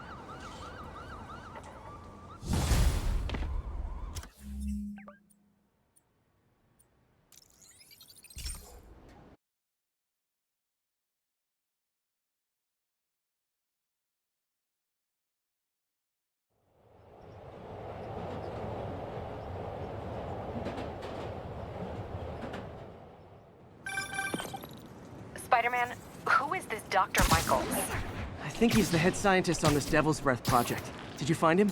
Spider-Man, who is this Dr. Michaels? I think he's the head scientist on this Devil's Breath project. Did you find him?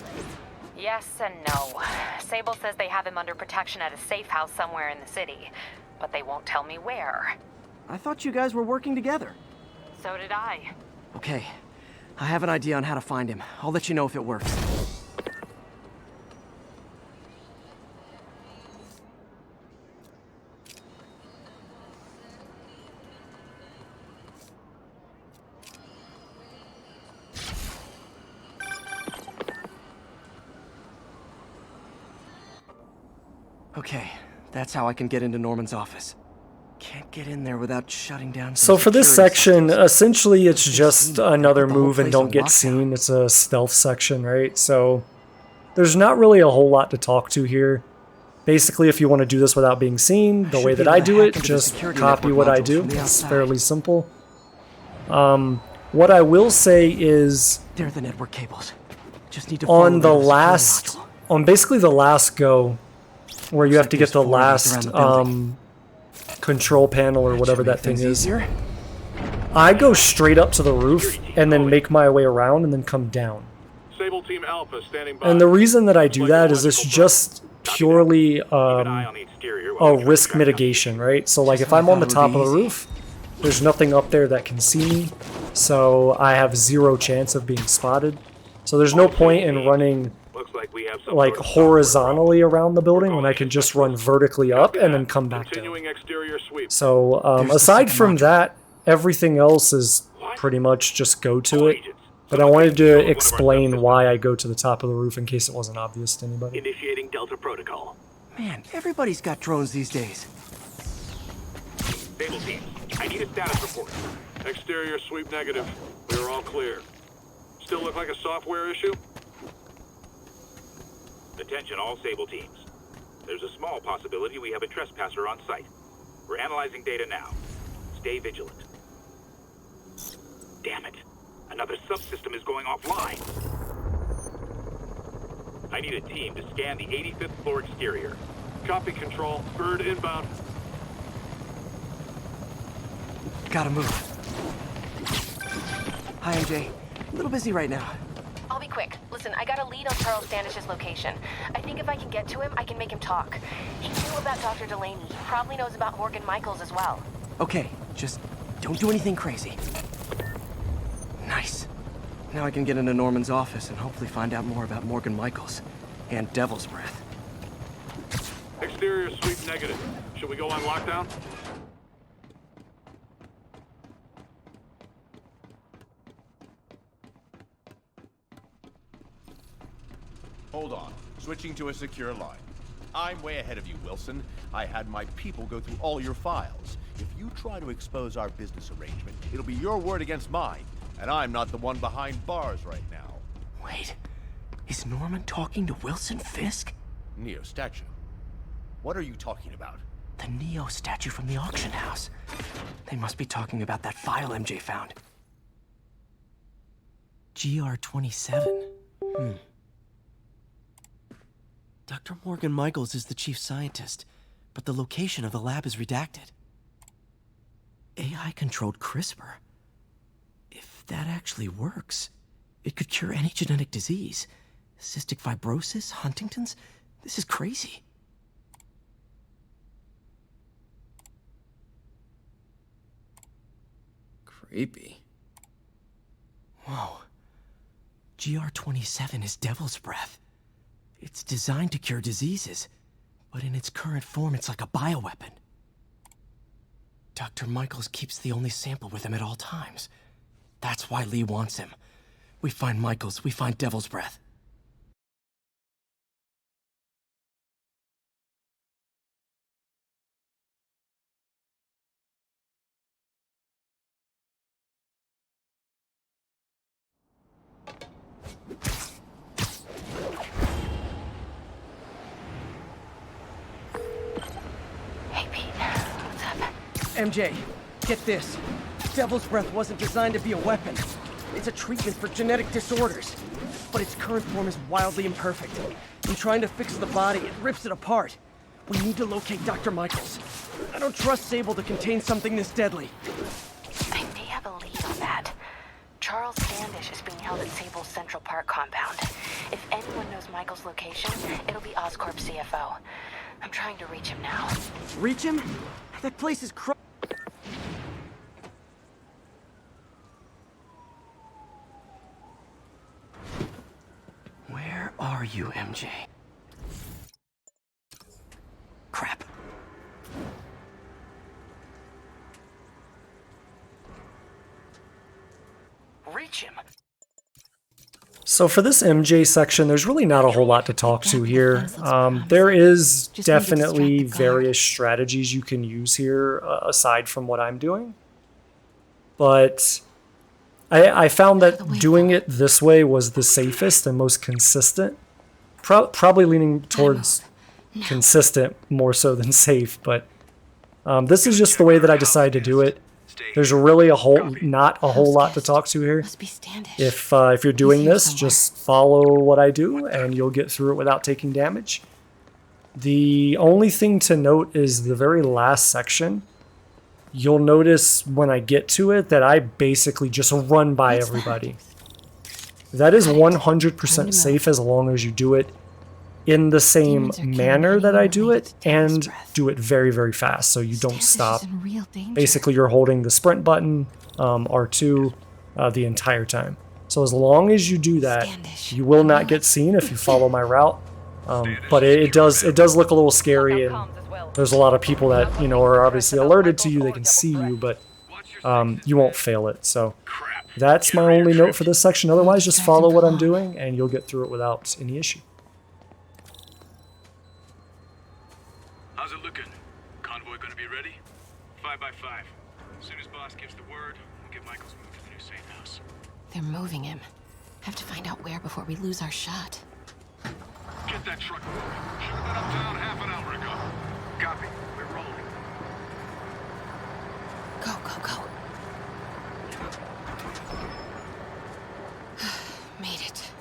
Yes and no. Sable says they have him under protection at a safe house somewhere in the city, but they won't tell me where. I thought you guys were working together. So did I. Okay, I have an idea on how to find him. I'll let you know if it works. Okay, that's how I can get into Norman's office. Can't get in there without shutting down. So for this section, essentially it's just another move and don't get seen. It's a stealth section, right? So there's not really a whole lot to talk to here. Basically, if you want to do this without being seen, the way that I do it, just copy what I do. It's fairly simple. What I will say is, they're the network cables. Just need to on the last, on basically the last go, where you have to get the last control panel or whatever that thing is. I go straight up to the roof and then make my way around and then come down. Sable Team Alpha standing by. And the reason that I do that is it's just purely a risk mitigation, right? So like if I'm on the top of the roof, there's nothing up there that can see me, so I have 0 chance of being spotted. So there's no point in running like horizontally around the building when I can just run vertically up and then come back down. So aside from that, everything else is pretty much just go to it. But I wanted to explain why I go to the top of the roof in case it wasn't obvious to anybody. Initiating Delta Protocol. Man, everybody's got drones these days. Sable Team, I need a status report. Exterior sweep negative. We are all clear. Still look like a software issue? Attention all Sable Teams. There's a small possibility we have a trespasser on site. We're analyzing data now. Stay vigilant. Damn it. Another subsystem is going offline. I need a team to scan the 85th floor exterior. Copy control. Bird inbound. Gotta move. Hi, MJ. A little busy right now. I'll be quick. Listen, I got a lead on Charles Standish's location. I think if I can get to him, I can make him talk. He knew about Dr. Delaney. He probably knows about Morgan Michaels as well. Okay, just don't do anything crazy. Nice. Now I can get into Norman's office and hopefully find out more about Morgan Michaels and Devil's Breath. Exterior sweep negative. Should we go on lockdown? Hold on. Switching to a secure line. I'm way ahead of you, Wilson. I had my people go through all your files. If you try to expose our business arrangement, it'll be your word against mine. And I'm not the one behind bars right now. Wait, is Norman talking to Wilson Fisk? Neo statue. What are you talking about? The Neo statue from the auction house. They must be talking about that file MJ found. GR-27. Dr. Morgan Michaels is the chief scientist, but the location of the lab is redacted. AI-controlled CRISPR. If that actually works, it could cure any genetic disease. Cystic fibrosis, Huntington's. This is crazy. Creepy. Whoa. GR-27 is Devil's Breath. It's designed to cure diseases, but in its current form, it's like a bioweapon. Dr. Michaels keeps the only sample with him at all times. That's why Lee wants him. We find Michaels, we find Devil's Breath. Hey, Pete. What's up? MJ, get this. Devil's Breath wasn't designed to be a weapon. It's a treatment for genetic disorders. But its current form is wildly imperfect. In trying to fix the body, it rips it apart. We need to locate Dr. Michaels. I don't trust Sable to contain something this deadly. I may have a lead on that. Charles Standish is being held at Sable's Central Park compound. If anyone knows Michael's location, it'll be Oscorp's CFO. I'm trying to reach him now. Reach him? That place is Where are you, MJ? Crap. Reach him. So for this MJ section, there's really not a whole lot to talk to here. There is definitely various strategies you can use here, aside from what I'm doing. But I found that doing it this way was the safest and most consistent. Probably leaning towards consistent more so than safe, but this is just the way that I decided to do it. There's really not a whole lot to talk to here. If you're doing this, just follow what I do and you'll get through it without taking damage. The only thing to note is the very last section. You'll notice when I get to it that I basically just run by everybody. That is 100% safe as long as you do it in the same manner that I do it and do it very, very fast so you don't stop. Basically, you're holding the sprint button, R2, the entire time. So as long as you do that, you will not get seen if you follow my route. But it does look a little scary, and there's a lot of people that are obviously alerted to you. They can see you, but you won't fail it. So that's my only note for this section. Otherwise, just follow what I'm doing, and you'll get through it without any issue. How's it looking? Convoy gonna be ready? 5 by 5. As soon as boss gives the word, we'll get Michaels moved to the new safe house. They're moving him. Have to find out where before we lose our shot. Get that truck moving. Should have been uptown half an hour ago. Copy. We're rolling. Go, go, go. Made it.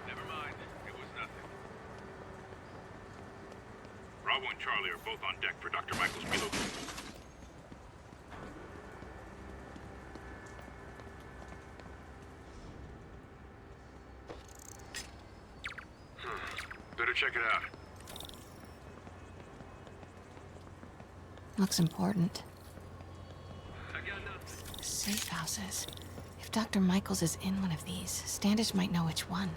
Never mind. It was nothing. Bravo and Charlie are both on deck for Dr. Michaels' relocation. Better check it out. Looks important. Safe houses. If Dr. Michaels is in one of these, Standish might know which one.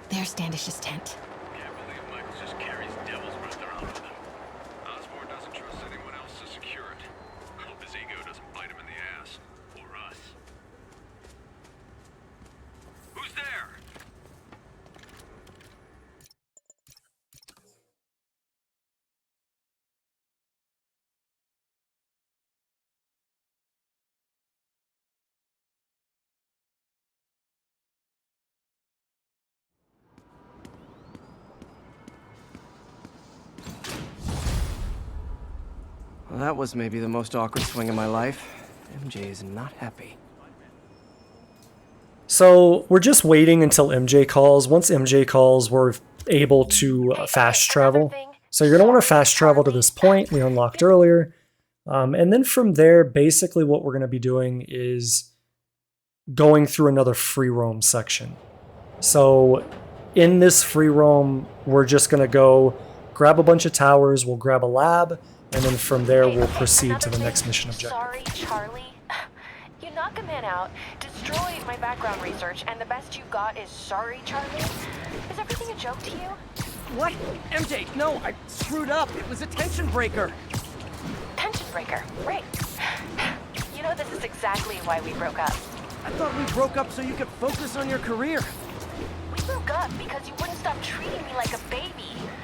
There's Standish's tent. Can't believe Michaels just carries Devil's Breath around with him. Osborn doesn't trust anyone else to secure it. Hope his ego doesn't bite him in the ass. Or us. Who's there? Well, that was maybe the most awkward swing of my life. MJ is not happy. So we're just waiting until MJ calls. Once MJ calls, we're able to fast travel. So you're going to want to fast travel to this point we unlocked earlier. And then from there, basically what we're going to be doing is going through another free roam section. So in this free roam, we're just going to go grab a bunch of towers, we'll grab a lab, and then from there we'll proceed to the next mission objective. Sorry, Charlie. You knock a man out, destroy my background research, and the best you got is sorry, Charlie? Is everything a joke to you? What? MJ, no, I screwed up. It was a tension breaker. Tension breaker, right. You know, this is exactly why we broke up. I thought we broke up so you could focus on your career. We broke up because you wouldn't stop treating me like a baby.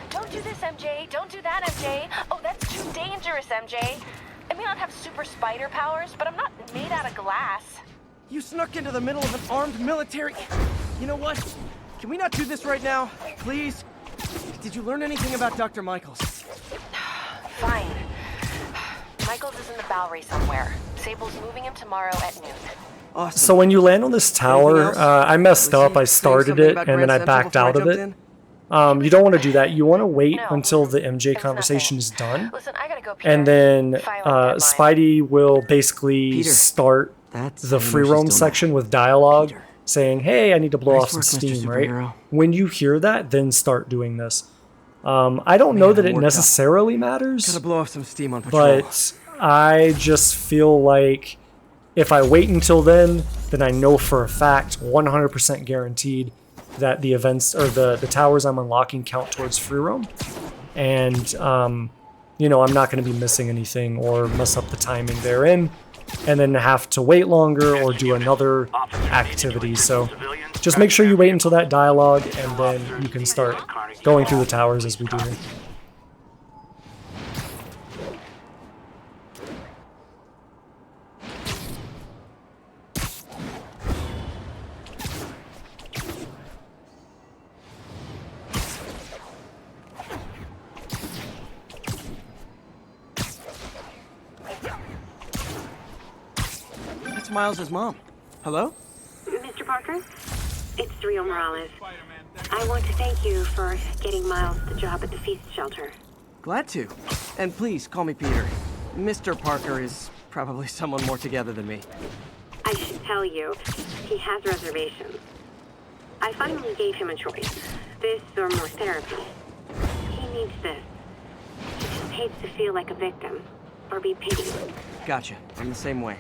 Don't do this, MJ. Don't do that, MJ. Oh, that's too dangerous, MJ. I may not have super spider powers, but I'm not made out of glass. You snuck into the middle of an armed military... You know what? Can we not do this right now? Please? Did you learn anything about Dr. Michaels? Fine. Michaels is in the Bowery somewhere. Sable's moving him tomorrow at noon. Awesome. So when you land on this tower, I messed up. I started it and then I backed out of it. You don't want to do that. You want to wait until the MJ conversation is done. Listen, I gotta go, Peter. And then Spidey will basically start the free roam section with dialogue saying, hey, I need to blow off some steam, right? When you hear that, then start doing this. I don't know that it necessarily matters. Gotta blow off some steam on patrol. But I just feel like if I wait until then I know for a fact, 100% guaranteed, that the events or the towers I'm unlocking count towards free roam. And, you know, I'm not going to be missing anything or mess up the timing therein and then have to wait longer or do another activity. So just make sure you wait until that dialogue and then you can start going through the towers as we do here. Miles' mom. Hello? Mr. Parker? It's Rio Morales. I want to thank you for getting Miles the job at the Feast shelter. Glad to. And please, call me Peter. Mr. Parker is probably someone more together than me. I should tell you, he has reservations. I finally gave him a choice. This or more therapy. He needs this. He just hates to feel like a victim. Or be pitied. Gotcha. I'm the same way.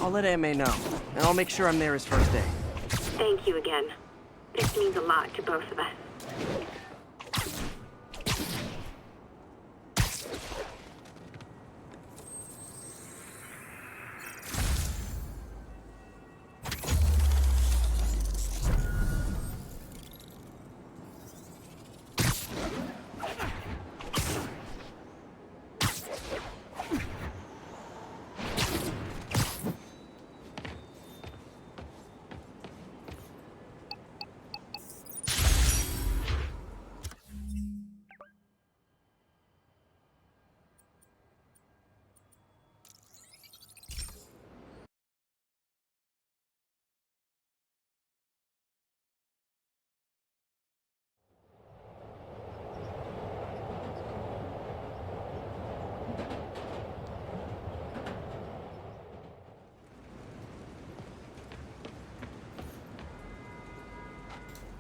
I'll let AMA know, and I'll make sure I'm there his first day. Thank you again. This means a lot to both of us.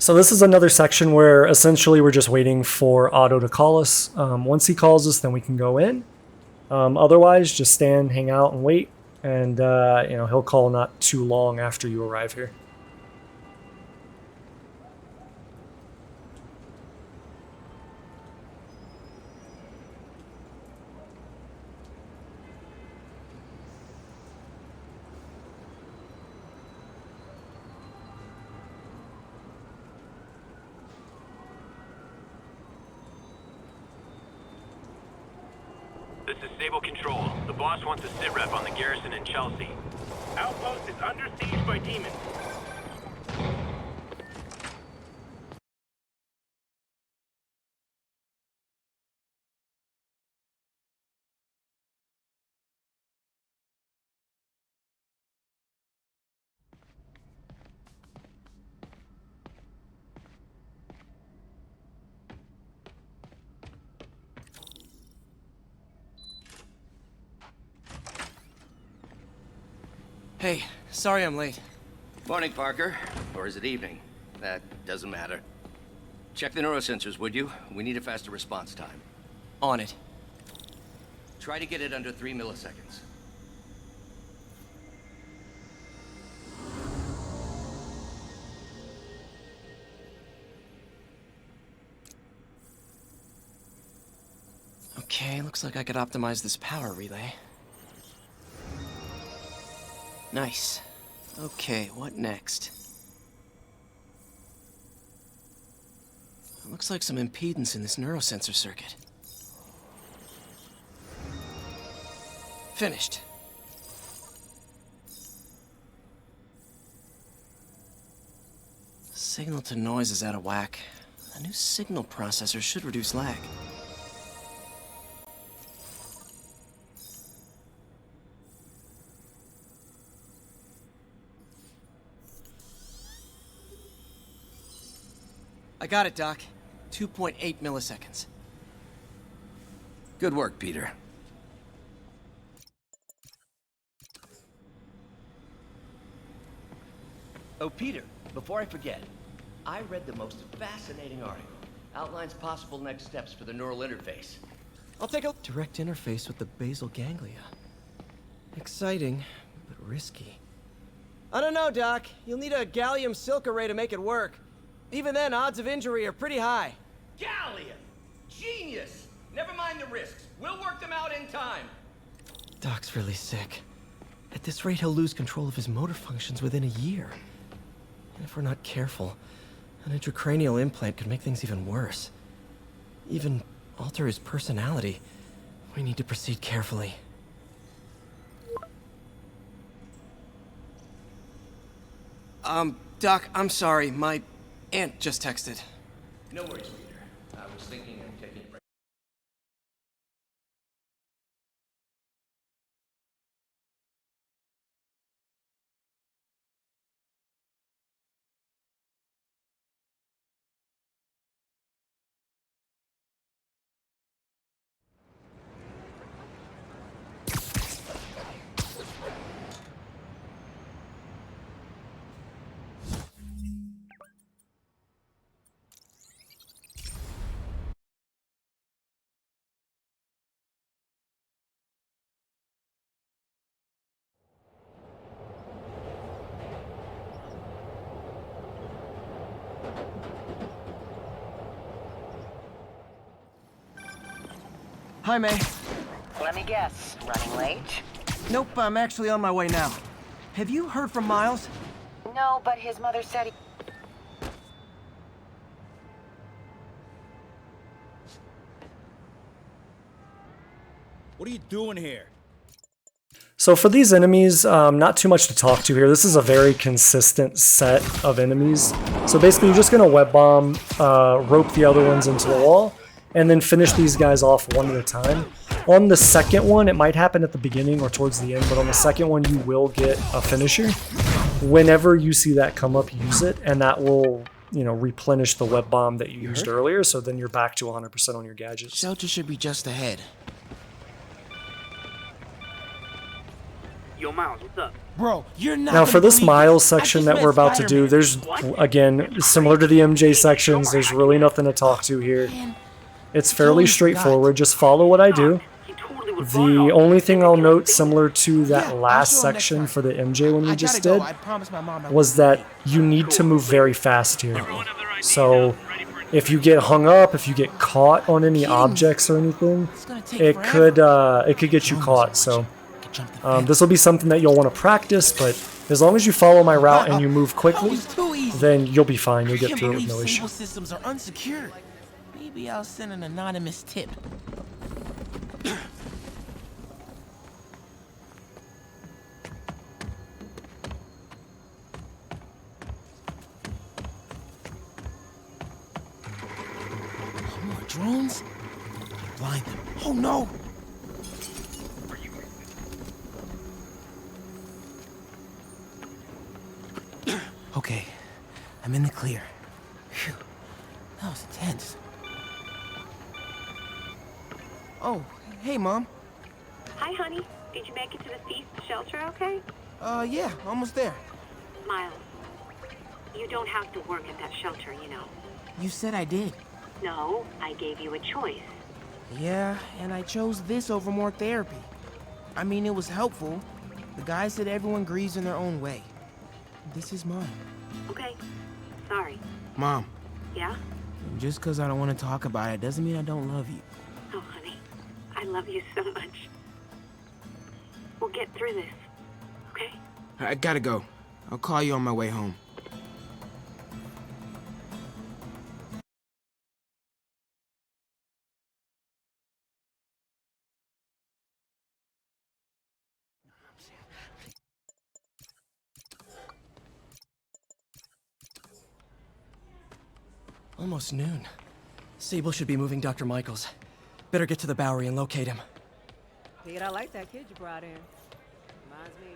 So this is another section where essentially we're just waiting for Otto to call us. Once he calls us, then we can go in. Otherwise, just stand, hang out, and wait. And you know, he'll call not too long after you arrive here. This is Stable Control. The boss wants a sit rep on the garrison in Chelsea. Outpost is under siege by demons. Hey, sorry I'm late. Morning, Parker. Or is it evening? That doesn't matter. Check the neurosensors, would you? We need a faster response time. On it. Try to get it under 3 milliseconds. Okay, looks like I could optimize this power relay. Nice. Okay, what next? Looks like some impedance in this neurosensor circuit. Finished. Signal to noise is out of whack. A new signal processor should reduce lag. I got it, Doc. 2.8 milliseconds. Good work, Peter. Oh, Peter, before I forget, I read the most fascinating article. Outlines possible next steps for the neural interface. I'll take a direct interface with the basal ganglia. Exciting, but risky. I don't know, Doc. You'll need a gallium silk array to make it work. Even then, odds of injury are pretty high. Gallium! Genius! Never mind the risks. We'll work them out in time. Doc's really sick. At this rate, he'll lose control of his motor functions within a year. And if we're not careful, an intracranial implant could make things even worse. Even alter his personality. We need to proceed carefully. Doc, I'm sorry. My aunt just texted. No worries, Peter. I was thinking of taking a break. Hi, May. Let me guess, running late? Nope, I'm actually on my way now. Have you heard from Miles? No, but his mother said he... What are you doing here? So for these enemies, not too much to talk to here. This is a very consistent set of enemies. So basically you're just going to web bomb, rope the other ones into the wall, and then finish these guys off one at a time. On the second one, it might happen at the beginning or towards the end, but on the second one you will get a finisher. Whenever you see that come up, use it, and that will, you know, replenish the web bomb that you used earlier, so then you're back to 100% on your gadgets. Shelter should be just ahead. Yo, Miles, what's up? Bro, you're not Now for this Miles section that we're about to do, there's, again, similar to the MJ sections, there's really nothing to talk to here. It's fairly straightforward, just follow what I do. The only thing I'll note, similar to that last section for the MJ one we just did, was that you need to move very fast here. So if you get hung up, if you get caught on any objects or anything, it could get you caught. So this will be something that you'll want to practice, but as long as you follow my route and you move quickly, then you'll be fine. You'll get through it with no issue. Systems are unsecured. Maybe I'll send an anonymous tip. More drones? Blind them. Oh no! Okay, I'm in the clear. Phew, that was intense. Oh, hey, Mom. Hi, honey. Did you make it to the Feast shelter okay? Yeah, almost there. Miles, you don't have to work at that shelter, you know. You said I did. No, I gave you a choice. Yeah, and I chose this over more therapy. I mean, it was helpful. The guy said everyone grieves in their own way. This is mine. Okay, sorry. Mom. Yeah? Just because I don't want to talk about it doesn't mean I don't love you. Oh, honey, I love you so much. We'll get through this, okay? I gotta go. I'll call you on my way home. Almost noon. Sable should be moving Dr. Michaels. Better get to the Bowery and locate him. Figured I like that kid you brought in. Reminds me of you.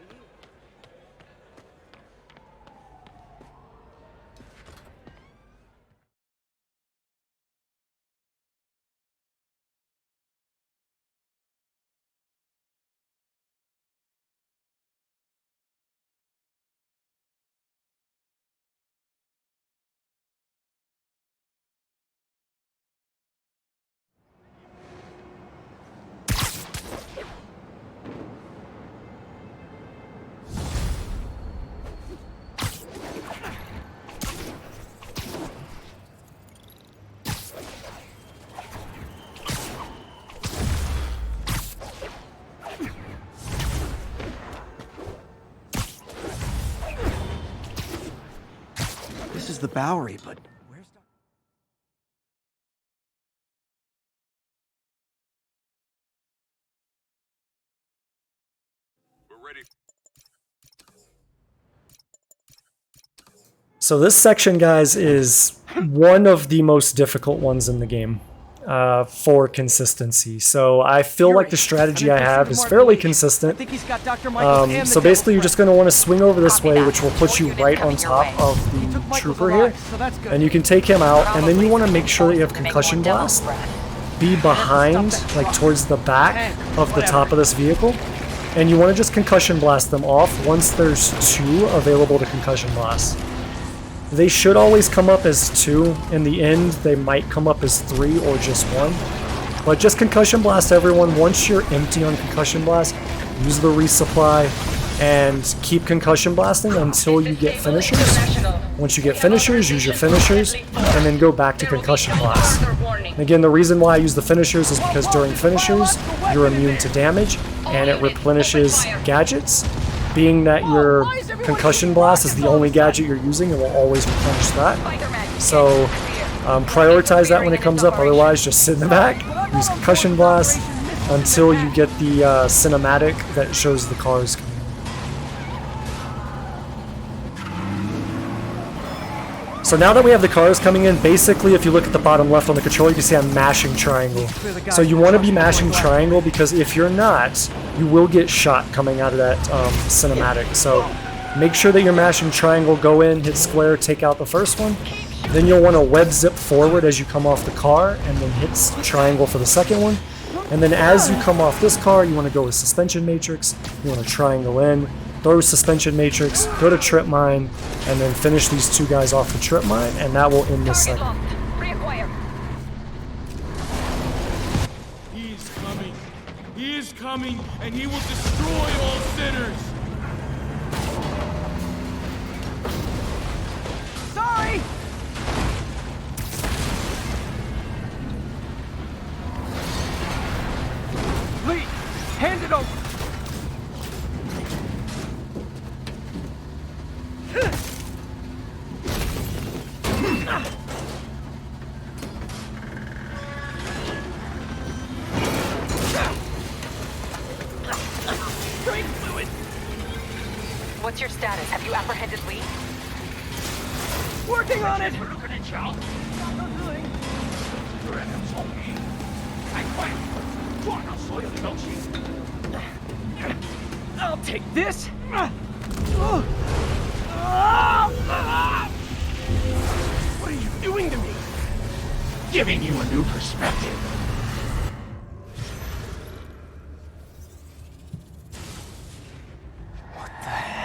This is the Bowery, but where's Dr. We're ready. So this section, guys, is one of the most difficult ones in the game for consistency. So I feel like the strategy I have is fairly consistent. So basically, you're just going to want to swing over this way, which will put you right on top of the trooper here. And you can take him out, and then you want to make sure that you have concussion blast. Be behind, like towards the back of the top of this vehicle. And you want to just concussion blast them off once there's 2 available to concussion blast. They should always come up as 2. In the end, they might come up as 3 or just 1. But just concussion blast everyone. Once you're empty on concussion blast, use the resupply and keep concussion blasting until you get finishers. Once you get finishers, use your finishers, and then go back to concussion blast. And again, the reason why I use the finishers is because during finishers, you're immune to damage, and it replenishes gadgets. Being that your concussion blast is the only gadget you're using, it will always replenish that. So prioritize that when it comes up, otherwise just sit in the back, use concussion blast until you get the cinematic that shows the cars coming. So now that we have the cars coming in, basically if you look at the bottom left on the controller, you can see I'm mashing triangle. So you want to be mashing triangle because if you're not, you will get shot coming out of that cinematic. So make sure that you're mashing triangle, go in, hit square, take out the first one. Then you'll want to web zip forward as you come off the car and then hit triangle for the second one. And then as you come off this car, you want to go with suspension matrix, you want to triangle in, throw suspension matrix, go to trip mine, and then finish these 2 guys off the trip mine, and that will end this segment. He is coming. He is coming, and he will destroy all sinners. Sorry! Lee, hand it over. What's your status? Have you apprehended Lee? Working on it! I'll take this! What are you doing to me? Giving you a new perspective. What the heck?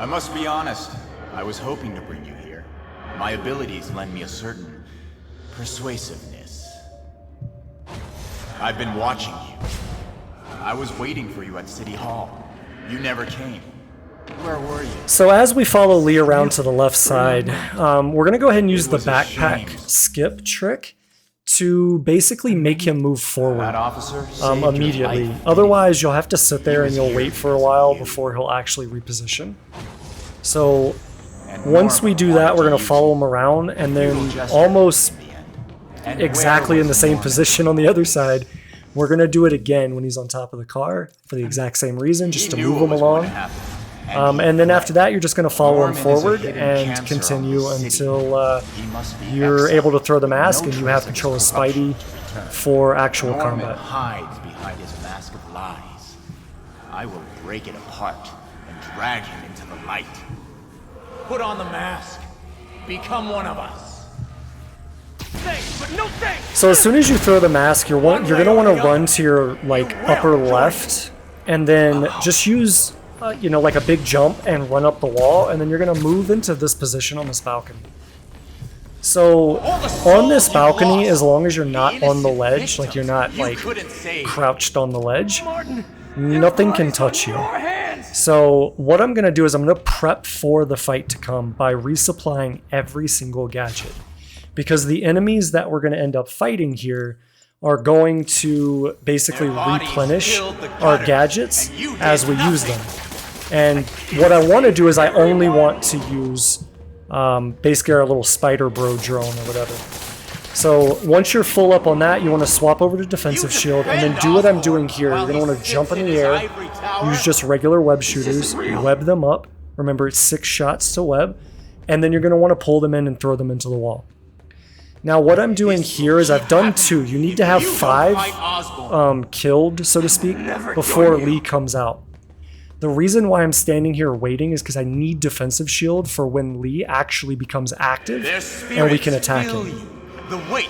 must be honest. I was hoping to bring you here. My abilities lend me a certain persuasiveness. I've been watching you. I was waiting for you at City Hall. You never came. Where were you? So as we follow Lee around to the left side, we're going to go ahead and use the backpack skip trick to basically make him move forward immediately. Otherwise, you'll have to sit there and you'll wait for a while before he'll actually reposition. So once we do that, we're going to follow him around, and then almost exactly in the same position on the other side, we're going to do it again when he's on top of the car for the exact same reason, just to move him along. And then after that, you're just going to follow him forward and continue until you're able to throw the mask and you have control of Spidey for actual combat. Hides behind his mask of lies. I will break it apart and drag him into the light. Put on the mask. Become one of us. Thanks, but no thanks. So as soon as you throw the mask, you're going to want to run to your upper left, and then just use like a big jump and run up the wall, and then you're going to move into this position on this balcony. So on this balcony, as long as you're not on the ledge, like you're not crouched on the ledge, nothing can touch you. So what I'm going to do is I'm going to prep for the fight to come by resupplying every single gadget. Because the enemies that we're going to end up fighting here are going to basically replenish our gadgets as we use them. And what I want to do is I only want to use basically our little spider bro drone or whatever. So once you're full up on that, you want to swap over to defensive shield and then do what I'm doing here. You're going to want to jump in the air, use just regular web shooters, web them up. Remember, it's 6 shots to web. And then you're going to want to pull them in and throw them into the wall. Now what I'm doing here is I've done 2. You need to have 5 killed, so to speak, before Lee comes out. The reason why I'm standing here waiting is because I need defensive shield for when Lee actually becomes active and we can attack him.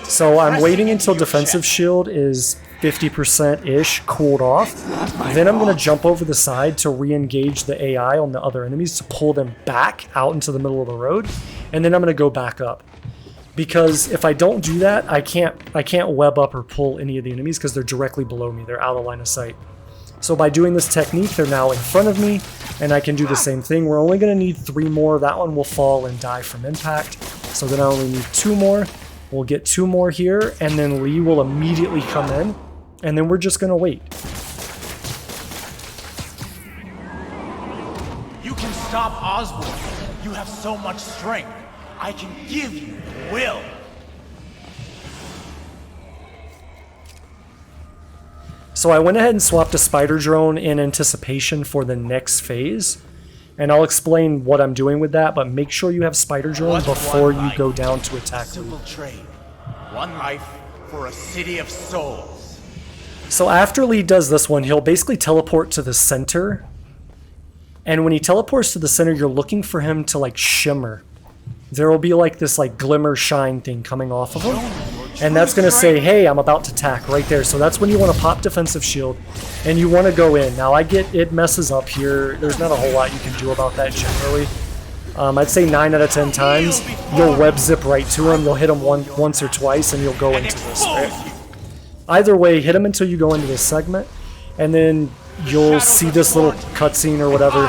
So I'm waiting until defensive shield is 50%-ish cooled off. Then I'm going to jump over the side to re-engage the AI on the other enemies to pull them back out into the middle of the road. And then I'm going to go back up. Because if I don't do that, I can't web up or pull any of the enemies because they're directly below me. They're out of line of sight. So by doing this technique, they're now in front of me, and I can do the same thing. We're only going to need 3 more. That one will fall and die from impact. So then I only need 2 more. We'll get 2 more here, and then Lee will immediately come in, and then we're just going to wait. You can stop Osborn. You have so much strength. I can give you the will. So I went ahead and swapped a spider drone in anticipation for the next phase. And I'll explain what I'm doing with that, but make sure you have spider drone before you go down to attack Lee. Simple trade. 1 life for a city of souls. So after Lee does this one, he'll basically teleport to the center. And when he teleports to the center, you're looking for him to shimmer. There will be this glimmer shine thing coming off of him. And that's going to say, hey, I'm about to attack right there. So that's when you want to pop defensive shield and you want to go in. Now I get it messes up here. There's not a whole lot you can do about that generally. I'd say 9 out of 10 times you'll web zip right to him. You'll hit him once or twice and you'll go into this. Right? Either way, hit him until you go into this segment. And then you'll see this little cutscene or whatever.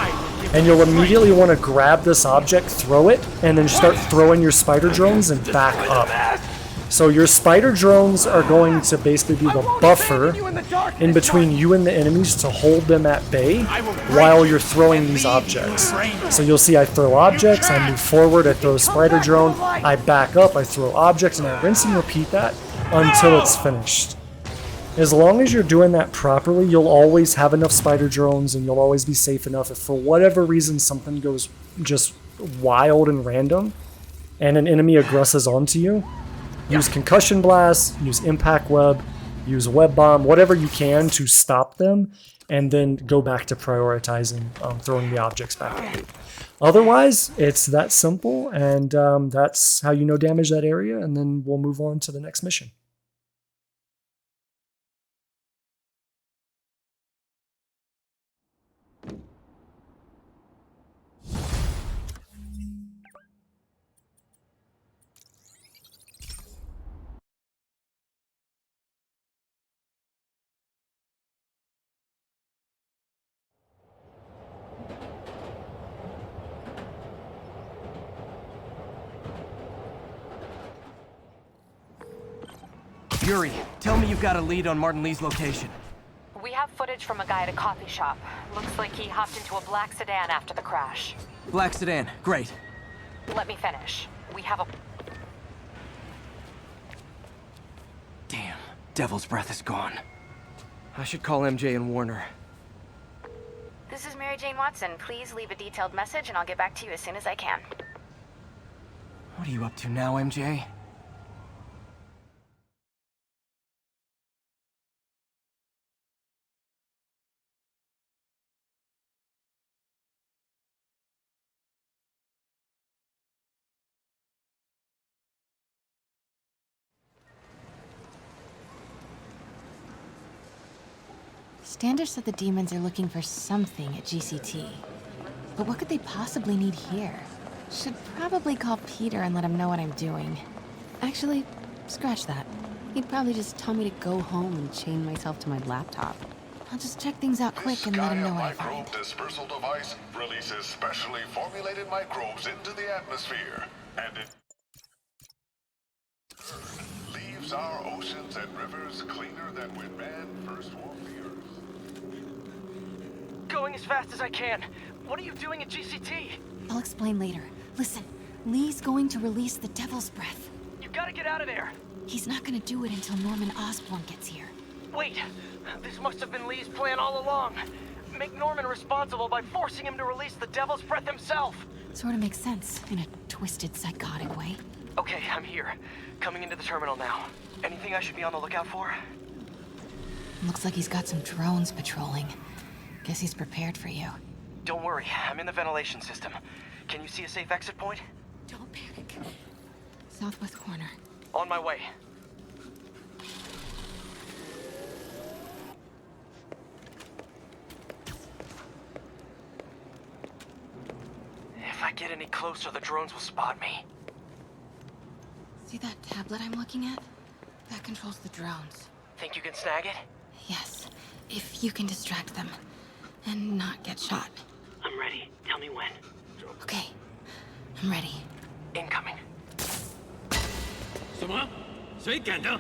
And you'll immediately want to grab this object, throw it, and then start throwing your spider drones and back up. So your spider drones are going to basically be the buffer in between you and the enemies to hold them at bay while you're throwing these objects. So you'll see I throw objects, I move forward, I throw a spider drone, I back up, I throw objects, and I rinse and repeat that until it's finished. As long as you're doing that properly, you'll always have enough spider drones and you'll always be safe enough. If for whatever reason something goes just wild and random and an enemy aggresses onto you, use concussion blast, use impact web, use web bomb, whatever you can to stop them, and then go back to prioritizing throwing the objects back at you. Otherwise, it's that simple, and that's how you damage that area, and then we'll move on to the next mission. Yuri, tell me you've got a lead on Martin Lee's location. We have footage from a guy at a coffee shop. Looks like he hopped into a black sedan after the crash. Black sedan, great. Let me finish. We have a... Damn, Devil's Breath is gone. I should call MJ and warn her. This is Mary Jane Watson. Please leave a detailed message and I'll get back to you as soon as I can. What are you up to now, MJ? Standish said the demons are looking for something at GCT. But what could they possibly need here? Should probably call Peter and let him know what I'm doing. Actually, scratch that. He'd probably just tell me to go home and chain myself to my laptop. I'll just check things out quick and let him know what I find. This dispersal device releases specially formulated microbes into the atmosphere, and it leaves our oceans and rivers cleaner than when man first walked the earth. Going as fast as I can. What are you doing at GCT? I'll explain later. Listen, Lee's going to release the Devil's Breath. You gotta get out of there. He's not gonna do it until Norman Osborn gets here. Wait, this must have been Lee's plan all along. Make Norman responsible by forcing him to release the Devil's Breath himself. Sort of makes sense, in a twisted, psychotic way. Okay, I'm here. Coming into the terminal now. Anything I should be on the lookout for? Looks like he's got some drones patrolling. Guess he's prepared for you. Don't worry, I'm in the ventilation system. Can you see a safe exit point? Don't panic. Southwest corner. On my way. If I get any closer, the drones will spot me. See that tablet I'm looking at? That controls the drones. Think you can snag it? Yes, if you can distract them. And not get shot. I'm ready. Tell me when. Okay, I'm ready. Incoming. 什么？谁敢的？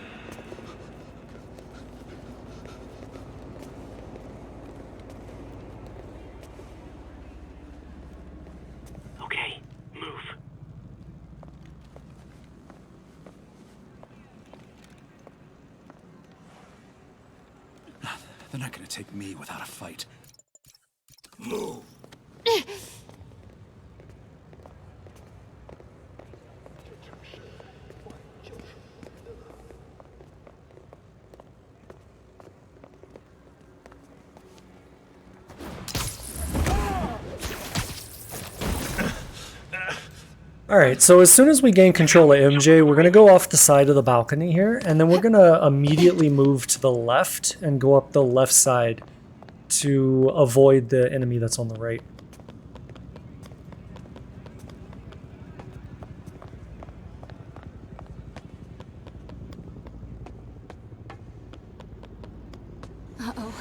Okay, move. They're not gonna take me without a fight. Move. Alright, so as soon as we gain control of MJ, we're going to go off the side of the balcony here, and then we're going to immediately move to the left and go up the left side to avoid the enemy that's on the right. Uh-oh.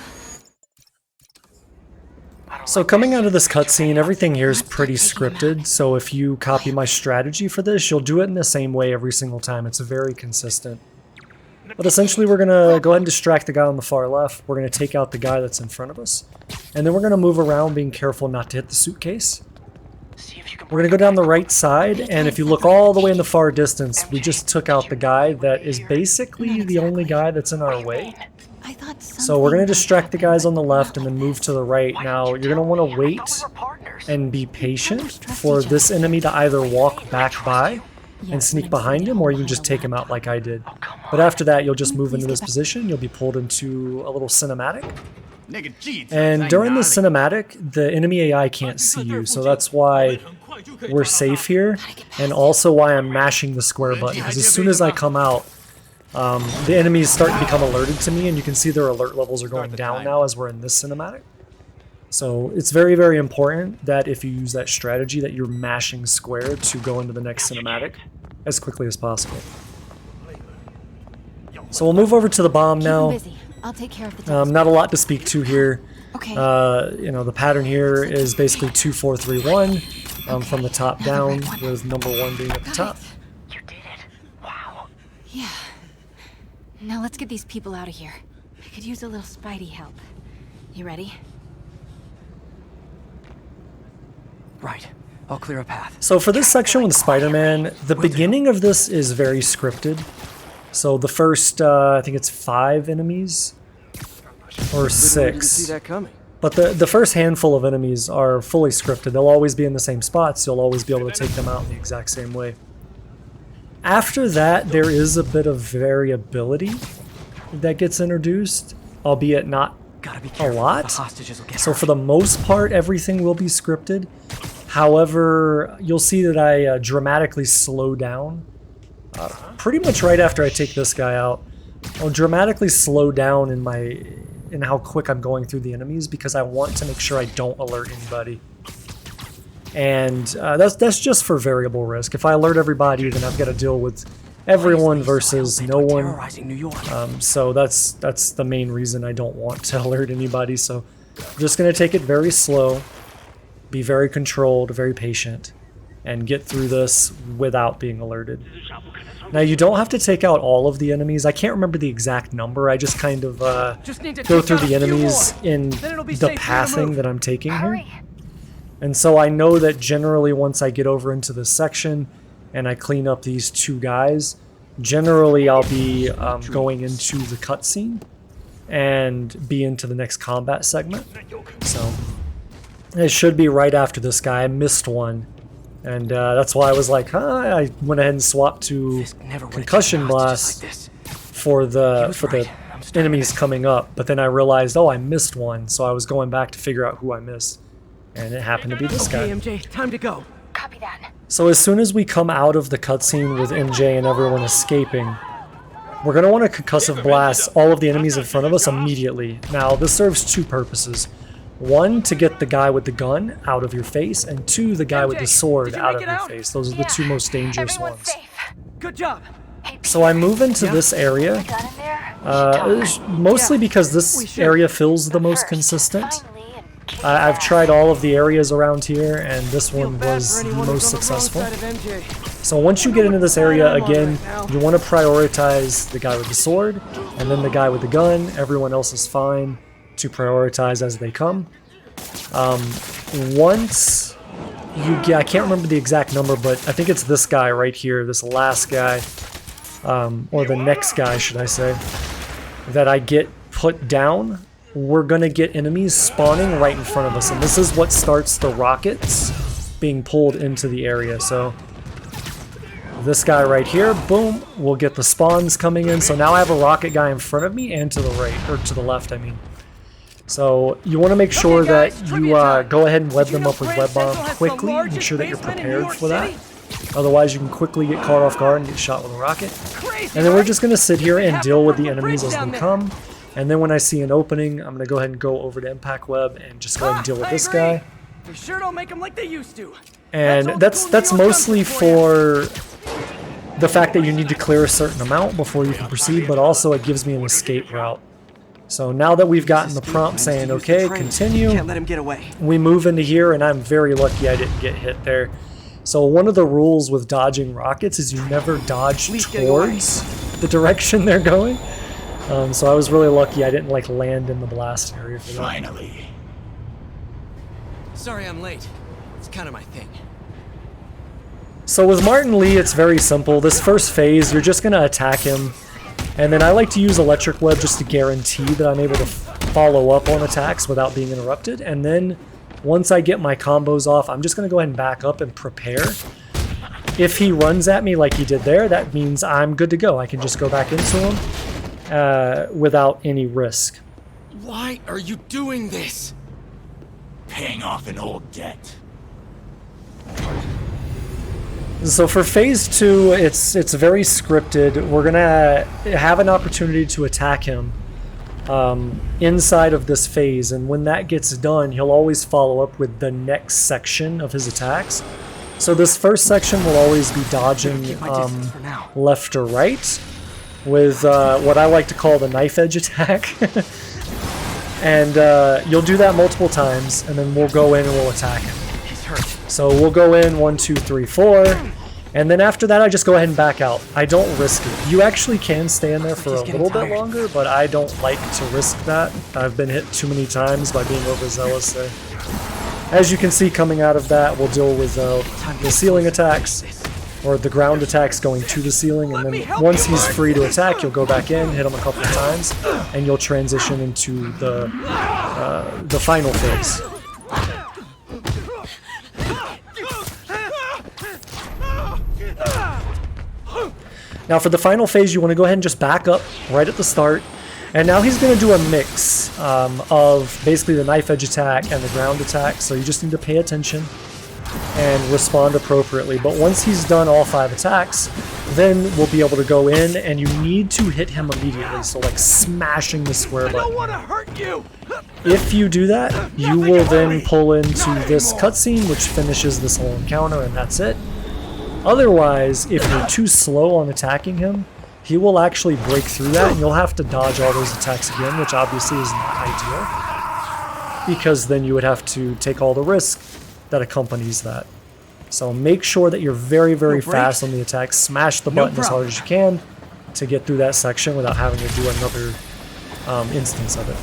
So coming out of this cutscene, everything here is pretty scripted, so if you copy my strategy for this, you'll do it in the same way every single time. It's very consistent. But essentially we're going to go ahead and distract the guy on the far left, we're going to take out the guy that's in front of us, and then we're going to move around being careful not to hit the suitcase. We're going to go down the right side, and if you look all the way in the far distance, we just took out the guy that is basically the only guy that's in our way. So we're going to distract the guys on the left and then move to the right. Now, you're going to want to wait and be patient for this enemy to either walk back by and sneak behind him, or you can just take him out like I did. But after that, you'll just move into this position. You'll be pulled into a little cinematic. And during the cinematic, the enemy AI can't see you, so that's why we're safe here, and also why I'm mashing the square button, because as soon as I come out, the enemies start to become alerted to me, and you can see their alert levels are going down now as we're in this cinematic. So it's very, very important that if you use that strategy that you're mashing square to go into the next cinematic as quickly as possible. So we'll move over to the bomb now. I'll take care of the not a lot to speak to here. Okay. You know, the pattern here is basically 2, 4, 3, 1 from the top down, with number 1 being at the top. Yeah. Now let's get these people out of here. I could use a little Spidey help. You ready? Right. I'll clear a path. So for this section with Spider-Man, the beginning of this is very scripted. So the first, I think it's 5 enemies or 6. Didn't see that coming. But the first handful of enemies are fully scripted. They'll always be in the same spots. You'll always be able to take them out in the exact same way. After that, there is a bit of variability that gets introduced, albeit not a lot. So for the most part, everything will be scripted. However, you'll see that I dramatically slow down. Pretty much right after I take this guy out, I'll dramatically slow down in how quick I'm going through the enemies because I want to make sure I don't alert anybody. And that's just for variable risk. If I alert everybody, then I've got to deal with everyone versus no one. So that's the main reason I don't want to alert anybody. So I'm just going to take it very slow, be very controlled, very patient, and get through this without being alerted. Now, you don't have to take out all of the enemies. I can't remember the exact number. I just kind of go through the enemies in the pathing that I'm taking here. And so I know that generally once I get over into this section and I clean up these 2 guys, generally I'll be going into the cutscene and be into the next combat segment. So it should be right after this guy. I missed one. And that's why I was like, I went ahead and swapped to Concussion Blast for the enemies coming up. But then I realized, oh, I missed one. So I was going back to figure out who I missed. And it happened to be this guy. Okay, MJ, time to go. Copy that. So as soon as we come out of the cutscene with MJ and everyone escaping, we're going to want to concussive blast all of the enemies in front of us immediately. Now, this serves 2 purposes. 1, to get the guy with the gun out of your face, and 2, the guy with the sword out of your face. Those are the 2 most dangerous ones. Good job. So I move into this area, mostly because this area feels the most consistent. I've tried all of the areas around here, and this one was the most successful. So once you get into this area, again, you want to prioritize the guy with the sword, and then the guy with the gun. Everyone else is fine to prioritize as they come. Once you get, I can't remember the exact number, but I think it's this guy right here, this last guy, or the next guy, should I say, that I get put down, we're going to get enemies spawning right in front of us. And this is what starts the rockets being pulled into the area. So this guy right here, boom, we'll get the spawns coming in. So now I have a rocket guy in front of me and to the right, or to the left, I mean. So you want to make sure that you go ahead and web them up with web bomb quickly. Make sure that you're prepared for that. Otherwise, you can quickly get caught off guard and get shot with a rocket. And then we're just going to sit here and deal with the enemies as they come. And then when I see an opening, I'm going to go ahead and go over to Impact Web and just go ahead and deal with this guy. They sure don't make them like they used to. And that's mostly for the fact that you need to clear a certain amount before you can proceed, but also it gives me an escape route. So now that we've gotten the prompt saying, okay, continue, Can't let him get away. we move into here, and I'm very lucky I didn't get hit there. So one of the rules with dodging rockets is you never dodge towards the direction they're going. So I was really lucky I didn't like land in the blast area for that. Finally. Sorry I'm late. It's kind of my thing. So with Martin Lee, it's very simple. This first phase, you're just going to attack him. And then I like to use Electric Web just to guarantee that I'm able to follow up on attacks without being interrupted. And then once I get my combos off, I'm just going to go ahead and back up and prepare. If he runs at me like he did there, that means I'm good to go. I can just go back into him without any risk. Why are you doing this? Paying off an old debt. So for phase 2, it's very scripted. We're gonna have an opportunity to attack him inside of this phase, and when that gets done, he'll always follow up with the next section of his attacks. So this first section will always be dodging left or right with what I like to call the knife edge attack. And you'll do that multiple times, and then we'll go in and we'll attack him. He's hurt. So we'll go in 1, 2, 3, 4, And then after that, I just go ahead and back out. I don't risk it. You actually can stay in there for a little bit longer, but I don't like to risk that. I've been hit too many times by being overzealous there. As you can see, coming out of that, we'll deal with the ceiling attacks, or the ground attacks going to the ceiling, and then once he's free to attack, you'll go back in, hit him a couple of times, and you'll transition into the final phase. Now for the final phase, you want to go ahead and just back up right at the start. And now he's going to do a mix of basically the knife edge attack and the ground attack. So you just need to pay attention and respond appropriately. But once he's done all 5 attacks, then we'll be able to go in, and you need to hit him immediately. So like smashing the square button. I don't want to hurt you. If you do that, you will then pull into this cutscene, which finishes this whole encounter, and that's it. Otherwise, if you're too slow on attacking him, he will actually break through that, and you'll have to dodge all those attacks again, which obviously is not ideal, because then you would have to take all the risk that accompanies that. So make sure that you're very, very fast on the attack. Smash the button as hard as you can to get through that section without having to do another instance of it.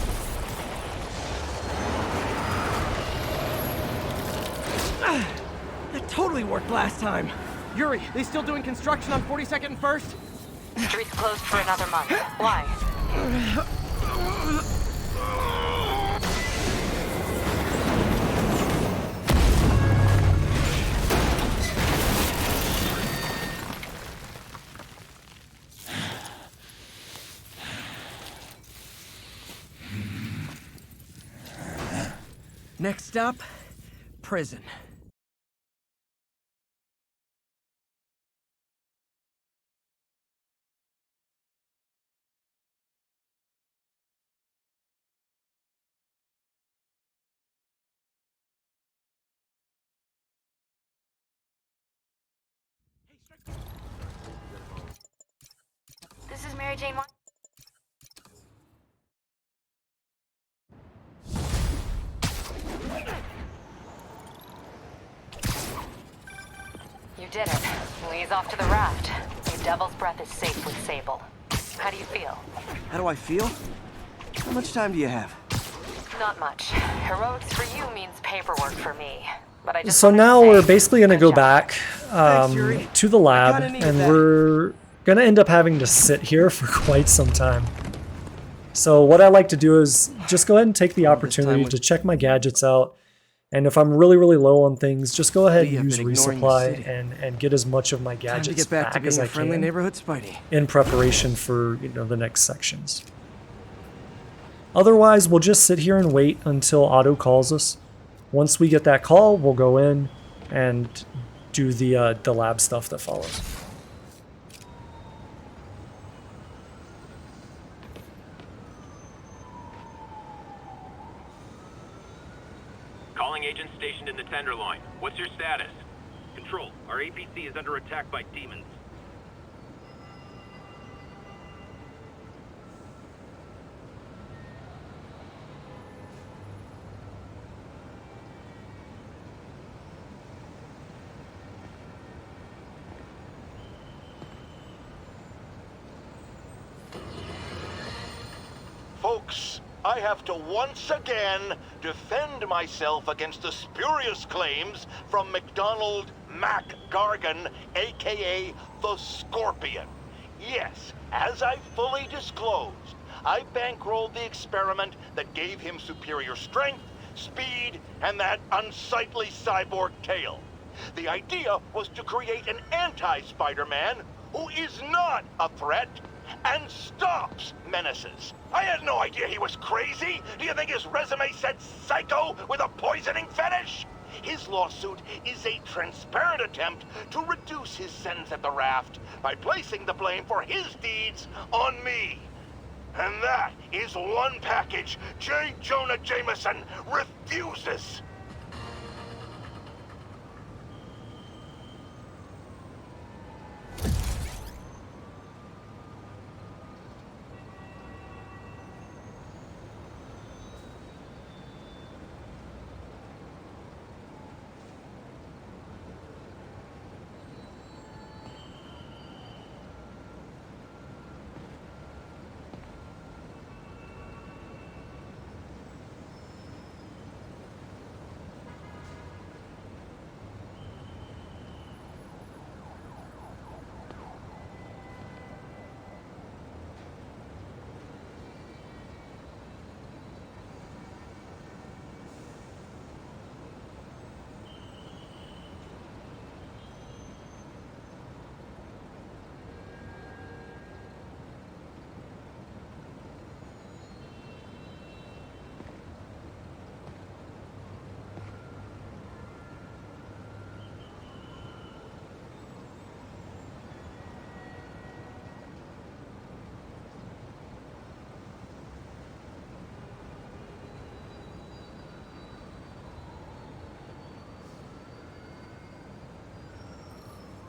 That totally worked last time. Yuri, they still doing construction on 42nd and 1st? Street's closed for another month. Why? Next stop, prison. This is Mary Jane. You did it. Lee's off to the raft. Your devil's breath is safe with Sable. How do you feel? How do I feel? How much time do you have? Not much. Heroics for you means paperwork for me. But I just So now we're basically going to go back to the lab, and we're going to end up having to sit here for quite some time. So what I like to do is just go ahead and take the opportunity to check my gadgets out. And if I'm really, really low on things, just go ahead and use resupply and get as much of my gadgets back as I can in preparation for the next sections. Otherwise, we'll just sit here and wait until Otto calls us. Once we get that call, we'll go in and do the lab stuff that follows. Calling agents stationed in the Tenderloin. What's your status? Control, our APC is under attack by demons. Folks, I have to once again defend myself against the spurious claims from McDonald Mac Gargan, aka the Scorpion. Yes, as I fully disclosed, I bankrolled the experiment that gave him superior strength, speed, and that unsightly cyborg tail. The idea was to create an anti-Spider-Man who is not a threat and stops menaces. I had no idea he was crazy. Do you think his resume said psycho with a poisoning fetish? His lawsuit is a transparent attempt to reduce his sentence at the raft by placing the blame for his deeds on me. And that is one package J. Jonah Jameson refuses.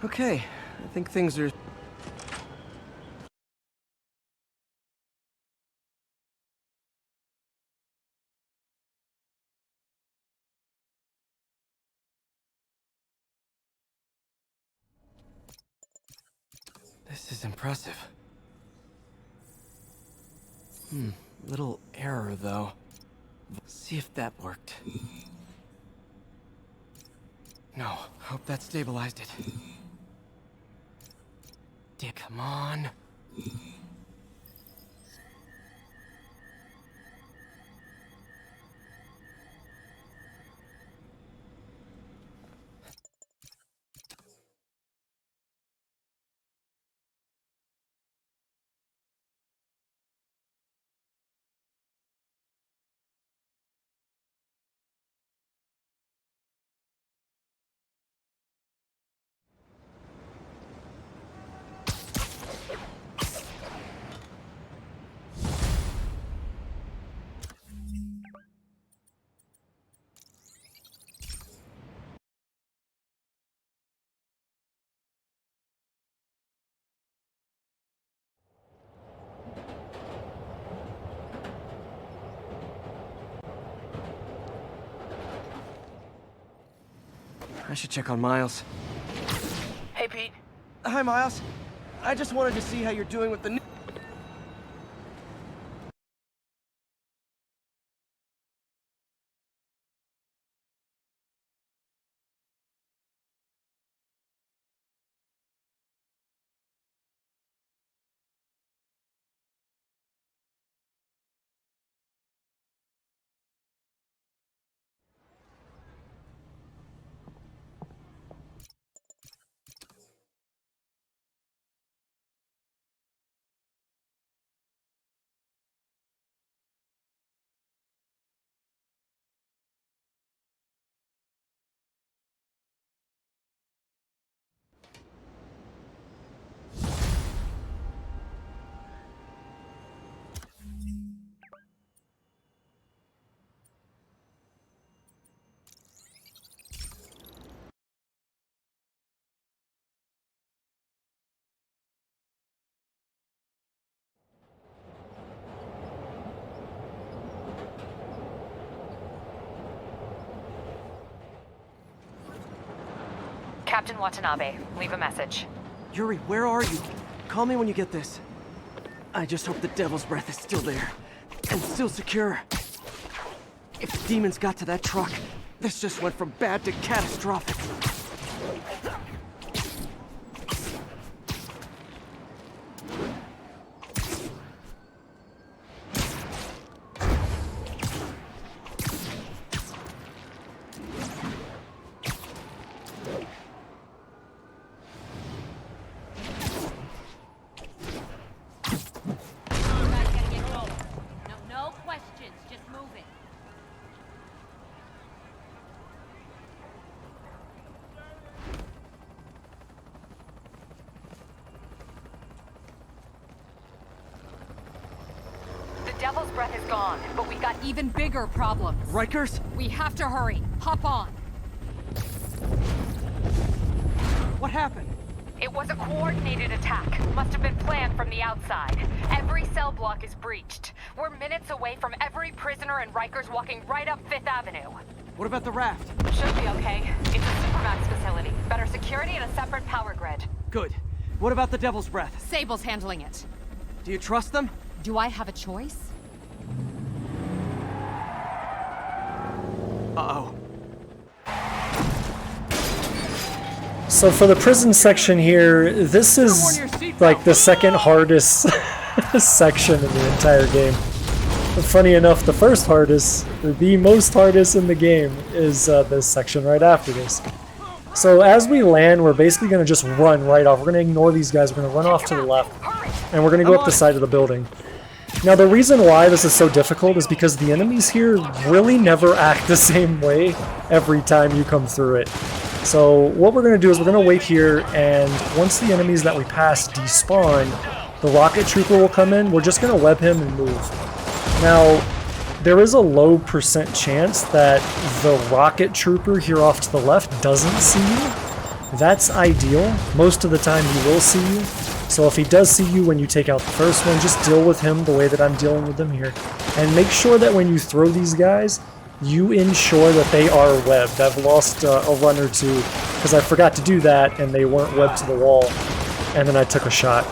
Okay, I think things are... This is impressive. Little error, though. See if that worked. No, hope that stabilized it. Dick, come on. I should check on Miles. Hey, Pete. Hi, Miles. I just wanted to see how you're doing with the new... Captain Watanabe, leave a message. Yuri, where are you? Call me when you get this. I just hope the Devil's Breath is still there. And still secure. If the demons got to that truck, this just went from bad to catastrophic. No questions, just move it. The Devil's Breath is gone, but we got even bigger problems. Rikers? We have to hurry. Hop on. What happened? It was a coordinated attack. Must have been planned from the outside. Every cell block is breached. We're minutes away from every prisoner and Rikers walking right up 5th Avenue. What about the raft? Should be okay. It's a Supermax facility. Better security and a separate power grid. Good. What about the Devil's Breath? Sable's handling it. Do you trust them? Do I have a choice? Uh-oh. So for the prison section here, this is like the second hardest section in the entire game. But funny enough, the first hardest, or the most hardest in the game, is this section right after this. So as we land, we're basically going to just run right off. We're going to ignore these guys, we're going to run off to the left, and we're going to go up the side of the building. Now the reason why this is so difficult is because the enemies here really never act the same way every time you come through it. So what we're going to do is we're going to wait here, and once the enemies that we pass despawn, the rocket trooper will come in. We're just going to web him and move. Now, there is a low % chance that the rocket trooper here off to the left doesn't see you, that's ideal. Most of the time he will see you. So if he does see you when you take out the first one, just deal with him the way that I'm dealing with them here. And make sure that when you throw these guys, you ensure that they are webbed. I've lost a run or two because I forgot to do that and they weren't webbed to the wall. And then I took a shot.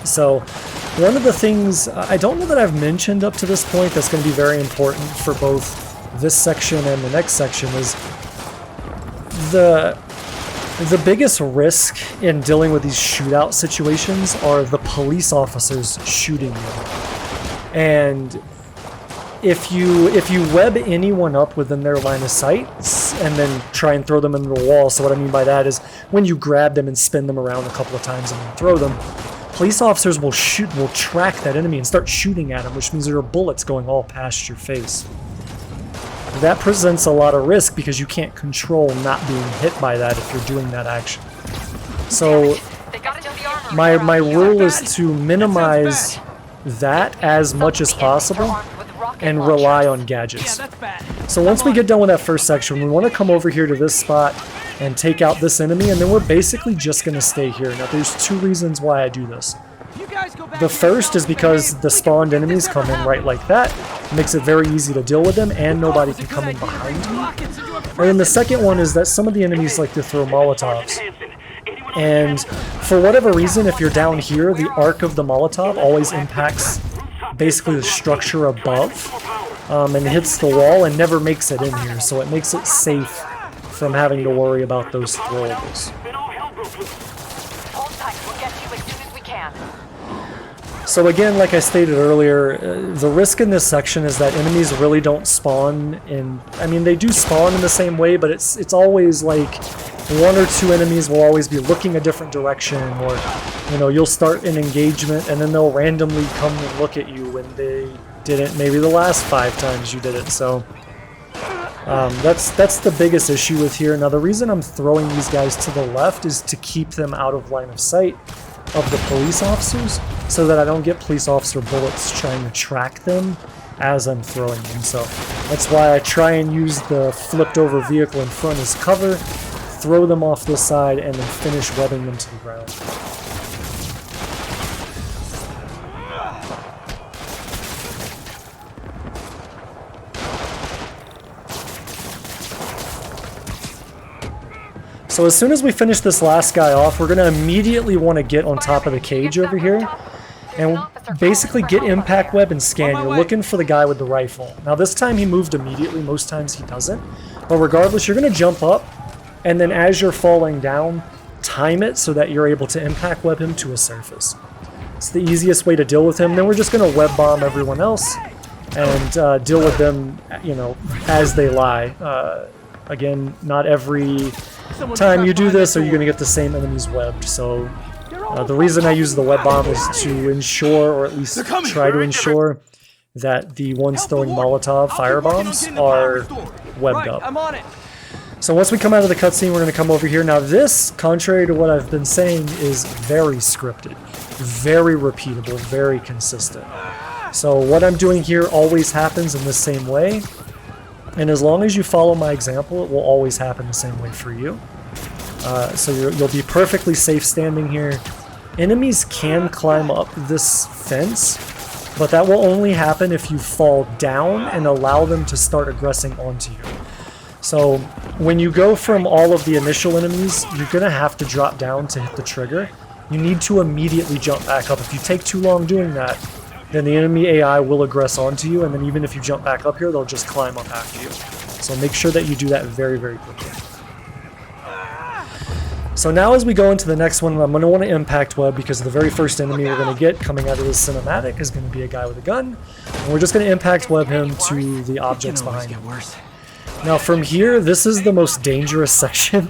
So one of the things I don't know that I've mentioned up to this point that's going to be very important for both this section and the next section is the biggest risk in dealing with these shootout situations are the police officers shooting you. And if you web anyone up within their line of sight and then try and throw them into the wall, so what I mean by that is when you grab them and spin them around a couple of times and then throw them, police officers will track that enemy and start shooting at them, which means there are bullets going all past your face. That presents a lot of risk because you can't control not being hit by that if you're doing that action. So my rule is to minimize that as much as possible and rely on gadgets. So once we get done with that first section, we want to come over here to this spot and take out this enemy, and then we're basically just going to stay here. Now there's two reasons why I do this. The first is because the spawned enemies come in right like that. It makes it very easy to deal with them and nobody can come in behind me. And then the second one is that some of the enemies like to throw Molotovs. And for whatever reason, if you're down here, the arc of the Molotov always impacts basically the structure above and hits the wall and never makes it in here. So it makes it safe from having to worry about those throwables. Hold tight, we'll get you as soon as we can. So again, like I stated earlier, the risk in this section is that enemies really don't spawn in... I mean, they do spawn in the same way, but it's always like one or two enemies will always be looking a different direction, or, you know, you'll start an engagement and then they'll randomly come and look at you when they didn't maybe the last 5 times you did it. So that's the biggest issue with here. Now the reason I'm throwing these guys to the left is to keep them out of line of sight of the police officers, so that I don't get police officer bullets trying to track them as I'm throwing them. So that's why I try and use the flipped over vehicle in front as cover, throw them off this side, and then finish webbing them to the ground. So as soon as we finish this last guy off, we're going to immediately want to get on top of the cage over here and basically get impact web and scan. You're looking for the guy with the rifle. Now this time he moved immediately, most times he doesn't. But regardless, you're going to jump up, and then as you're falling down, time it so that you're able to impact web him to a surface. It's the easiest way to deal with him. Then we're just going to web bomb everyone else and deal with them, you know, as they lie. Again, not every time you do this are you going to get the same enemies webbed. So the reason I use the web bomb is to ensure, or at least try to ensure, that the ones throwing Molotov firebombs are webbed up. I'm on it. So once we come out of the cutscene, we're going to come over here. Now this, contrary to what I've been saying, is very scripted, very repeatable, very consistent. So what I'm doing here always happens in the same way. And as long as you follow my example, it will always happen the same way for you. So you'll be perfectly safe standing here. Enemies can climb up this fence, but that will only happen if you fall down and allow them to start aggressing onto you. So when you go from all of the initial enemies, you're going to have to drop down to hit the trigger. You need to immediately jump back up. If you take too long doing that, then the enemy AI will aggress onto you, and then even if you jump back up here, they'll just climb up after you. So make sure that you do that very, very quickly. So now as we go into the next one, I'm going to want to impact web, because the very first enemy we're going to get coming out of this cinematic is going to be a guy with a gun. And we're just going to impact web him to the objects behind him. Now from here, this is the most dangerous section,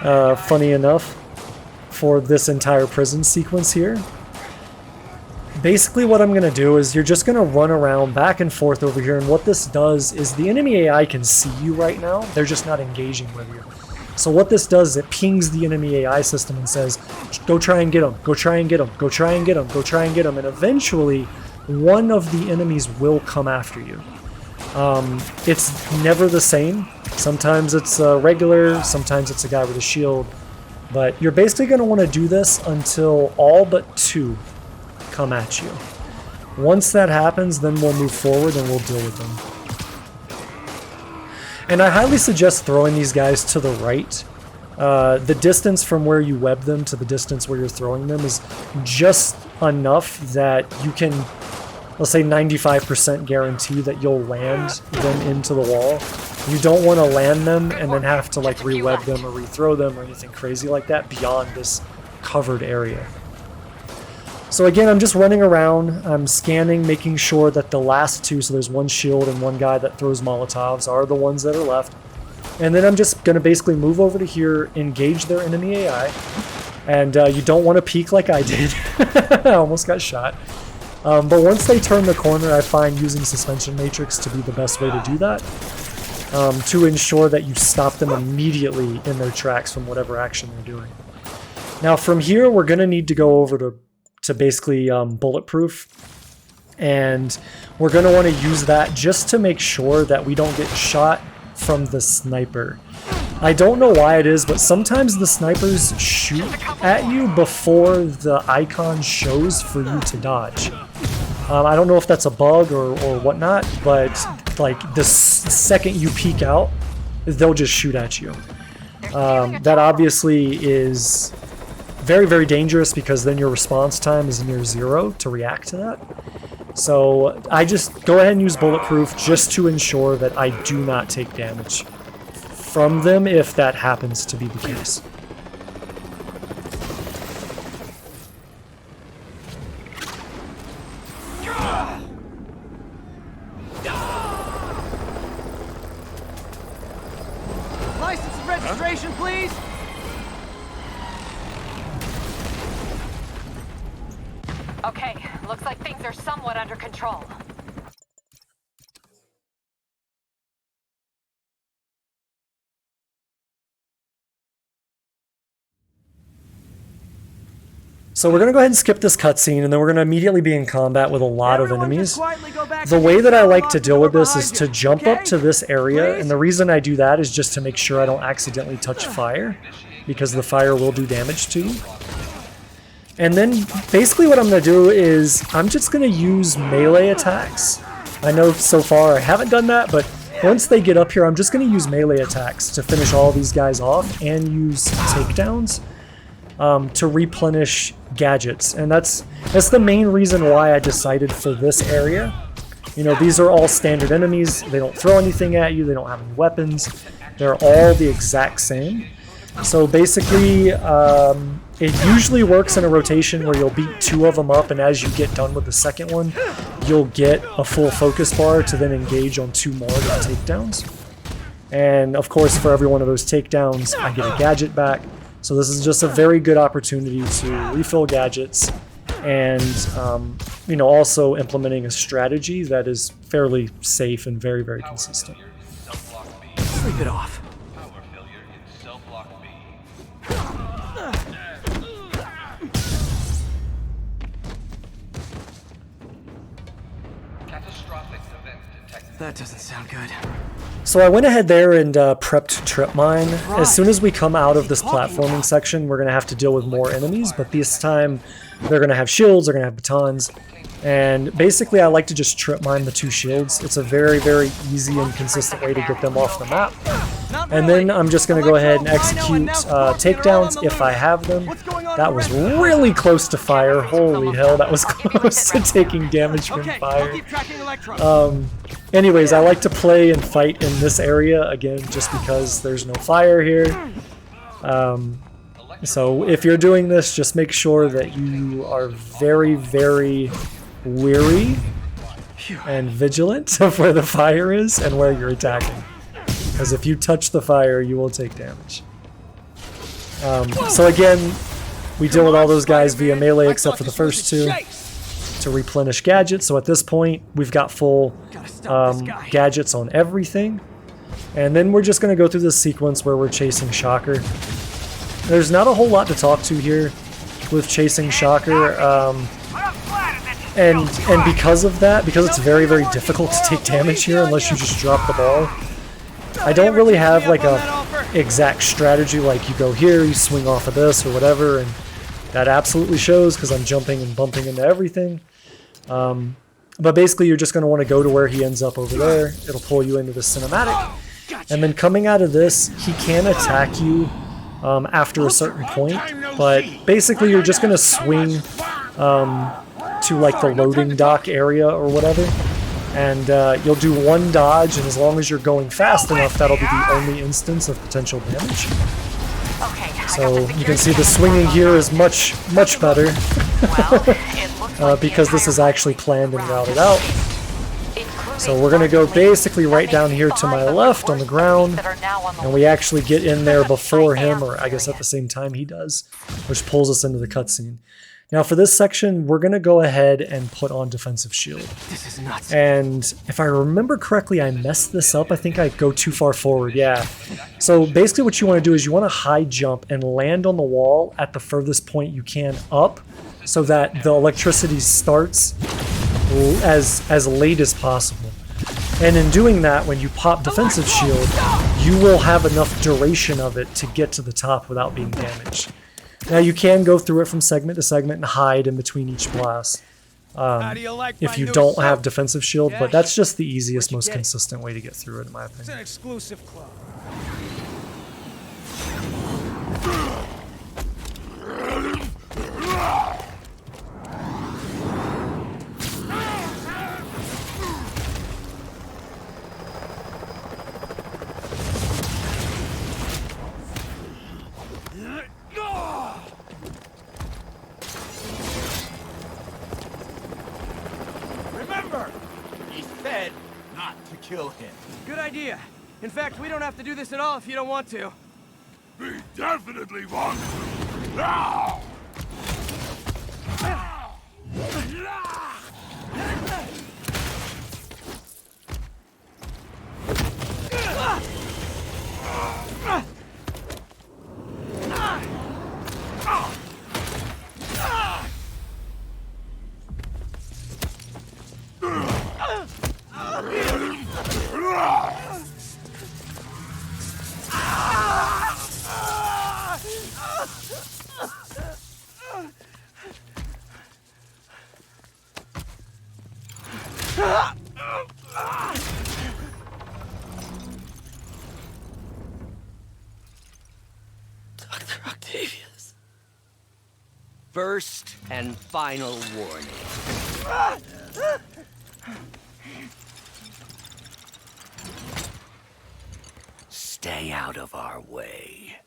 funny enough, for this entire prison sequence here. Basically what I'm going to do is you're just going to run around back and forth over here, and what this does is the enemy AI can see you right now, they're just not engaging with you. So what this does is it pings the enemy AI system and says, go try and get him, go try and get him, go try and get him, go try and get him, and eventually one of the enemies will come after you. It's never the same. Sometimes it's a regular, sometimes it's a guy with a shield, But you're basically going to want to do this until all but 2 come at you. Once that happens, then we'll move forward and we'll deal with them. And I highly suggest throwing these guys to the right. The distance from where you web them to the distance where you're throwing them is just enough that you can, let's say 95% guarantee that you'll land them into the wall. You don't want to land them and then have to like re-web them or re-throw them or anything crazy like that beyond this covered area. So again, I'm just running around, I'm scanning, making sure that the last 2, so there's 1 shield and 1 guy that throws Molotovs, are the ones that are left. And then I'm just going to basically move over to here, engage their enemy AI. And you don't want to peek like I did. I almost got shot. But once they turn the corner, I find using Suspension Matrix to be the best way to do that. To ensure that you stop them immediately in their tracks from whatever action they're doing. Now from here, we're going to need to go over to basically bulletproof, and we're going to want to use that just to make sure that we don't get shot from the sniper. I don't know why it is, but sometimes the snipers shoot at you before the icon shows for you to dodge. I don't know if that's a bug or whatnot, but like the second you peek out, they'll just shoot at you. That obviously is very, very dangerous because then your response time is near 0 to react to that. So I just go ahead and use bulletproof just to ensure that I do not take damage from them if that happens to be the case. License and registration, please. Okay, looks like things are somewhat under control. So we're going to go ahead and skip this cutscene, and then we're going to immediately be in combat with a lot of enemies. The way that I like to deal with this is to jump up to this area, and the reason I do that is just to make sure I don't accidentally touch fire, because the fire will do damage to you. And then basically what I'm going to do is I'm just going to use melee attacks. I know so far I haven't done that, but once they get up here, I'm just going to use melee attacks to finish all these guys off and use takedowns to replenish gadgets. And that's the main reason why I decided for this area. You know, these are all standard enemies. They don't throw anything at you. They don't have any weapons. They're all the exact same. So basically, it usually works in a rotation where you'll beat 2 of them up, and as you get done with the second one, you'll get a full focus bar to then engage on 2 more of the takedowns. And of course, for every one of those takedowns, I get a gadget back. So this is just a very good opportunity to refill gadgets and, you know, also implementing a strategy that is fairly safe and very, very consistent. Sleep it off. That doesn't sound good. So I went ahead there and prepped trip mine. As soon as we come out of this platforming section, we're going to have to deal with more enemies, but this time they're going to have shields, they're going to have batons, and basically I like to just trip mine the 2 shields. It's a very, very easy and consistent way to get them off the map. And then I'm just going to go ahead and execute takedowns if I have them. That was really close to fire. Holy hell, that was close to taking damage from fire. Anyways, I like to play and fight in this area, again, just because there's no fire here. So if you're doing this, just make sure that you are very, very wary and vigilant of where the fire is and where you're attacking. Because if you touch the fire, you will take damage. So again, we deal with all those guys via melee except for the first 2 to replenish gadgets. So at this point, we've got full gadgets on everything. And then we're just going to go through this sequence where we're chasing Shocker. There's not a whole lot to talk to here with chasing Shocker. And because of that, because it's very, very difficult to take damage here unless you just drop the ball, I don't really have like a exact strategy, like you go here, you swing off of this or whatever, and that absolutely shows because I'm jumping and bumping into everything. But basically you're just going to want to go to where he ends up over there. It'll pull you into the cinematic. And then coming out of this, he can attack you after a certain point, but basically you're just going to swing to like the loading dock area or whatever, and you'll do one dodge, and as long as you're going fast enough, that'll be the only instance of potential damage. So you can see the swinging here is much better because this is actually planned and routed out. So we're going to go basically right down here to my left on the ground, and we actually get in there before him, or I guess at the same time he does, which pulls us into the cutscene. Now for this section, we're going to go ahead and put on defensive shield. This is nuts. And if I remember correctly, I messed this up. I think I go too far forward, yeah. So basically what you want to do is you want to high jump and land on the wall at the furthest point you can up, so that the electricity starts as late as possible. And in doing that, when you pop defensive shield, you will have enough duration of it to get to the top without being damaged. Now you can go through it from segment to segment and hide in between each blast if you don't have defensive shield, but that's just the easiest, most consistent way to get through it, in my opinion. It's an exclusive club. Remember, he said not to kill him. Good idea. In fact, we don't have to do this at all if you don't want to. We definitely want to. Now! Dr. Octavius. First and final warning. Stay out of our way.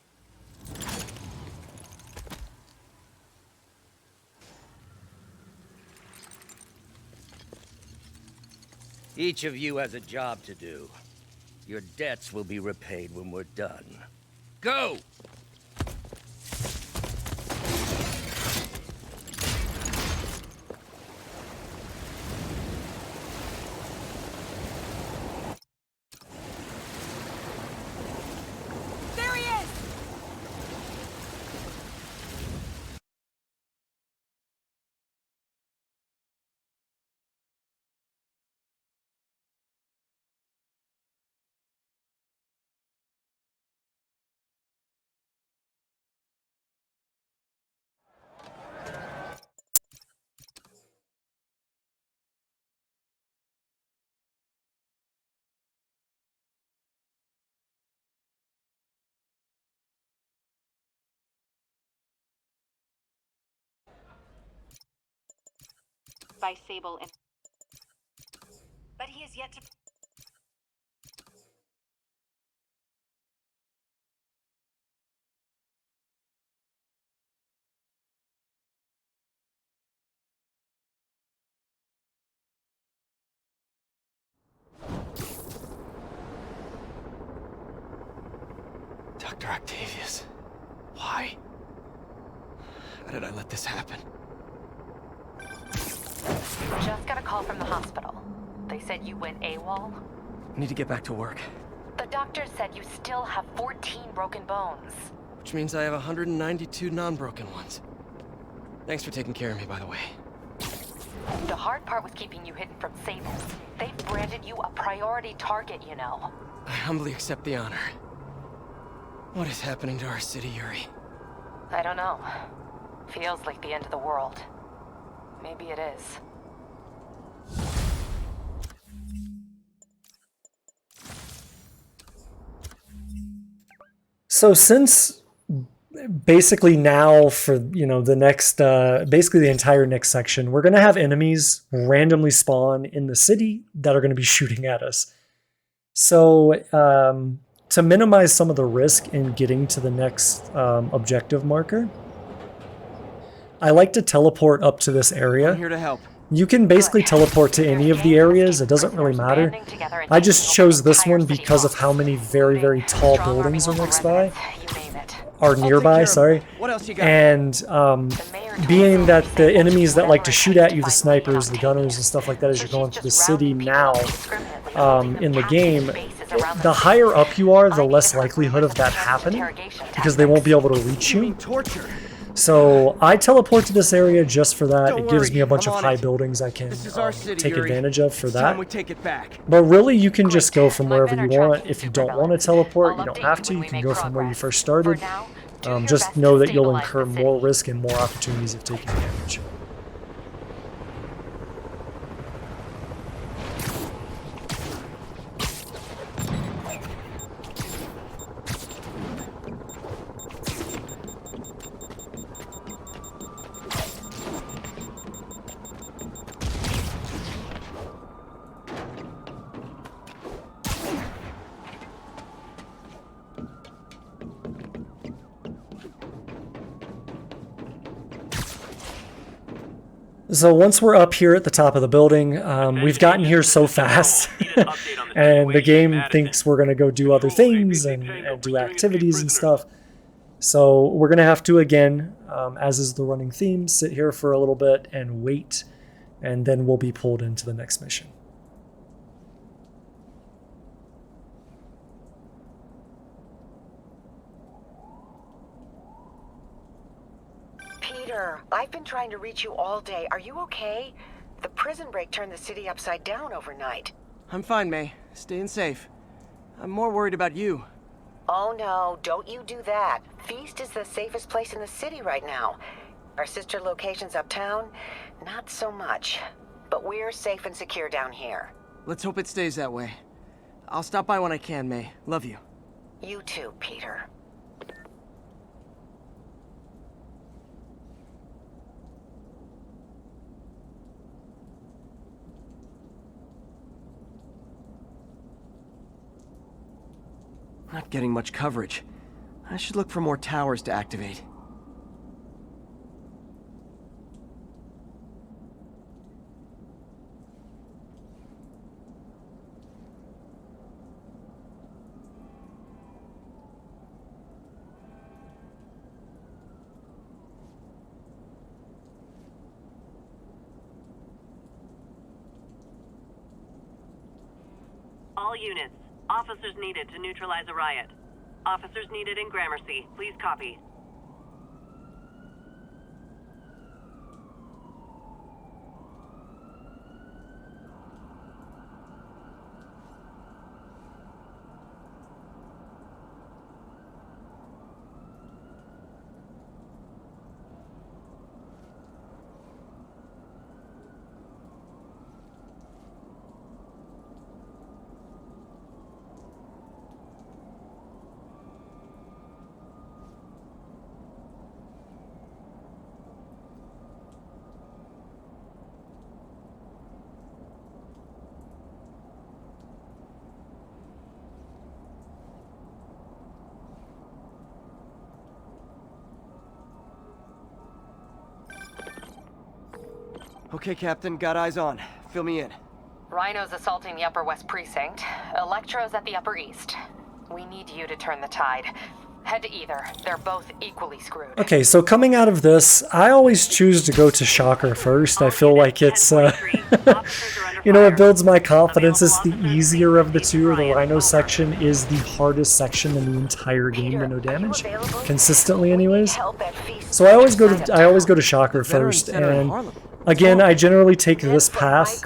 Each of you has a job to do. Your debts will be repaid when we're done. Go! There he is! By Sable and... But he is yet to... Dr. Octavius. Why? How did I let this happen? Just got a call from the hospital. They said you went AWOL. I need to get back to work. The doctor said you still have 14 broken bones. Which means I have 192 non-broken ones. Thanks for taking care of me, by the way. The hard part was keeping you hidden from Sable. They've branded you a priority target, you know. I humbly accept the honor. What is happening to our city, Yuri? I don't know. Feels like the end of the world. Maybe it is. So since basically now for, the next, basically the entire next section, we're going to have enemies randomly spawn in the city that are going to be shooting at us. So to minimize some of the risk in getting to the next objective marker, I like to teleport up to this area. I'm here to help. You can basically teleport to any of the areas, it doesn't really matter. I just chose this one because of how many very, very tall buildings are next by. Are nearby, sorry. And being that the enemies that like to shoot at you, the snipers, the gunners, and stuff like that as you're going through the city now in the game, the higher up you are, the less likelihood of that happening because they won't be able to reach you. So I teleport to this area just for that. It gives me a bunch of high buildings I can take advantage of for that. But really, you can just go from wherever you want. If you don't want to teleport, you don't have to. You can go from where you first started. Just know that you'll incur more risk and more opportunities of taking damage. So once we're up here at the top of the building, we've gotten here so fast, and the game thinks we're going to go do other things and do activities and stuff. So we're going to have to, again, as is the running theme, sit here for a little bit and wait, and then we'll be pulled into the next mission. Peter, I've been trying to reach you all day. Are you okay? The prison break turned the city upside down overnight. I'm fine, May. Staying safe. I'm more worried about you. Oh no, don't you do that. Feast is the safest place in the city right now. Our sister locations uptown, not so much. But we're safe and secure down here. Let's hope it stays that way. I'll stop by when I can, May. Love you. You too, Peter. Not getting much coverage. I should look for more towers to activate. All units. Officers needed to neutralize a riot. Officers needed in Gramercy. Please copy. Okay, Captain. Got eyes on. Fill me in. Rhino's assaulting the Upper West Precinct. Electro's at the Upper East. We need you to turn the tide. Head to either. They're both equally screwed. Okay, so coming out of this, I always choose to go to Shocker first. I feel like it's, it builds my confidence. It's the easier of the two. The Rhino section is the hardest section in the entire game to no damage, consistently anyways. So I always go to Shocker first, and again, I generally take this path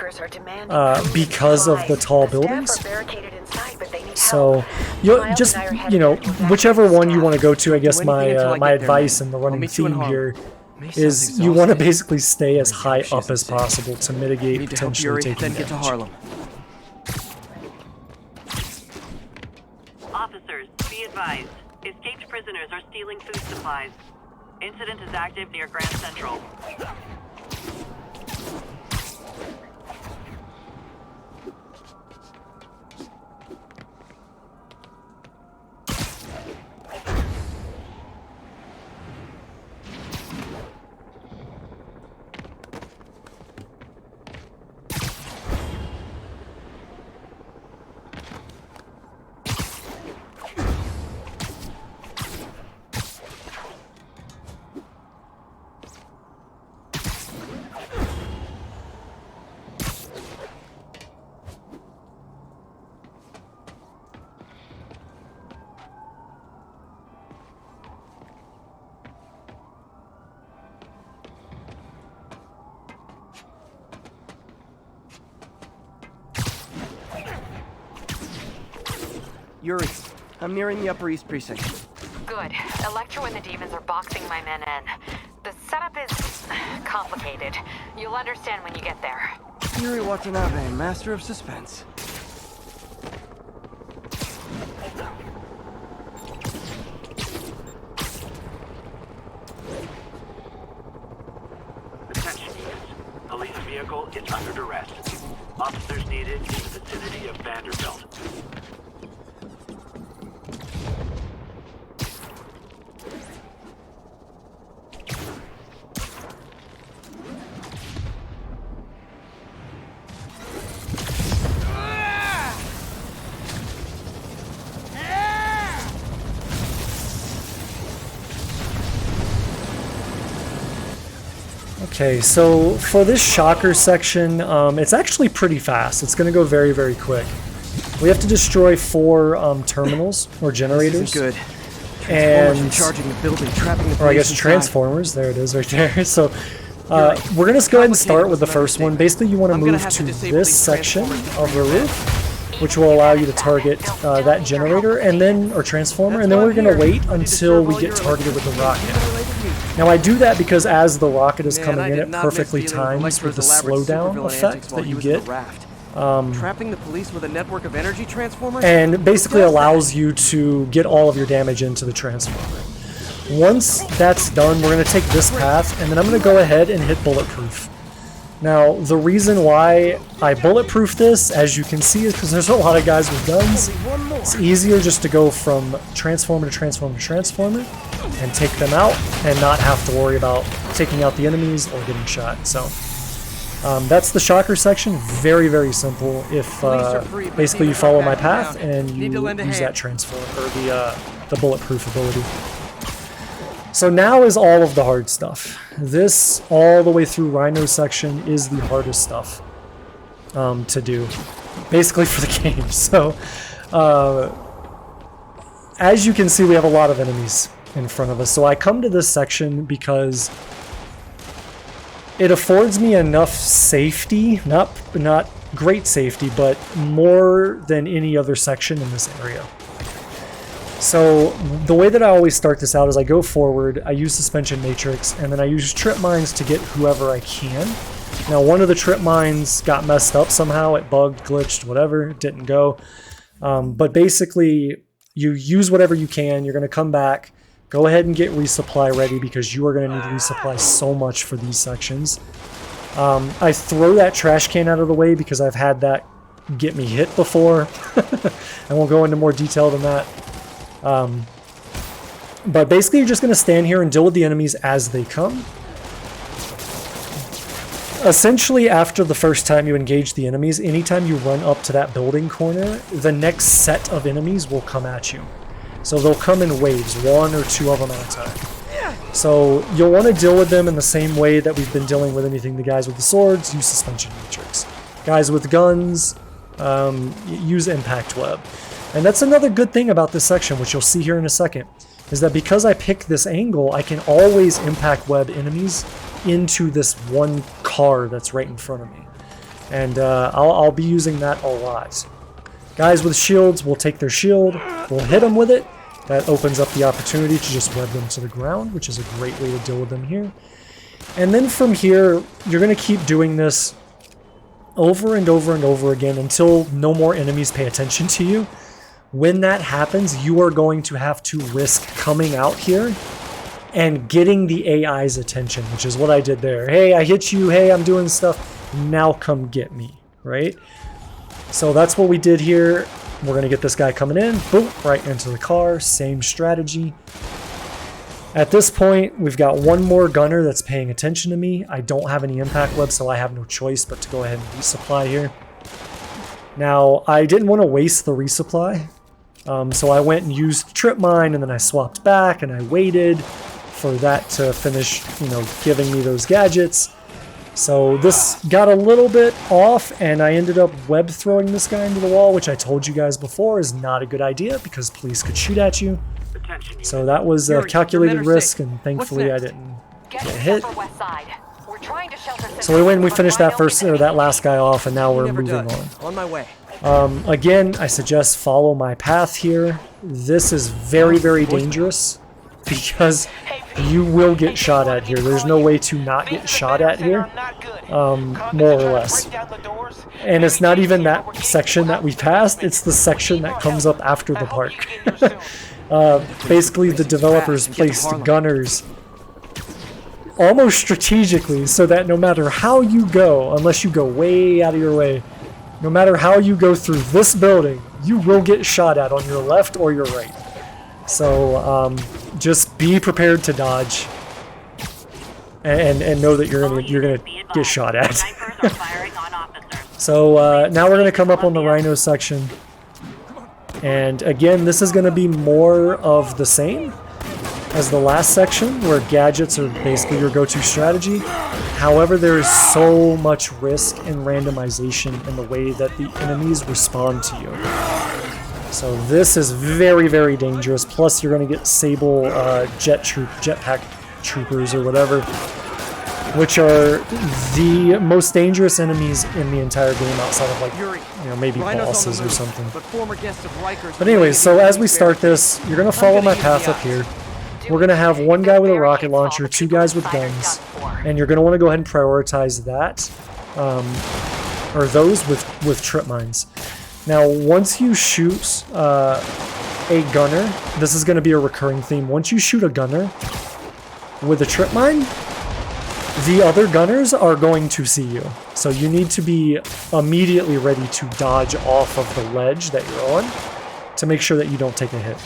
because of the tall buildings. So you'll just, you know, whichever one you want to go to, I guess my advice and the running theme here is you want to basically stay as high up as possible to mitigate potentially taking damage. Officers, be advised. Escaped prisoners are stealing food supplies. Incident is active near Grand Central. Yuri, I'm nearing the Upper East Precinct. Good. Electro and the demons are boxing my men in. The setup is complicated. You'll understand when you get there. Yuri Watanabe, master of suspense. Attention units. Police vehicle is under duress. Officers needed in the vicinity of Vanderbilt. Okay, so for this shocker section, it's actually pretty fast. It's going to go very, very quick. We have to destroy 4 terminals or generators. This isn't good. And charging the building, trapping the or I guess inside. transformers. There it is, right there. So we're going to go ahead and start with the first one. Basically, you want to move to this section of the roof, which will allow you to target that generator and then or transformer, and then we're going to wait until we get targeted with the rocket. Now I do that because as the rocket is coming in, it perfectly times with the slowdown effect that you get. Trapping the police with a network of energy transformers? And basically allows you to get all of your damage into the transformer. Once that's done, we're going to take this path, and then I'm going to go ahead and hit bulletproof. Now, the reason why I bulletproof this, as you can see, is because there's a lot of guys with guns. It's easier just to go from transformer to transformer to transformer and take them out and not have to worry about taking out the enemies or getting shot. So that's the shocker section. Very, very simple if basically you follow my path and you use that transform or the bulletproof ability. So now is all of the hard stuff. This all the way through Rhino section is the hardest stuff to do, basically for the game. So as you can see, we have a lot of enemies in front of us. So I come to this section because it affords me enough safety, not great safety, but more than any other section in this area. So the way that I always start this out is I go forward, I use suspension matrix, and then I use trip mines to get whoever I can. Now one of the trip mines got messed up somehow, it bugged, glitched, whatever, it didn't go. But basically you use whatever you can, you're going to come back, go ahead and get resupply ready because you are going to need resupply so much for these sections. I throw that trash can out of the way because I've had that get me hit before. I won't go into more detail than that. But basically you're just going to stand here and deal with the enemies as they come. Essentially, after the first time you engage the enemies, anytime you run up to that building corner, the next set of enemies will come at you. So they'll come in waves, 1 or 2 of them at a time. So you'll want to deal with them in the same way that we've been dealing with anything. The guys with the swords, use suspension matrix. Guys with guns, use impact web. And that's another good thing about this section, which you'll see here in a second, is that because I pick this angle, I can always impact web enemies into this one car that's right in front of me. And I'll be using that a lot. Guys with shields will take their shield, we'll hit them with it. That opens up the opportunity to just web them to the ground, which is a great way to deal with them here. And then from here, you're going to keep doing this over and over and over again until no more enemies pay attention to you. When that happens, you are going to have to risk coming out here and getting the AI's attention, which is what I did there. Hey, I hit you. Hey, I'm doing stuff. Now come get me, right? So that's what we did here. We're going to get this guy coming in. Boom, right into the car. Same strategy. At this point, we've got one more gunner that's paying attention to me. I don't have any impact web, so I have no choice but to go ahead and resupply here. Now, I didn't want to waste the resupply, so I went and used trip mine, and then I swapped back, and I waited for that to finish, you know, giving me those gadgets. So this got a little bit off, and I ended up web throwing this guy into the wall, which I told you guys before is not a good idea because police could shoot at you. So that was a calculated risk, and thankfully I didn't get hit. So we finished that that last guy off, and now we're moving on. On my way. Again, I suggest follow my path here. This is very, very dangerous because you will get shot at here. There's no way to not get shot at here, more or less. And it's not even that section that we passed, it's the section that comes up after the park. Basically, the developers placed gunners almost strategically so that no matter how you go, unless you go way out of your way, no matter how you go through this building, you will get shot at on your left or your right. So just be prepared to dodge and know that you're gonna get shot at. So now we're gonna come up on the Rhino section. And again, this is going to be more of the same as the last section, where gadgets are basically your go-to strategy. However, there is so much risk and randomization in the way that the enemies respond to you. So this is very, very dangerous. Plus, you're going to get Sable jetpack troopers or whatever, which are the most dangerous enemies in the entire game outside of, like, you know, maybe bosses or something. But anyways, so as we start this, you're going to follow my path up here. We're going to have one guy with a rocket launcher, two guys with guns, and you're going to want to go ahead and prioritize that, or those with trip mines. Now, once you shoot a gunner, this is going to be a recurring theme. Once you shoot a gunner with a trip mine, the other gunners are going to see you. So you need to be immediately ready to dodge off of the ledge that you're on to make sure that you don't take a hit.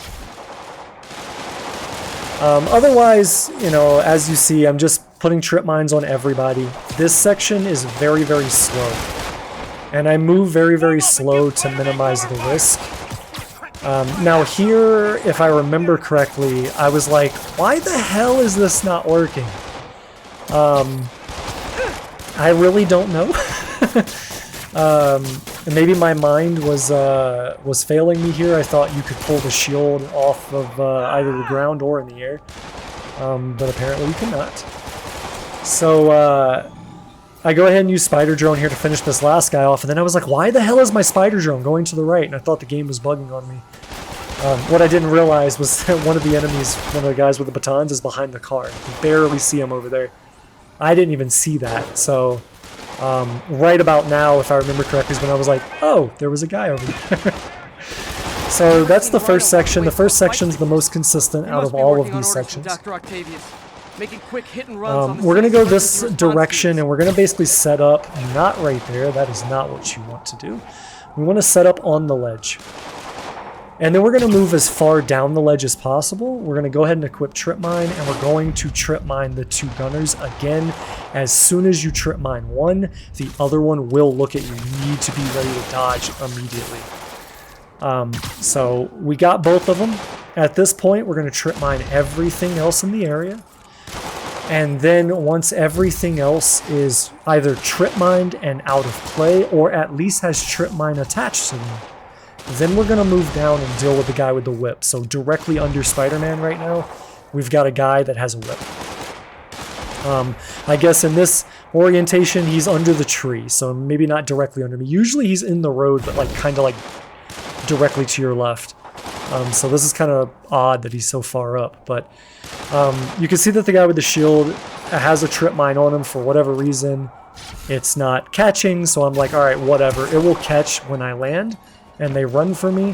Otherwise, you know, as you see, I'm just putting trip mines on everybody. This section is very, very slow. And I move very, very slow to minimize the risk. Now here, if I remember correctly, I was like, why the hell is this not working? I really don't know. Maybe my mind was failing me here. I thought you could pull the shield off of either the ground or in the air, but apparently you cannot. So I go ahead and use spider drone here to finish this last guy off, and then I was like, why the hell is my spider drone going to the right? And I thought the game was bugging on me. What I didn't realize was that one of the enemies, one of the guys with the batons, is behind the car. You can barely see him over there. I didn't even see that, so right about now, if I remember correctly, is when I was like, oh, there was a guy over there. So that's the first section. The first section's the most consistent out of all of these sections. We're going to go this direction, and we're going to basically set up, not right there, that is not what you want to do. We want to set up on the ledge. And then we're going to move as far down the ledge as possible. We're going to go ahead and equip trip mine, and we're going to trip mine the two gunners again. As soon as you trip mine one, the other one will look at you. You need to be ready to dodge immediately. So we got both of them. At this point, we're going to trip mine everything else in the area. And then once everything else is either trip mined and out of play, or at least has trip mine attached to them, then we're going to move down and deal with the guy with the whip. So directly under Spider-Man right now, we've got a guy that has a whip. I guess in this orientation, he's under the tree, so maybe not directly under me. Usually he's in the road, but like kind of like directly to your left. So this is kind of odd that he's so far up, but you can see that the guy with the shield has a trip mine on him for whatever reason. It's not catching, so I'm like, all right, whatever. It will catch when I land, and they run for me,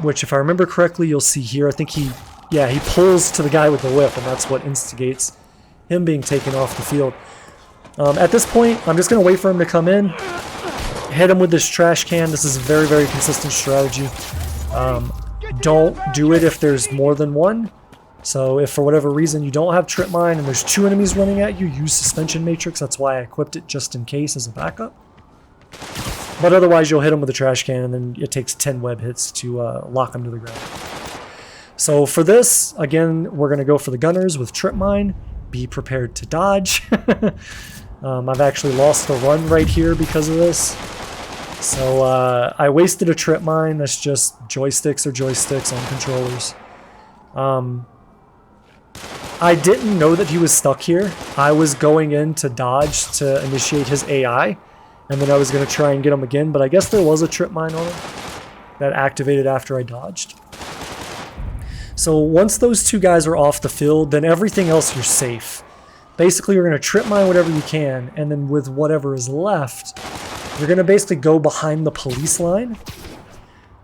which if I remember correctly, you'll see here, I think he pulls to the guy with the whip, and that's what instigates him being taken off the field. At this point, I'm just going to wait for him to come in, hit him with this trash can. This is a very, very consistent strategy. Don't do it if there's more than one. So if for whatever reason you don't have trip mine and there's 2 enemies running at you, use suspension matrix. That's why I equipped it just in case as a backup. But otherwise you'll hit him with a trash can and then it takes 10 web hits to lock him to the ground. So for this, again, we're going to go for the gunners with trip mine. Be prepared to dodge. I've actually lost a run right here because of this. So I wasted a trip mine. That's just joysticks on controllers. I didn't know that he was stuck here. I was going in to dodge to initiate his AI, and then I was going to try and get him again, but I guess there was a trip mine on him that activated after I dodged. So once those 2 guys are off the field, then everything else you're safe. Basically, you're going to trip mine whatever you can, and then with whatever is left, you're going to basically go behind the police line,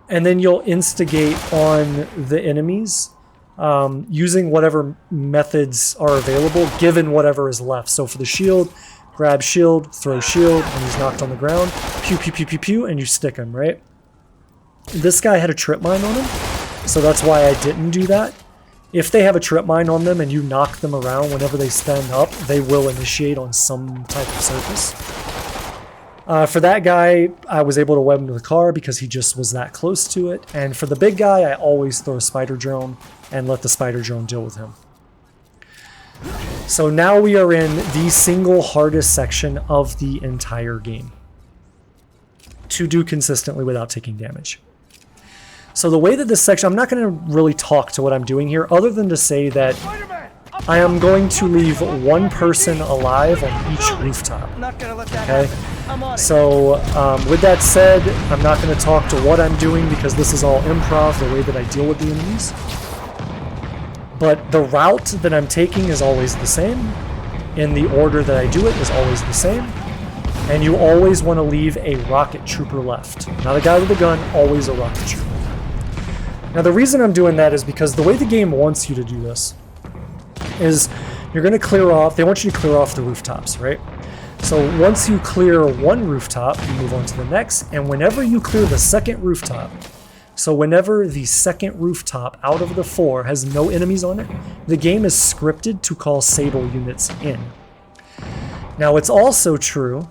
and then you'll instigate on the enemies using whatever methods are available, given whatever is left. So for the shield, grab shield, throw shield, and he's knocked on the ground. Pew, pew, pew, pew, pew, and you stick him, right? This guy had a trip mine on him, so that's why I didn't do that. If they have a trip mine on them and you knock them around whenever they stand up, they will initiate on some type of surface. For that guy, I was able to web him to the car because he just was that close to it. And for the big guy, I always throw a spider drone and let the spider drone deal with him. So now we are in the single hardest section of the entire game to do consistently without taking damage. So the way that this section, I'm not going to really talk to what I'm doing here other than to say that I am going to leave 1 person alive on each rooftop. Okay? So with that said, I'm not going to talk to what I'm doing because this is all improv, the way that I deal with the enemies. But the route that I'm taking is always the same. In the order that I do it is always the same. And you always want to leave a rocket trooper left. Not a guy with a gun, always a rocket trooper. Now the reason I'm doing that is because the way the game wants you to do this is you're going to clear off, they want you to clear off the rooftops, right? So once you clear 1 rooftop, you move on to the next, and whenever you clear the second rooftop, so whenever the second rooftop out of the 4 has no enemies on it, the game is scripted to call Sable units in. Now it's also true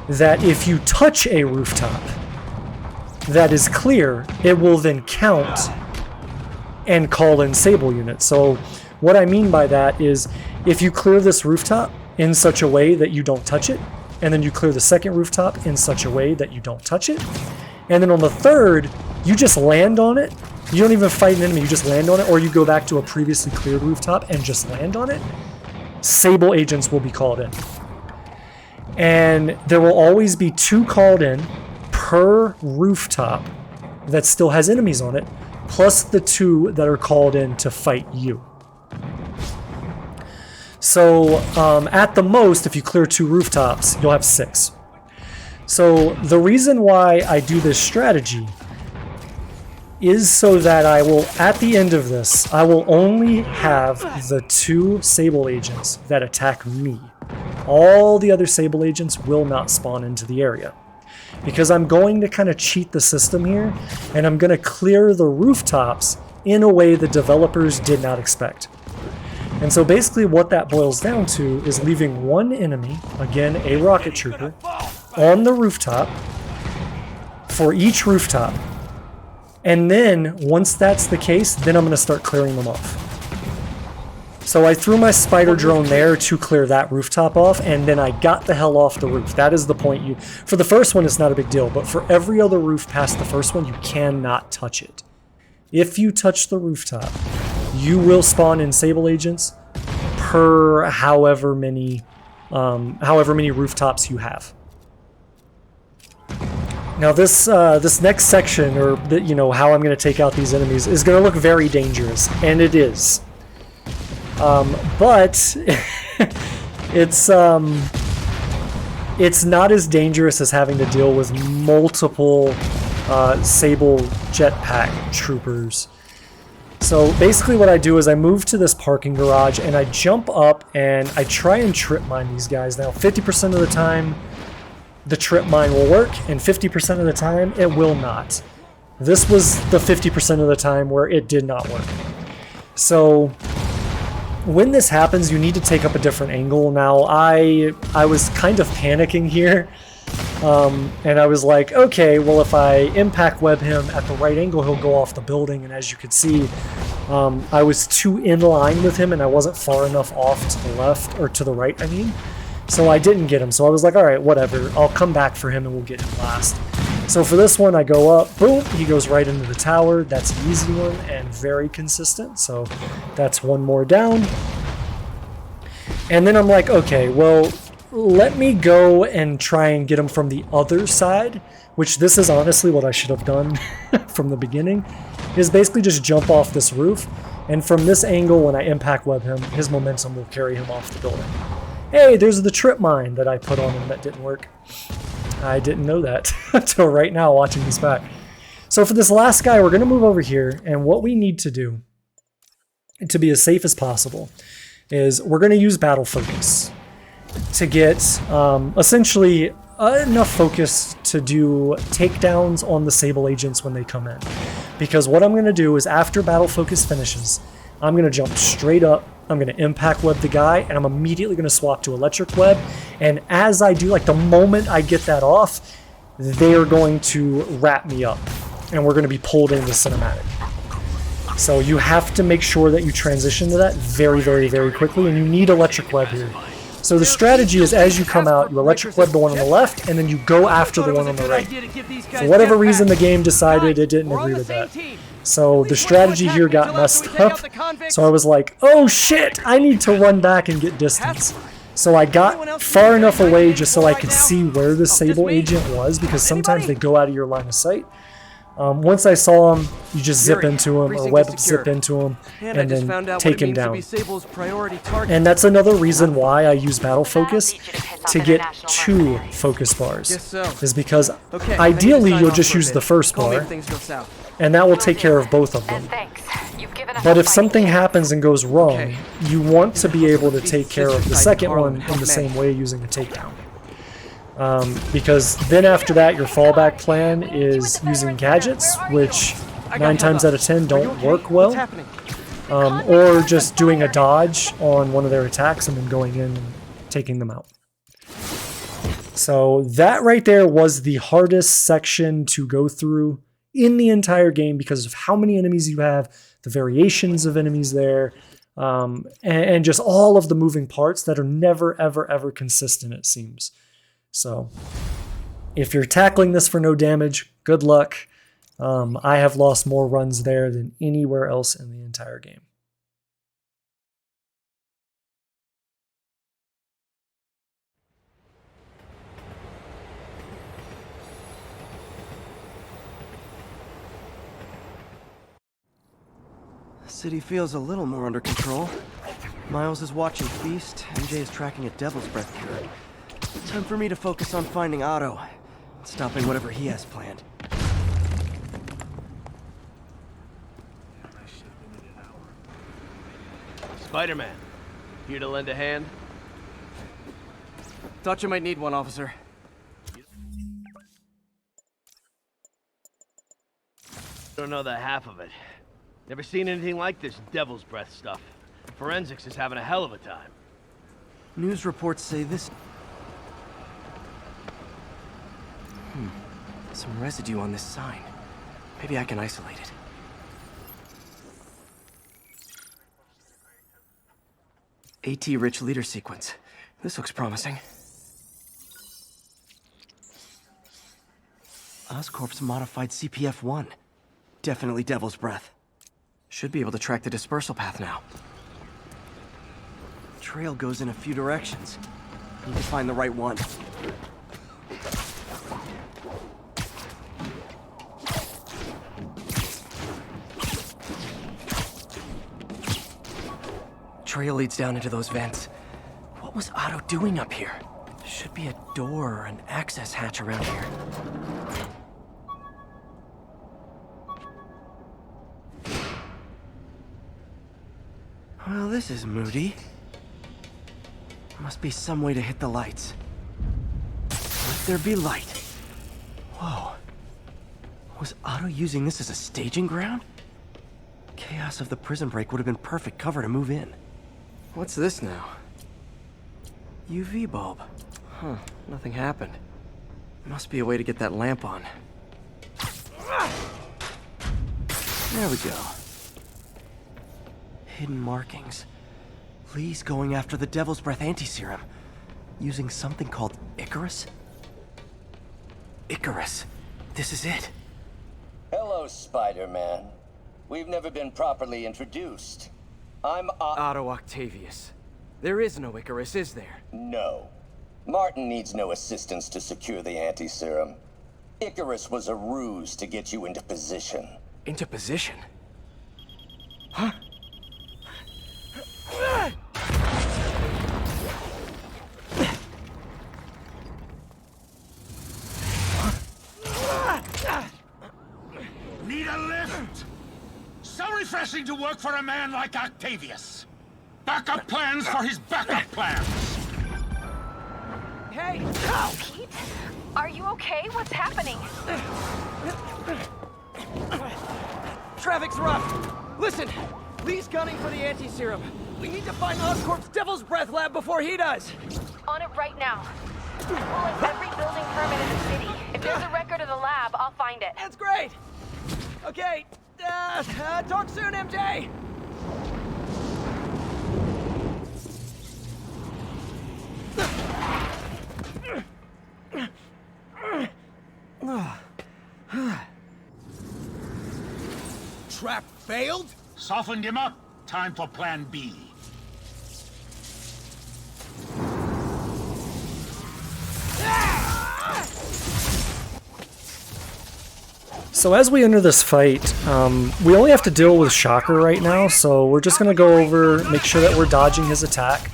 that if you touch a rooftop that is clear, it will then count and call in Sable units. So what I mean by that is if you clear this rooftop in such a way that you don't touch it, and then you clear the second rooftop in such a way that you don't touch it, and then on the third, you just land on it, you don't even fight an enemy, you just land on it, or you go back to a previously cleared rooftop and just land on it, Sable agents will be called in. And there will always be 2 called in per rooftop that still has enemies on it, plus the 2 that are called in to fight you. So at the most, if you clear 2 rooftops, you'll have 6. So the reason why I do this strategy is so that I will, at the end of this, I will only have the 2 Sable agents that attack me. All the other Sable agents will not spawn into the area. Because I'm going to kind of cheat the system here, and I'm going to clear the rooftops in a way the developers did not expect. And so basically what that boils down to is leaving 1 enemy, again a rocket trooper, on the rooftop for each rooftop. And then once that's the case, then I'm going to start clearing them off. So I threw my spider drone there to clear that rooftop off, and then I got the hell off the roof. That is the point. For the first one, it's not a big deal, but for every other roof past the first one, you cannot touch it. If you touch the rooftop, you will spawn in Sable agents per however many rooftops you have. Now this next section, or you know, how I'm going to take out these enemies, is going to look very dangerous, and it is. But it's not as dangerous as having to deal with multiple Sable jetpack troopers. So basically what I do is I move to this parking garage and I jump up and I try and trip mine these guys. Now 50% of the time the trip mine will work, and 50% of the time it will not. This was the 50% of the time where it did not work. So when this happens, you need to take up a different angle. Now I was kind of panicking here, and I was like, okay, well, if I impact web him at the right angle, he'll go off the building. And as you can see, I was too in line with him and I wasn't far enough off to the left, or to the right, I mean. So I didn't get him. So I was like, all right, whatever. I'll come back for him and we'll get him last. So for this one, I go up, boom, he goes right into the tower. That's an easy one and very consistent. So that's one more down. And then I'm like, okay, well, let me go and try and get him from the other side, which this is honestly what I should have done from the beginning, is basically just jump off this roof. And from this angle, when I impact web him, his momentum will carry him off the building. Hey, there's the trip mine that I put on him that didn't work. I didn't know that until right now watching this back. So for this last guy, we're going to move over here, and what we need to do to be as safe as possible is we're going to use battle focus to get essentially enough focus to do takedowns on the Sable agents when they come in. Because what I'm going to do is after battle focus finishes, I'm going to jump straight up, I'm going to impact web the guy, and I'm immediately going to swap to electric web. And as I do, like the moment I get that off, they are going to wrap me up and we're going to be pulled into cinematic. So you have to make sure that you transition to that very, very, very quickly, and you need electric web here. So the strategy is as you come out, you electric web the one on the left, and then you go after the one on the right. For whatever reason, the game decided it didn't agree with that. So the strategy here got messed up. So I was like, oh shit, I need to run back and get distance. So I got far enough away just so I could see where the Sable agent was, because sometimes they go out of your line of sight. Once I saw him, you just zip into him, or web zip into him, and then take him down. And that's another reason why I use battle focus to get 2 focus bars, is because ideally you'll just use the first bar, and that will take care of both of them. But if something happens and goes wrong, you want to be able to take care of the second one in the same way, using a takedown. Because then after that, your fallback plan is using gadgets, which 9 times out of 10 don't work well, or just doing a dodge on one of their attacks and then going in and taking them out. So that right there was the hardest section to go through in the entire game because of how many enemies you have, the variations of enemies there, and just all of the moving parts that are never, ever, ever consistent, it seems. So if you're tackling this for no damage, good luck. I have lost more runs there than anywhere else in the entire game. The city feels a little more under control. Miles is watching Feast, MJ is tracking a Devil's Breath cure. Time for me to focus on finding Otto, and stopping whatever he has planned. Spider-Man, here to lend a hand? Thought you might need one, officer. Don't know the half of it. Never seen anything like this Devil's Breath stuff. Forensics is having a hell of a time. News reports say this... Some residue on this sign. Maybe I can isolate it. AT-rich leader sequence. This looks promising. Oscorp's modified CPF-1. Definitely Devil's Breath. Should be able to track the dispersal path now. Trail goes in a few directions. Need to find the right one. trail leads down into those vents. What was Otto doing up here? Should be a door or an access hatch around here. Well, this is moody. Must be some way to hit the lights. Let there be light. Whoa. Was Otto using this as a staging ground? Chaos of the prison break would have been perfect cover to move in. What's this now? UV bulb. Huh, nothing happened. Must be a way to get that lamp on. There we go. Hidden markings. Lee's going after the Devil's Breath anti-serum, using something called Icarus? Icarus. This is it. Hello, Spider-Man. We've never been properly introduced. I'm Otto Octavius. There is no Icarus, is there? No. Martin needs no assistance to secure the anti-serum. Icarus was a ruse to get you into position. Into position? Huh? Need a lift? So refreshing to work for a man like Octavius. Backup plans for his backup plans. Hey! Pete? Are you okay? What's happening? Traffic's rough. Listen, Lee's gunning for the anti-serum. We need to find Oscorp's Devil's Breath lab before he does. On it right now. Pull at every building permit in the city. If there's a record of the lab, I'll find it. That's great. Okay, talk soon, MJ. Trap failed? Softened him up. Time for plan B. So as we enter this fight, we only have to deal with Shocker right now, so we're just going to go over, make sure that we're dodging his attack,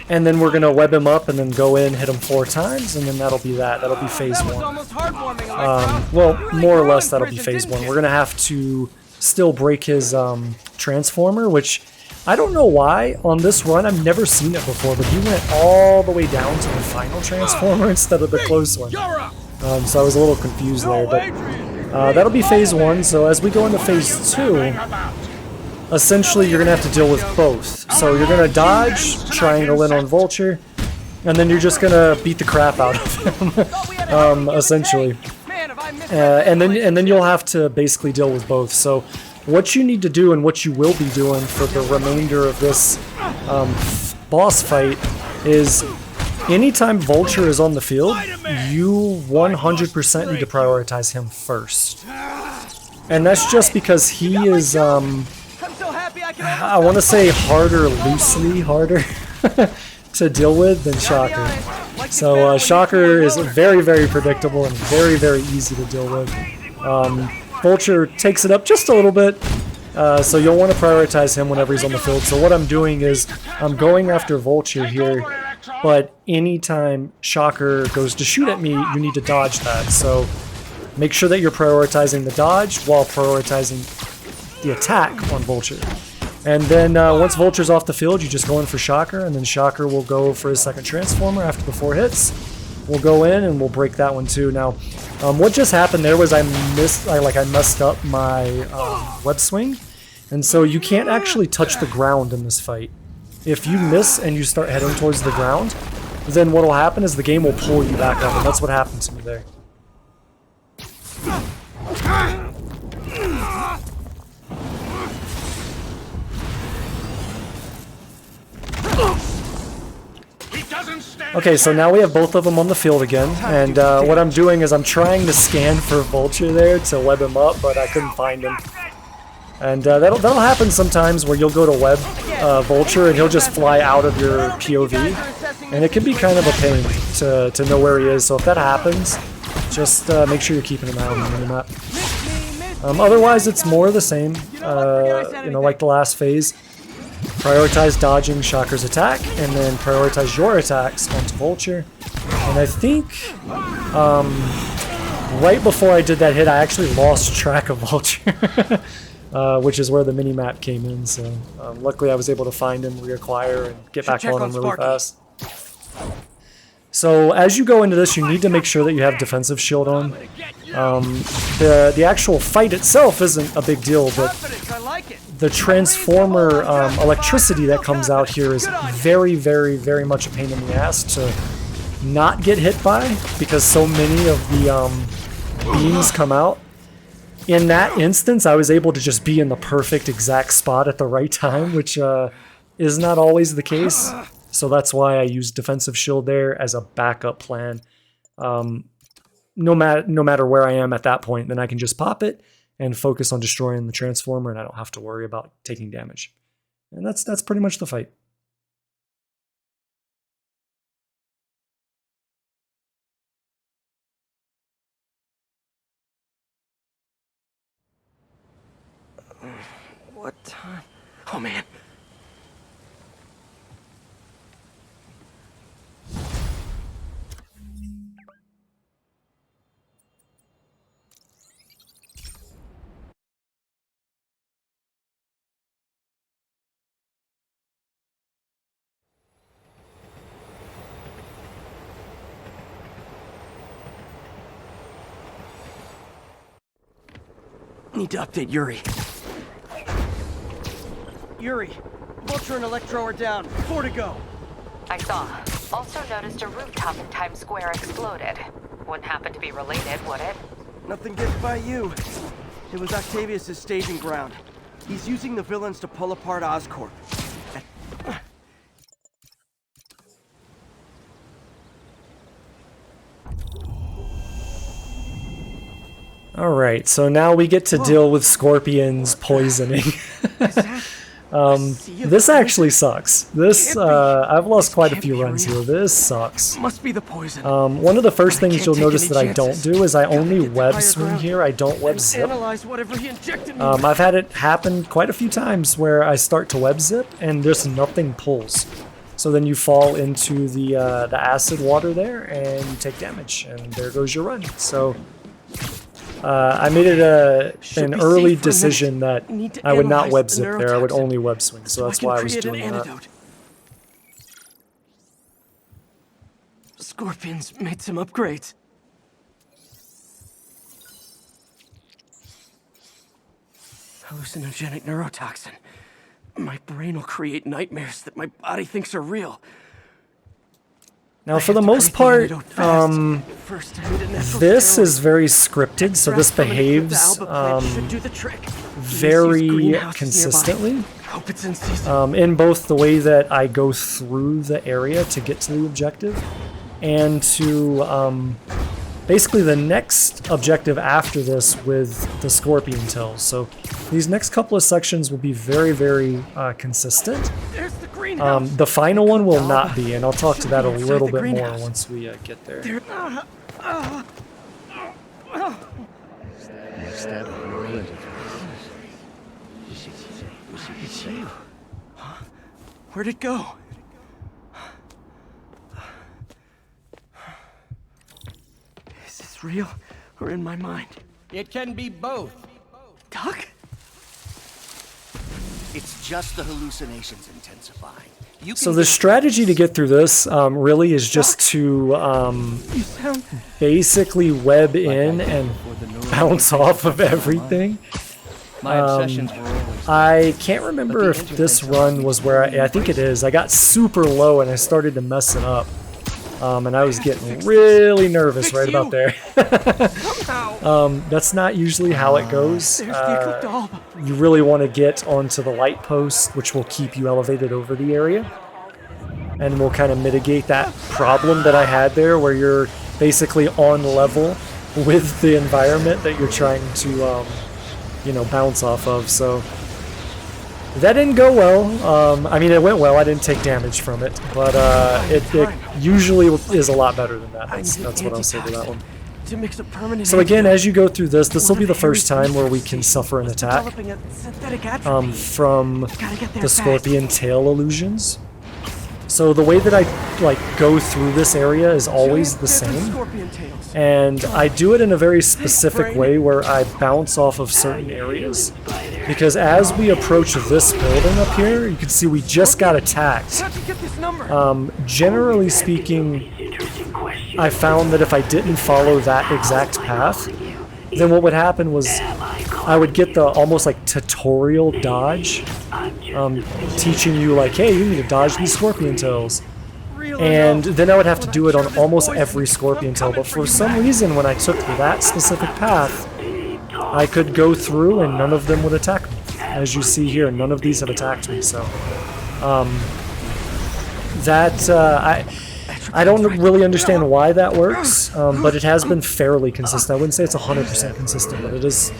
and then we're going to web him up and then go in, hit him 4 times, and then that'll be that. That'll be phase 1. Well, more or less that'll be phase 1. We're going to have to still break his transformer, which I don't know why on this run, I've never seen it before, but he went all the way down to the final transformer instead of the close one. So I was a little confused there, but that'll be phase 1. So as we go into phase 2, essentially you're going to have to deal with both. So you're going to dodge, triangle in on Vulture, and then you're just going to beat the crap out of him, essentially. And then you'll have to basically deal with both. So what you need to do and what you will be doing for the remainder of this boss fight is anytime Vulture is on the field, you 100% need to prioritize him first. And that's just because he is, I want to say loosely harder to deal with than Shocker. So Shocker is very, very predictable and very, very easy to deal with. Vulture takes it up just a little bit, so you'll want to prioritize him whenever he's on the field. So what I'm doing is I'm going after Vulture here, but anytime Shocker goes to shoot at me, you need to dodge that. So make sure that you're prioritizing the dodge while prioritizing the attack on Vulture. And then once Vulture's off the field, you just go in for Shocker, and then Shocker will go for his second transformer after the 4 hits. We'll go in and we'll break that one too. Now, what just happened there was I messed up my web swing, and so you can't actually touch the ground in this fight. If you miss and you start heading towards the ground, then what will happen is the game will pull you back up, and that's what happened to me there. Okay, so now we have both of them on the field again, and what I'm doing is I'm trying to scan for Vulture there to web him up, but I couldn't find him. And that'll happen sometimes where you'll go to web Vulture and he'll just fly out of your POV, and it can be kind of a pain to know where he is. So if that happens, just make sure you're keeping an eye on the minimap. Otherwise, it's more of the same, like the last phase. prioritize dodging Shocker's attack, and then prioritize your attacks onto Vulture. And I think right before I did that hit, I actually lost track of Vulture, which is where the mini-map came in. So luckily I was able to find him, reacquire, and get back on him really fast. So as you go into this, you need to make sure that you have defensive shield on. The actual fight itself isn't a big deal, but the transformer electricity that comes out here is very, very, very much a pain in the ass to not get hit by, because so many of the beams come out. In that instance, I was able to just be in the perfect exact spot at the right time, which is not always the case. So that's why I use defensive shield there as a backup plan. No matter where I am at that point, then I can just pop it and focus on destroying the transformer, and I don't have to worry about taking damage. And that's pretty much the fight. What time? Oh man. Need to update Yuri. Yuri, Vulture and Electro are down. 4 to go. I saw. Also noticed a rooftop in Times Square exploded. Wouldn't happen to be related, would it? Nothing gets by you. It was Octavius' staging ground. He's using the villains to pull apart Oscorp. Alright, so now we get to deal with Scorpion's poisoning. This actually sucks. This, I've lost quite a few runs here. This sucks. Must be the poison. One of the first things you'll notice that I don't do is I only web swing here. I don't web zip. I've had it happen quite a few times where I start to web zip and just nothing pulls. So then you fall into the acid water there and you take damage, and there goes your run. So I made it an early decision that I would not web zip there. I would only web swing, so that's why I was doing that. Scorpion's made some upgrades. Hallucinogenic neurotoxin. My brain will create nightmares that my body thinks are real. Now, for the most part, this is very scripted, so this behaves very consistently in both the way that I go through the area to get to the objective and to basically the next objective after this with the Scorpion Tells. So these next couple of sections will be very, very consistent. The final one will not be, and I'll talk to that a little bit more once we get there. Where'd it go? Is this real or in my mind? It can be both. Doc? It's just the hallucinations intensifying. So the strategy to get through this really is just to basically web in and bounce off of everything. I can't remember if this run was where I think it is. I got super low and I started to mess it up. And I was getting really nervous right about there. That's not usually how it goes. You really want to get onto the light post, which will keep you elevated over the area. And will kind of mitigate that problem that I had there, where you're basically on level with the environment that you're trying to, you know, bounce off of. So that didn't go well. I mean, it went well. I didn't take damage from it, but it usually is a lot better than that. That's what I'll say to that one. to mix a permanent. So again, as you go through this will be the first time where we can suffer an attack from the scorpion tail illusions. So the way that I go through this area is always the same, and I do it in a very specific way where I bounce off of certain areas, because as we approach this building up here, you can see we just got attacked. Generally speaking, I found that if I didn't follow that exact path, then what would happen was I would get the almost like tutorial dodge, teaching you like, hey, you need to dodge these scorpion tails. And then I would have to do it on almost every scorpion tail, but for some reason when I took that specific path, I could go through and none of them would attack me. As you see here, none of these have attacked me, so I don't really understand why that works, but it has been fairly consistent. I wouldn't say it's 100% consistent, but it is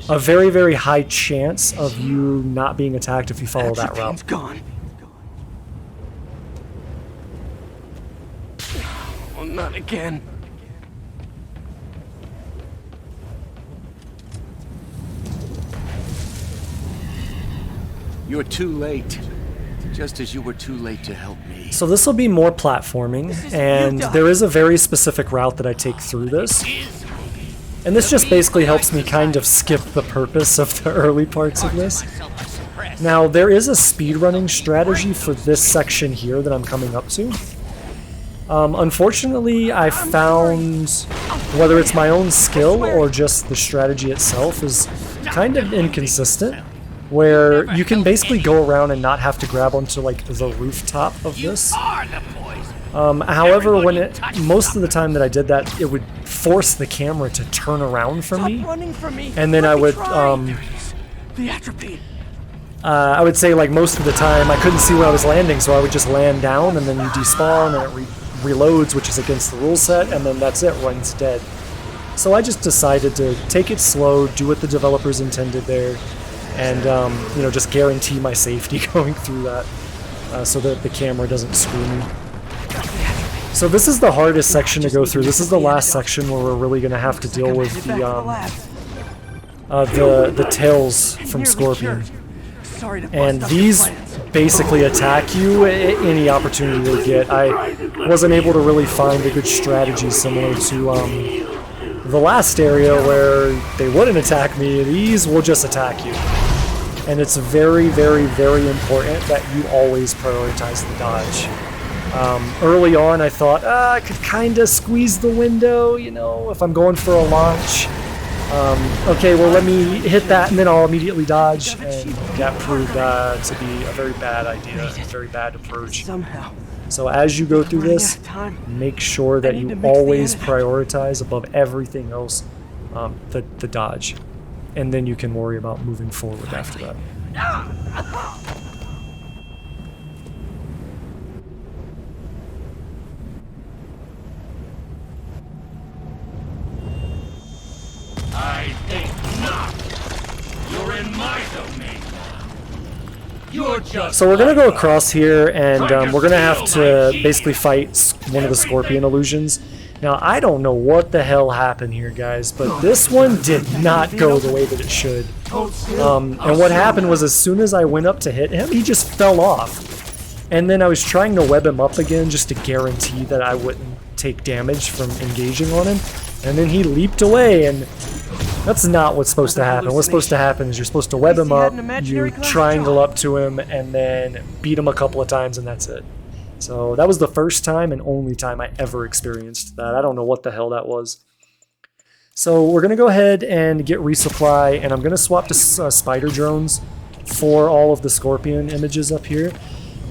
a very, very high chance of you not being attacked if you follow that route. Gone. Oh, not again. You're too late. Just as you were too late to help me. So this will be more platforming, and there is a very specific route that I take through this. And this just basically helps me kind of skip the purpose of the early parts of this. Now, there is a speedrunning strategy for this section here that I'm coming up to. Unfortunately, I found, whether it's my own skill or just the strategy itself, is kind of inconsistent, where you can basically go around and not have to grab onto like the rooftop of this. However, most of the time that I did that, it would force the camera to turn around from me, and then I would I would say like most of the time I couldn't see where I was landing, so I would just land down and then you despawn and it reloads, which is against the rule set, and then that's it, runs dead. So I just decided to take it slow, do what the developers intended there, and you know, just guarantee my safety going through that, so that the camera doesn't screw me. So this is the hardest section to go through. This is the last section where we're really going to have to deal with the tails from Scorpion. And these basically attack you at any opportunity they get. I wasn't able to really find a good strategy similar to the last area where they wouldn't attack me. These will just attack you. And it's very, very, very important that you always prioritize the dodge. Early on I thought, I could kind of squeeze the window, you know, if I'm going for a launch. Okay, well let me hit that and then I'll immediately dodge, and that proved to be a very bad idea, a very bad approach. So as you go through this, make sure that you always prioritize above everything else the dodge, and then you can worry about moving forward after that. I think not. You're in my domain now. You're just. So we're gonna go across here, and we're gonna have to basically fight one of the Scorpion illusions. Now I don't know what the hell happened here, guys, but this one did not go the way that it should. And what happened was, as soon as I went up to hit him, he just fell off. And then I was trying to web him up again just to guarantee that I wouldn't take damage from engaging on him. And then he leaped away, and that's not what's supposed to happen. What's supposed to happen is you're supposed to web him up, you triangle up to him, and then beat him a couple of times, and that's it. So that was the first time and only time I ever experienced that. I don't know what the hell that was. So we're going to go ahead and get resupply, and I'm going to swap to spider drones for all of the Scorpion images up here.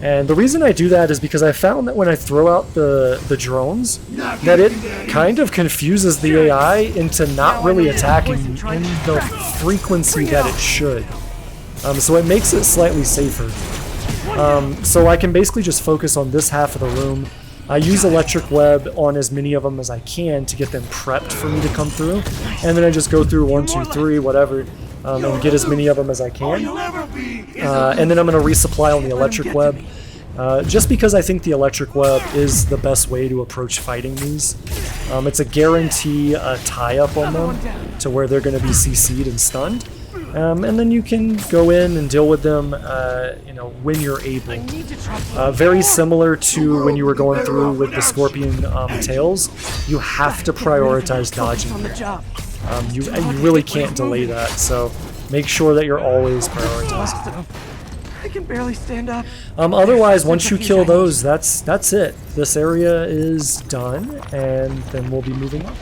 And the reason I do that is because I found that when I throw out the drones, that it kind of confuses the AI into not really attacking in the frequency that it should. So it makes it slightly safer. So I can basically just focus on this half of the room. I use electric web on as many of them as I can to get them prepped for me to come through. And then I just go through 1, 2, 3, whatever. And get as many of them as I can. And then I'm going to resupply on the electric web. just because I think the electric web is the best way to approach fighting these. It's a guarantee tie-up on them to where they're going to be CC'd and stunned. And then you can go in and deal with them, you know, when you're able. Very similar to when you were going through with the Scorpion tails, you have to prioritize dodging. You really can't delay that, so make sure that you're always prioritizing. I can barely stand up. Otherwise, once you kill those, that's it. This area is done, and then we'll be moving on.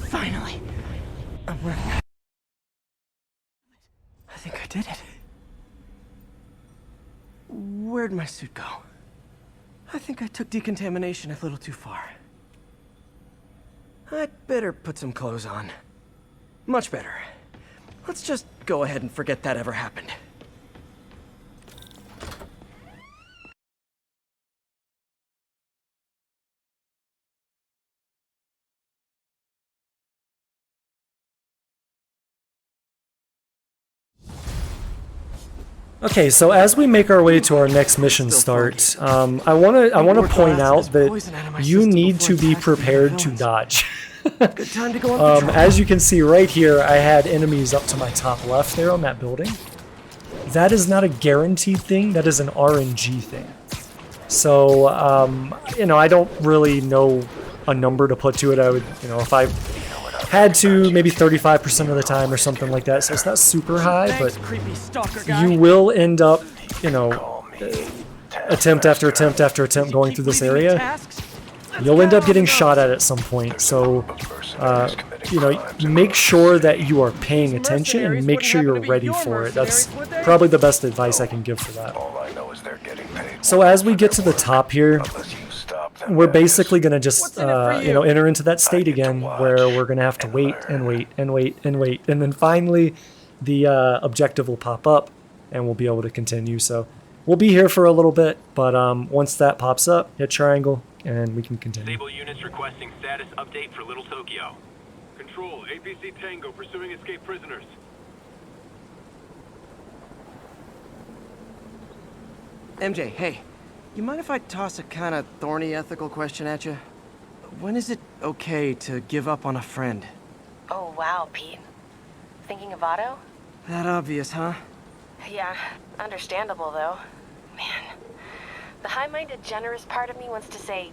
Finally. I'm running. I think I did it. Where'd my suit go? I think I took decontamination a little too far. I'd better put some clothes on. Much better. Let's just go ahead and forget that ever happened. Okay, so as we make our way to our next mission start, I want to point out that you need to be prepared to dodge. As you can see right here, I had enemies up to my top left there on that building. That is not a guaranteed thing, that is an RNG thing. So, you know, I don't really know a number to put to it. I would, you know, if I had to, maybe 35% of the time or something like that. So it's not super high, but you will end up, you know, attempt after attempt after attempt going through this area. You'll end up getting shot at some point. So, you know, make sure that you are paying attention and make sure you're ready for it. That's probably the best advice I can give for that. So as we get to the top here, we're basically going to just, you know, enter into that state again where we're going to have to wait and wait and wait and wait. And then finally, the objective will pop up and we'll be able to continue. So we'll be here for a little bit, but once that pops up, hit triangle and we can continue. Stable units requesting status update for Little Tokyo. Control, APC Tango pursuing escaped prisoners. MJ, hey. You mind if I toss a kind of thorny ethical question at you? When is it okay to give up on a friend? Oh, wow, Pete. Thinking of Otto? That obvious, huh? Yeah, understandable, though. Man, the high-minded, generous part of me wants to say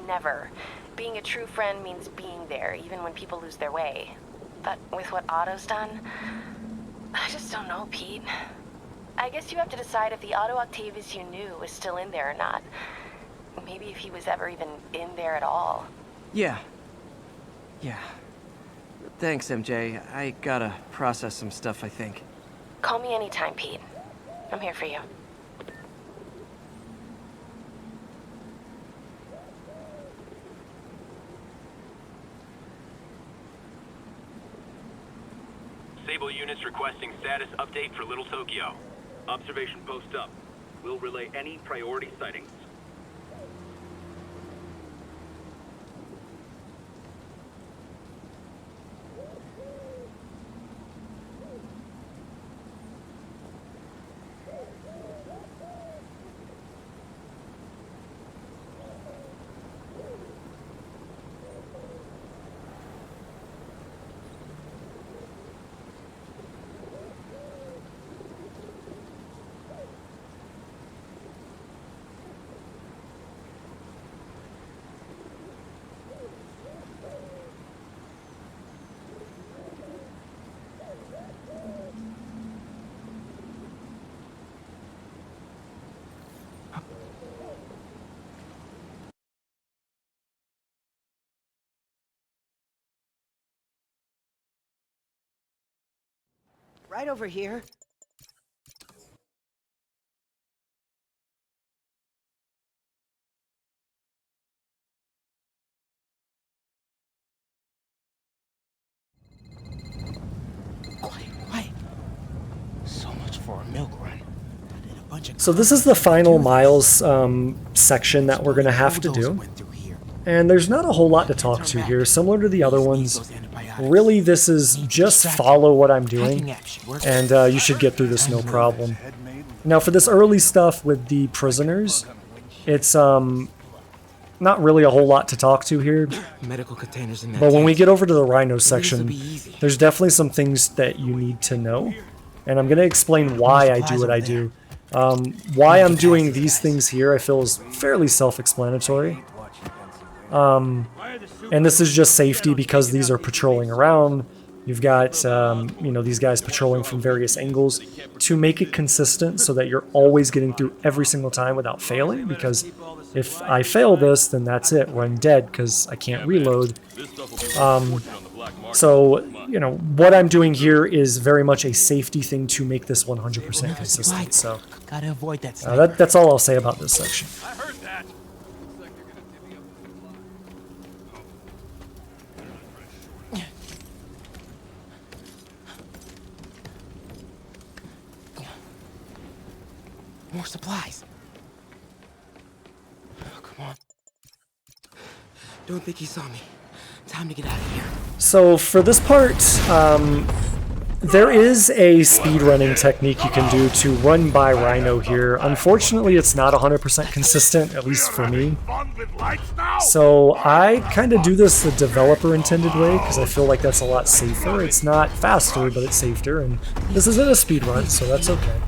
never. Being a true friend means being there, even when people lose their way. But with what Otto's done, I just don't know, Pete. I guess you have to decide if the Otto Octavius you knew was still in there or not. Maybe if he was ever even in there at all. Yeah. Yeah. Thanks, MJ. I gotta process some stuff, I think. Call me anytime, Pete. I'm here for you. Sable units requesting status update for Little Tokyo. Observation post up. We'll relay any priority sightings. Right over here. Quiet. So much for a milk run. So this is the final miles section that we're going to have to do. And there's not a whole lot to talk to here, similar to the other ones. really this is just follow what I'm doing, and you should get through this no problem. Now for this early stuff with the prisoners, it's not really a whole lot to talk to here. Medical containers in that But when we tank. get over to the Rhino section, there's definitely some things that you need to know. And I'm going to explain why I do what I do. Why I'm doing these things here I feel is fairly self-explanatory. And this is just safety because these are patrolling around. You've got, you know, these guys patrolling from various angles to make it consistent so that you're always getting through every single time without failing, because if I fail this, then that's it. I'm dead because I can't reload. So, you know, what I'm doing here is very much a safety thing to make this 100% consistent. So, Gotta avoid that. that's all I'll say about this section. More supplies. Oh, come on. Don't think he saw me. Time to get out of here. So for this part, there is a speedrunning technique you can do to run by Rhino here. Unfortunately, it's not 100% consistent, at least for me. So I kind of do this the developer intended way because I feel like that's a lot safer. It's not faster, but it's safer, and this isn't a speedrun, so that's okay.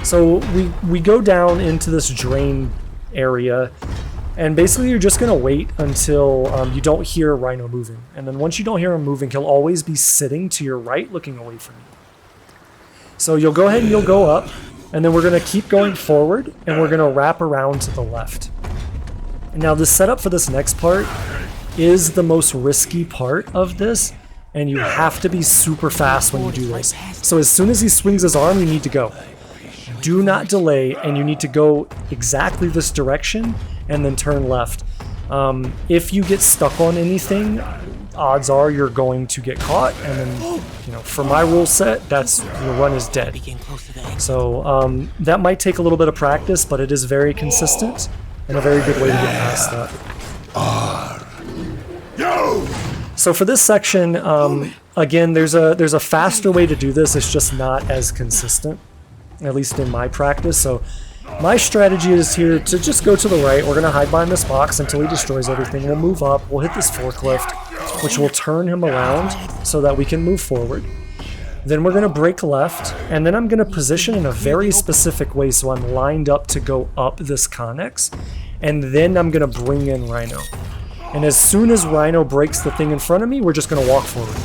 So we go down into this drain area, and basically you're just going to wait until you don't hear Rhino moving. And then once you don't hear him moving, he'll always be sitting to your right looking away from you. So you'll go ahead and you'll go up, and then we're going to keep going forward, and we're going to wrap around to the left. Now the setup for this next part is the most risky part of this, and you have to be super fast when you do this. So as soon as he swings his arm, you need to go. Do not delay, and you need to go exactly this direction and then turn left. If you get stuck on anything, odds are you're going to get caught, and then, you know, for my rule set, that's your run is dead. So that might take a little bit of practice, but it is very consistent and a very good way to get past that. So for this section, again, there's a faster way to do this. It's just not as consistent, at least in my practice. So my strategy is here to just go to the right. We're going to hide behind this box until he destroys everything. We'll move up. We'll hit this forklift, which will turn him around so that we can move forward. Then we're going to break left, and then I'm going to position in a very specific way so I'm lined up to go up this connex, and then I'm going to bring in Rhino. And as soon as Rhino breaks the thing in front of me, we're just going to walk forward.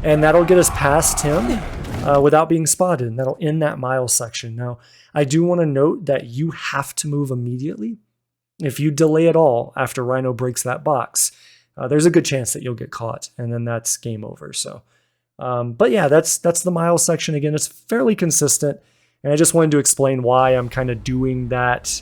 And that'll get us past him without being spotted, and that'll end that mile section. Now, I do want to note that you have to move immediately. If you delay at all after Rhino breaks that box, there's a good chance that you'll get caught, and then that's game over. So, but yeah, that's the mile section. Again, it's fairly consistent, and I just wanted to explain why I'm kind of doing that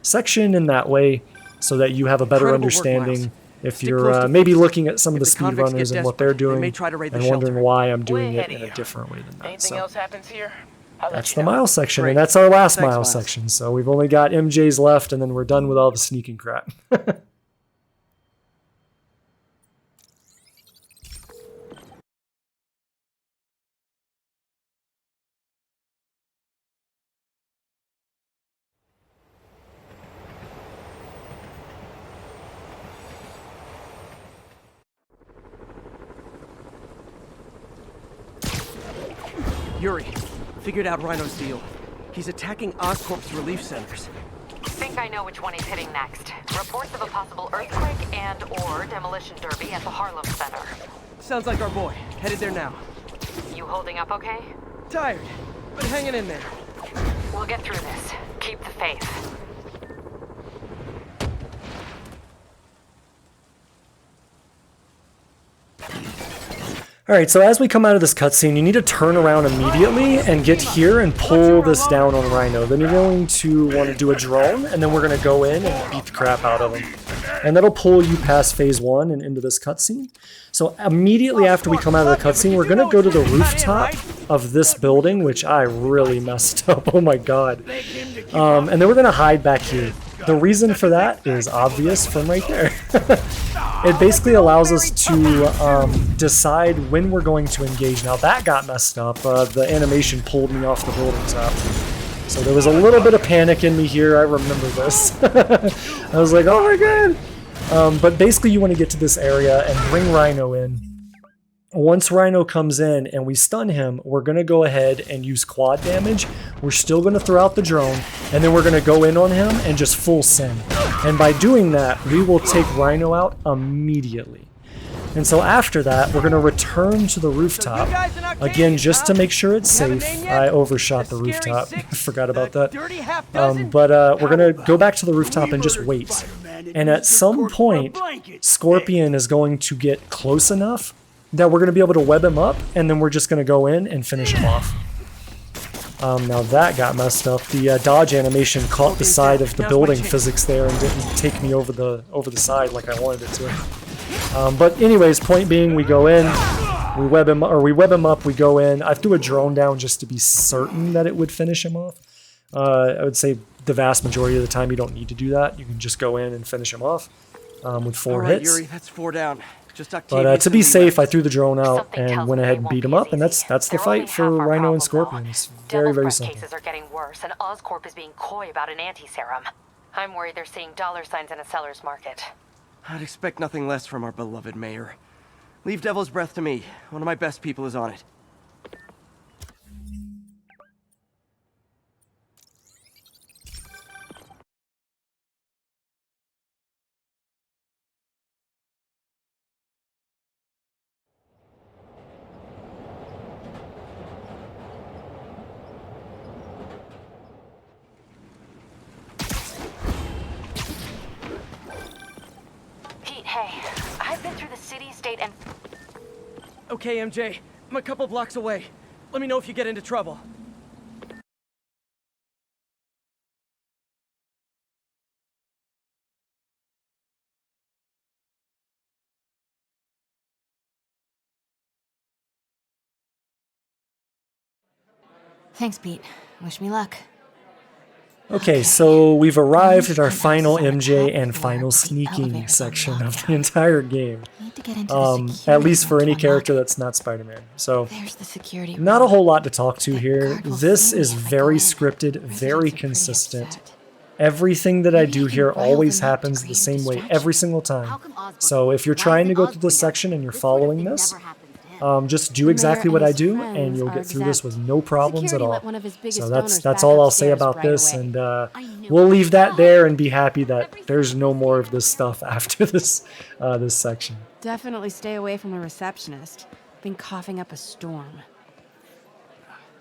section in that way so that you have a better understanding if you're maybe looking at some of the speedrunners and what they're doing and wondering why I'm doing it in a different way than that. Anything else happens here? That's the mile section, and that's our last mile section. So we've only got MJs left, and then we're done with all the sneaking crap. Yuri, figured out Rhino's deal. He's attacking Oscorp's relief centers. Think I know which one he's hitting next. Reports of a possible earthquake and/or demolition derby at the Harlem Center. Sounds like our boy. Headed there now. You holding up okay? Tired, but hanging in there. We'll get through this. Keep the faith. Alright, so as we come out of this cutscene, you need to turn around immediately and get here and pull this down on Rhino. Then you're going to want to do a drone, and then we're going to go in and beat the crap out of him. And that'll pull you past phase 1 and into this cutscene. So immediately after we come out of the cutscene, we're going to go to the rooftop of this building, which I really messed up. Oh my god. And then we're going to hide back here. The reason for that is obvious from right there. It basically allows us to decide when we're going to engage. Now that got messed up. The animation pulled me off the building top. So there was a little bit of panic in me here. I remember this. I was like, oh my god. But basically you want to get to this area and bring Rhino in. Once Rhino comes in and we stun him, we're going to go ahead and use quad damage. We're still going to throw out the drone, and then we're going to go in on him and just full send. And by doing that, we will take Rhino out immediately. And so after that, we're going to return to the rooftop. Again, just to make sure it's safe. I overshot the rooftop. Forgot about that. But we're going to go back to the rooftop and just wait. And at some point, Scorpion is going to get close enough that we're going to be able to web him up, and then we're just going to go in and finish him off. Now that got messed up. The dodge animation caught the side of the building physics there and didn't take me over the side like I wanted it to. But anyways, point being, we go in, we web him up, we go in. I threw a drone down just to be certain that it would finish him off. I would say the vast majority of the time you don't need to do that. You can just go in and finish him off with 4 hits. Yuri, that's 4 down. But to be safe, I threw the drone out and went ahead and beat him up, and that's the fight for Rhino and Scorpion. It's very, very simple. Cases are getting worse, and Oscorp is being coy about an anti-serum. I'm worried they're seeing dollar signs in a seller's market. I'd expect nothing less from our beloved mayor. Leave Devil's Breath to me. One of my best people is on it. Okay, MJ. I'm a couple blocks away. Let me know if you get into trouble. Thanks, Pete. Wish me luck. Okay, so we've arrived at our final MJ and final sneaking section of the entire game. At least for any character that's not Spider-Man. So, not a whole lot to talk to here. This is very scripted, very consistent. Everything that I do here always happens the same way every single time. So if you're trying to go through this section and you're following this, just do exactly what I do, and you'll get through this with no problems at all. So that's all I'll say about this, and we'll leave that there and be happy that there's no more of this stuff after this this section. Definitely stay away from the receptionist. Been coughing up a storm.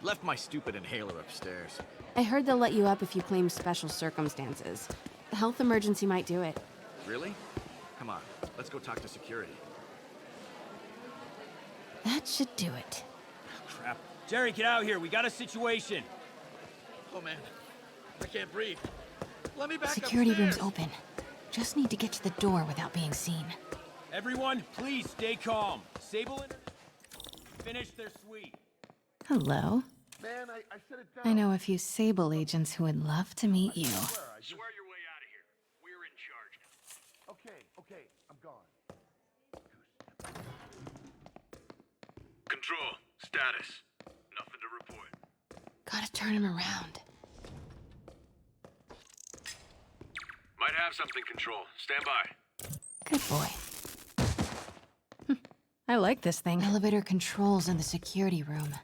Left my stupid inhaler upstairs. I heard they'll let you up if you claim special circumstances. A health emergency might do it. Really? Come on, let's go talk to security. That should do it. Crap. Jerry, get out here. We got a situation. Oh, man. I can't breathe. Let me back Security upstairs. room's open. Just need to get to the door without being seen. Everyone, please stay calm. Sable and finish their sweep. Hello. Man, I said it down. I know a few Sable agents who would love to meet you. Swear your way out of here. We're in charge now. Okay, I'm gone. Control. Status. Nothing to report. Gotta turn him around. Might have something, Control. Stand by. Good boy. I like this thing. Elevator controls in the security room.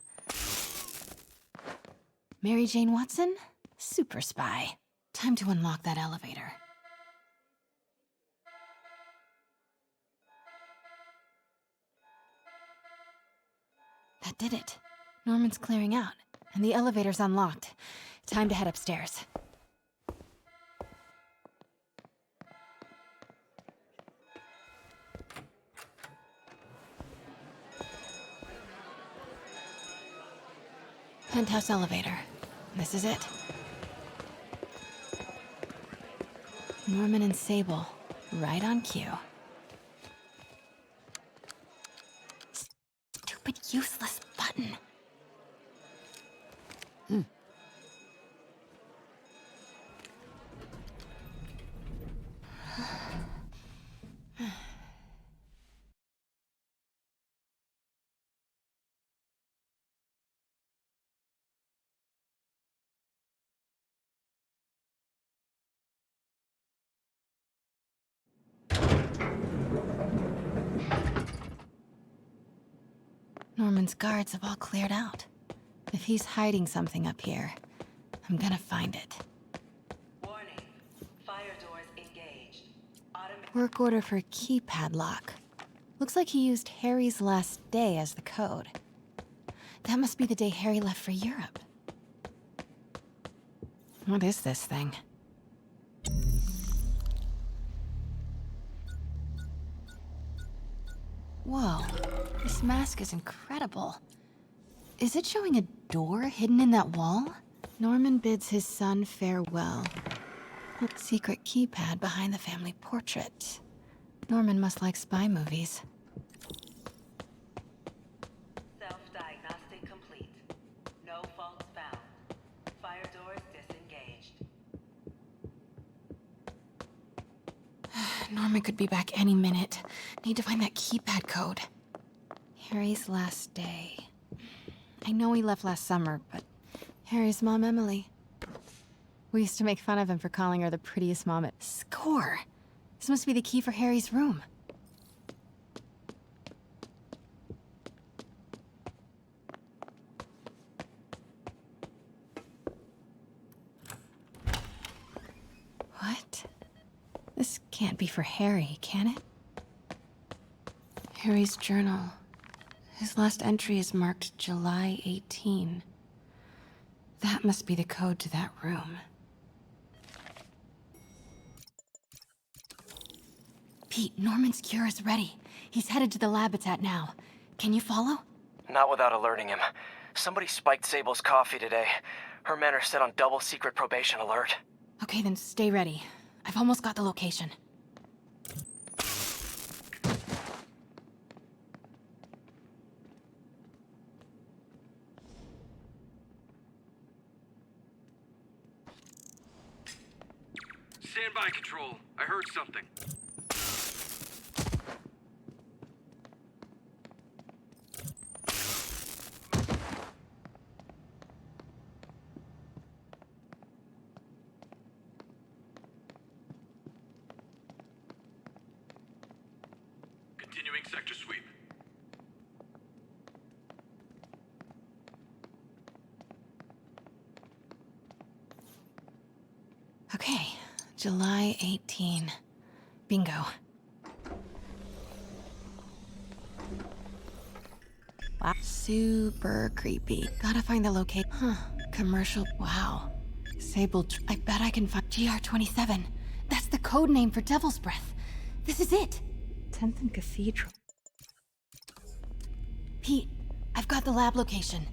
Mary Jane Watson? Super spy. Time to unlock that elevator. That did it. Norman's clearing out, and the elevator's unlocked. Time to head upstairs. Penthouse elevator. This is it. Norman and Sable, right on cue. Stupid, useless button. Norman's guards have all cleared out. If he's hiding something up here, I'm gonna find it. Warning. Fire doors engaged. Work order for a keypad lock. Looks like he used Harry's last day as the code. That must be the day Harry left for Europe. What is this thing? Whoa, this mask is incredible. Is it showing a door hidden in that wall? Norman bids his son farewell. What secret keypad behind the family portrait? Norman must like spy movies. Self-diagnostic complete. No faults found. Fire doors disengaged. Norman could be back any minute. Need to find that keypad code. Harry's last day. I know he left last summer, but Harry's mom, Emily. We used to make fun of him for calling her the prettiest mom at Score. This must be the key for Harry's room. What? This can't be for Harry, can it? Harry's journal. His last entry is marked July 18. That must be the code to that room. Pete, Norman's cure is ready. He's headed to the lab it's at now. Can you follow? Not without alerting him. Somebody spiked Sable's coffee today. Her men are set on double secret probation alert. Okay, then stay ready. I've almost got the location. Stand by, Control. I heard something. Continuing sector sweep. Okay, July 18. Bingo. Wow. Super creepy. Gotta find the location. Huh. Commercial. Wow. Sable. I bet I can find GR27. That's the code name for Devil's Breath. This is it. 10th and Cathedral. Pete, I've got the lab location.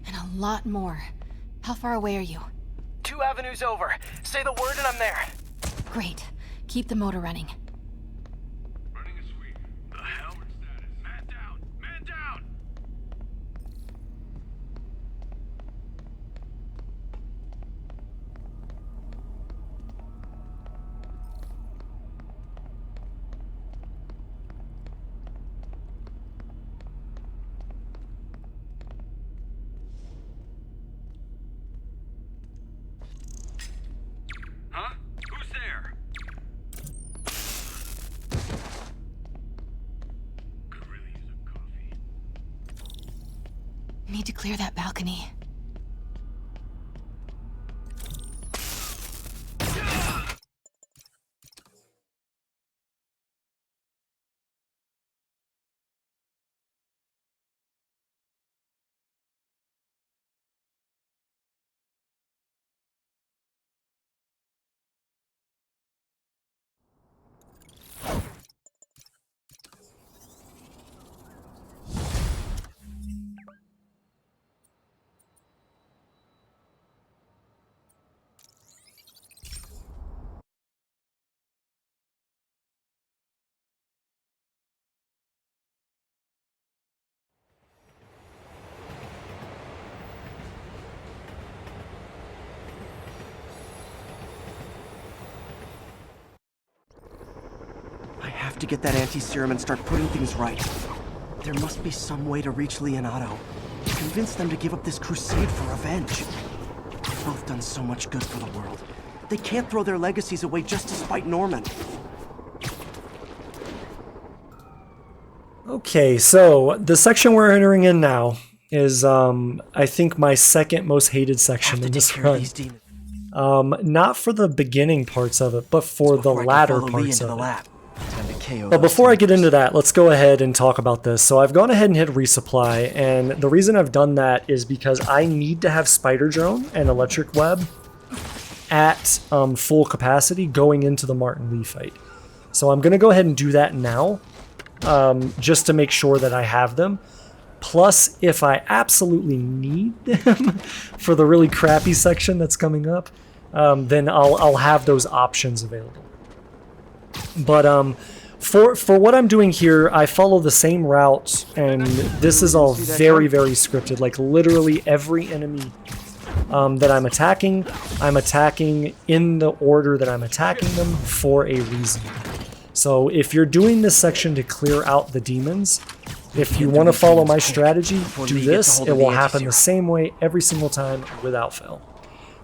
And a lot more. How far away are you? 2 avenues over. Say the word and I'm there. Great. Keep the motor running. Running a sweep. The helmet status. Man down! Man down! Huh? Who's there? Could really use a coffee. Need to clear that balcony. I have to get that anti-serum and start putting things right. There must be some way to reach Leonardo. Convince them to give up this crusade for revenge. They've both done so much good for the world. They can't throw their legacies away just to spite Norman. Okay, so the section we're entering in now is, I think, my second most hated section in this run. Not for the beginning parts of it, but for the latter parts of it. But before I get into that, let's go ahead and talk about this. So I've gone ahead and hit resupply, and the reason I've done that is because I need to have Spider Drone and Electric Web at full capacity going into the Martin Lee fight. So I'm going to go ahead and do that now, just to make sure that I have them. Plus, if I absolutely need them for the really crappy section that's coming up, then I'll have those options available. But for what I'm doing here, I follow the same route, and this is all very, very scripted. Like, literally every enemy that I'm attacking in the order that I'm attacking them for a reason. So if you're doing this section to clear out the demons, if you want to follow my strategy, do this. It will happen the same way every single time without fail.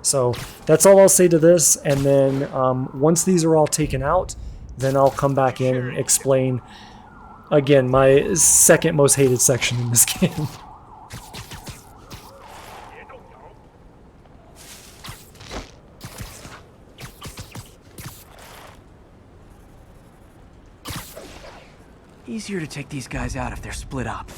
So that's all I'll say to this, and then once these are all taken out, then I'll come back in and explain, again, my second most hated section in this game. Easier to take these guys out if they're split up.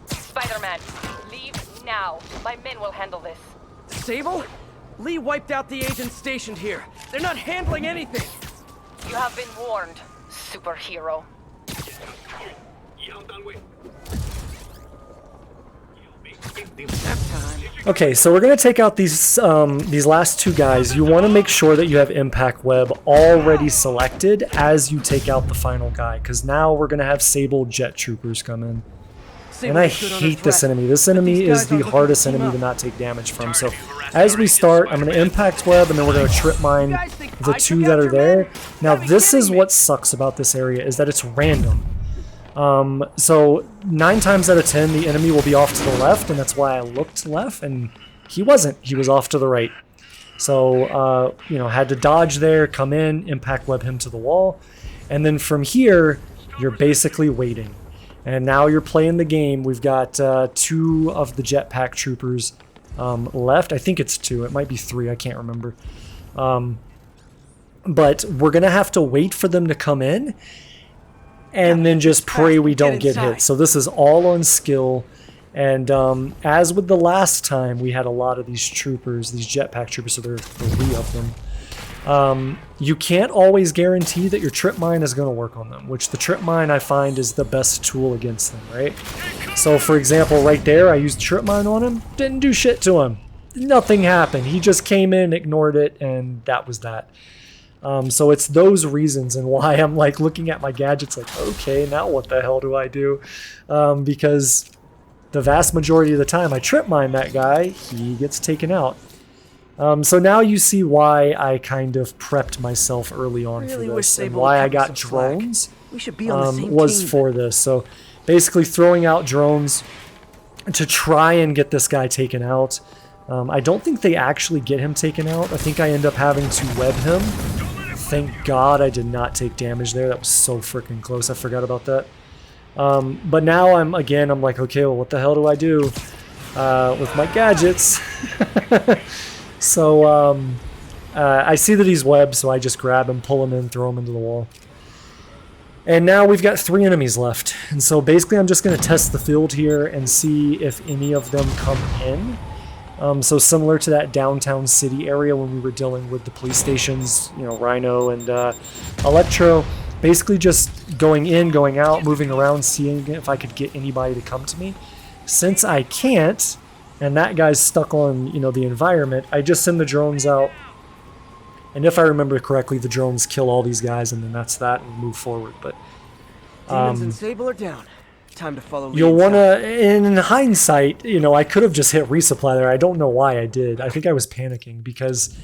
Spider-Man, leave now. My men will handle this. Sable? Lee wiped out the agents stationed here. They're not handling anything. You have been warned, superhero. Okay, so we're going to take out these last two guys. You want to make sure that you have Impact Web already selected as you take out the final guy, because now we're going to have Sable Jet Troopers come in. And I hate this enemy. This enemy is the hardest enemy to not take damage from. So as we start, I'm going to Impact Web, and then we're going to Trip Mine the two that are there. Now, this is what sucks about this area, is that it's random. So 9 times out of 10, the enemy will be off to the left, and that's why I looked left, and he wasn't. He was off to the right. So, you know, had to dodge there, come in, Impact Web him to the wall, and then from here, you're basically waiting. And now you're playing the game. We've got 2 of the jetpack troopers left. I think it's 2. It might be 3. I can't remember. But we're going to have to wait for them to come in and then just pray we don't get hit. So this is all on skill. And as with the last time, we had a lot of these troopers, these jetpack troopers, so there are 3 of them. You can't always guarantee that your trip mine is going to work on them, which the trip mine I find is the best tool against them, right? So for example, right there, I used trip mine on him, didn't do shit to him. Nothing happened. He just came in, ignored it, and that was that. So it's those reasons and why I'm like looking at my gadgets like, okay, now what the hell do I do? Because the vast majority of the time I trip mine that guy, he gets taken out. So now you see why I kind of prepped myself early on for this, and why I got drones was for this. So basically throwing out drones to try and get this guy taken out. I don't think they actually get him taken out. I think I end up having to web him. Thank God I did not take damage there. That was so freaking close. I forgot about that. But now I'm like, okay, well, what the hell do I do with my gadgets? So I see that he's webbed, so I just grab him, pull him in, throw him into the wall. And now we've got 3 enemies left. And so basically I'm just going to test the field here and see if any of them come in. So similar to that downtown city area when we were dealing with the police stations, you know, Rhino and Electro. Basically just going in, going out, moving around, seeing if I could get anybody to come to me. Since I can't, and that guy's stuck on, you know, the environment, I just send the drones out. And if I remember correctly, the drones kill all these guys, and then that's that, and move forward. But Demons and Sable are down. Time to follow Lee. You'll want to, in hindsight, you know, I could have just hit resupply there. I don't know why I did. I think I was panicking because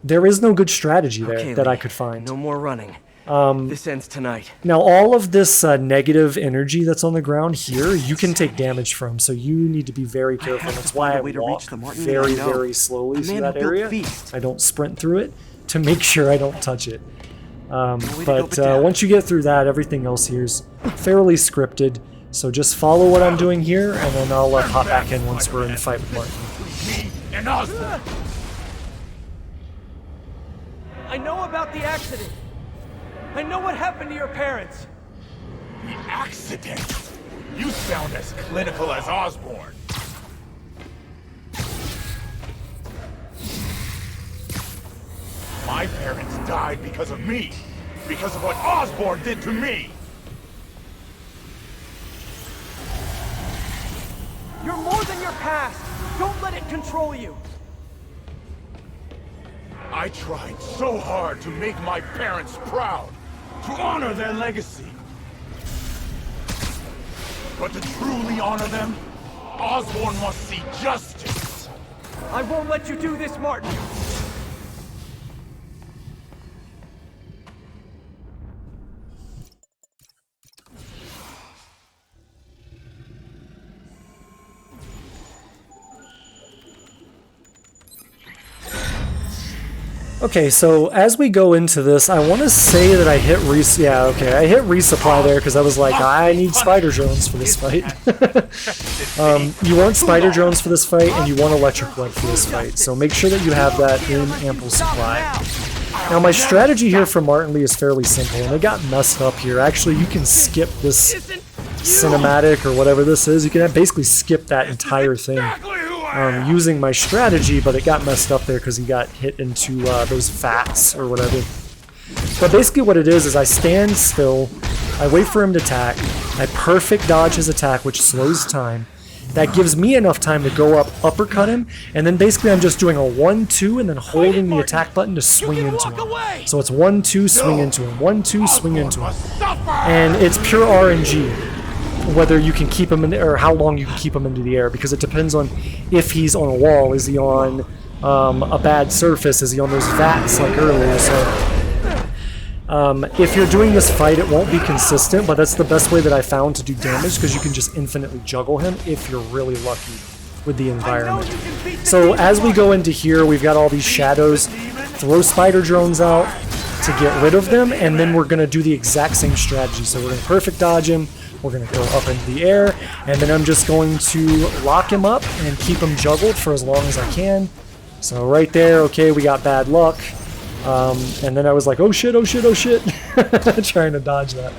there is no good strategy there that I could find. No more running. This ends tonight. Now, all of this negative energy that's on the ground here, you can take damage from, so you need to be very careful. That's why I walk very, very slowly through that area. I don't sprint through it to make sure I don't touch it. But once you get through that, everything else here is fairly scripted. So just follow what I'm doing here, and then I'll hop back in once we're in the fight with Martin. I know about the accident. I know what happened to your parents. The accident? You sound as clinical as Osborn. My parents died because of me. Because of what Osborn did to me. You're more than your past. Don't let it control you. I tried so hard to make my parents proud. To honor their legacy. But to truly honor them, Osborn must see justice. I won't let you do this, Martin. Okay, so as we go into this, I want to say that I hit I hit resupply there because I was like, I need spider drones for this fight. You want spider drones for this fight, and you want electric web for this fight, so make sure that you have that in ample supply. Now my strategy here for Martin Lee is fairly simple, and it got messed up here. Actually, you can skip this cinematic or whatever this is. You can basically skip that entire thing. Using my strategy, but it got messed up there because he got hit into those vats or whatever. But basically what it is I stand still, I wait for him to attack, I perfect dodge his attack, which slows time. That gives me enough time to go up, uppercut him, and then basically I'm just doing a 1-2 and then holding the attack button to swing into him. So it's 1-2, swing into him, 1-2, swing into him. And it's pure RNG. Whether you can keep him in, or how long you can keep him into the air, because it depends on if he's on a wall, is he on a bad surface, is he on those vats like earlier. So if you're doing this fight, it won't be consistent, but that's the best way that I found to do damage, because you can just infinitely juggle him if you're really lucky with the environment. So as we go into here, we've got all these shadows. Throw spider drones out to get rid of them, and then we're going to do the exact same strategy. So we're going to perfect dodge him. We're going to go up into the air, and then I'm just going to lock him up and keep him juggled for as long as I can. So right there, okay, we got bad luck. And then I was like, oh shit, oh shit, oh shit. Trying to dodge that.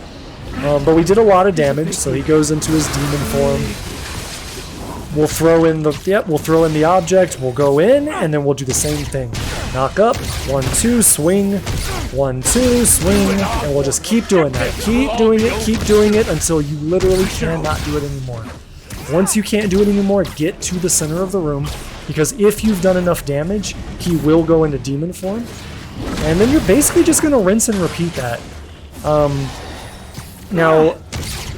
But we did a lot of damage, so he goes into his demon form. We'll throw in the object, we'll go in, and then we'll do the same thing. Knock up, 1-2, swing, 1-2, swing, and we'll just keep doing that. Keep doing it until you literally cannot do it anymore. Once you can't do it anymore, get to the center of the room, because if you've done enough damage, he will go into demon form. And then you're basically just going to rinse and repeat that. Now,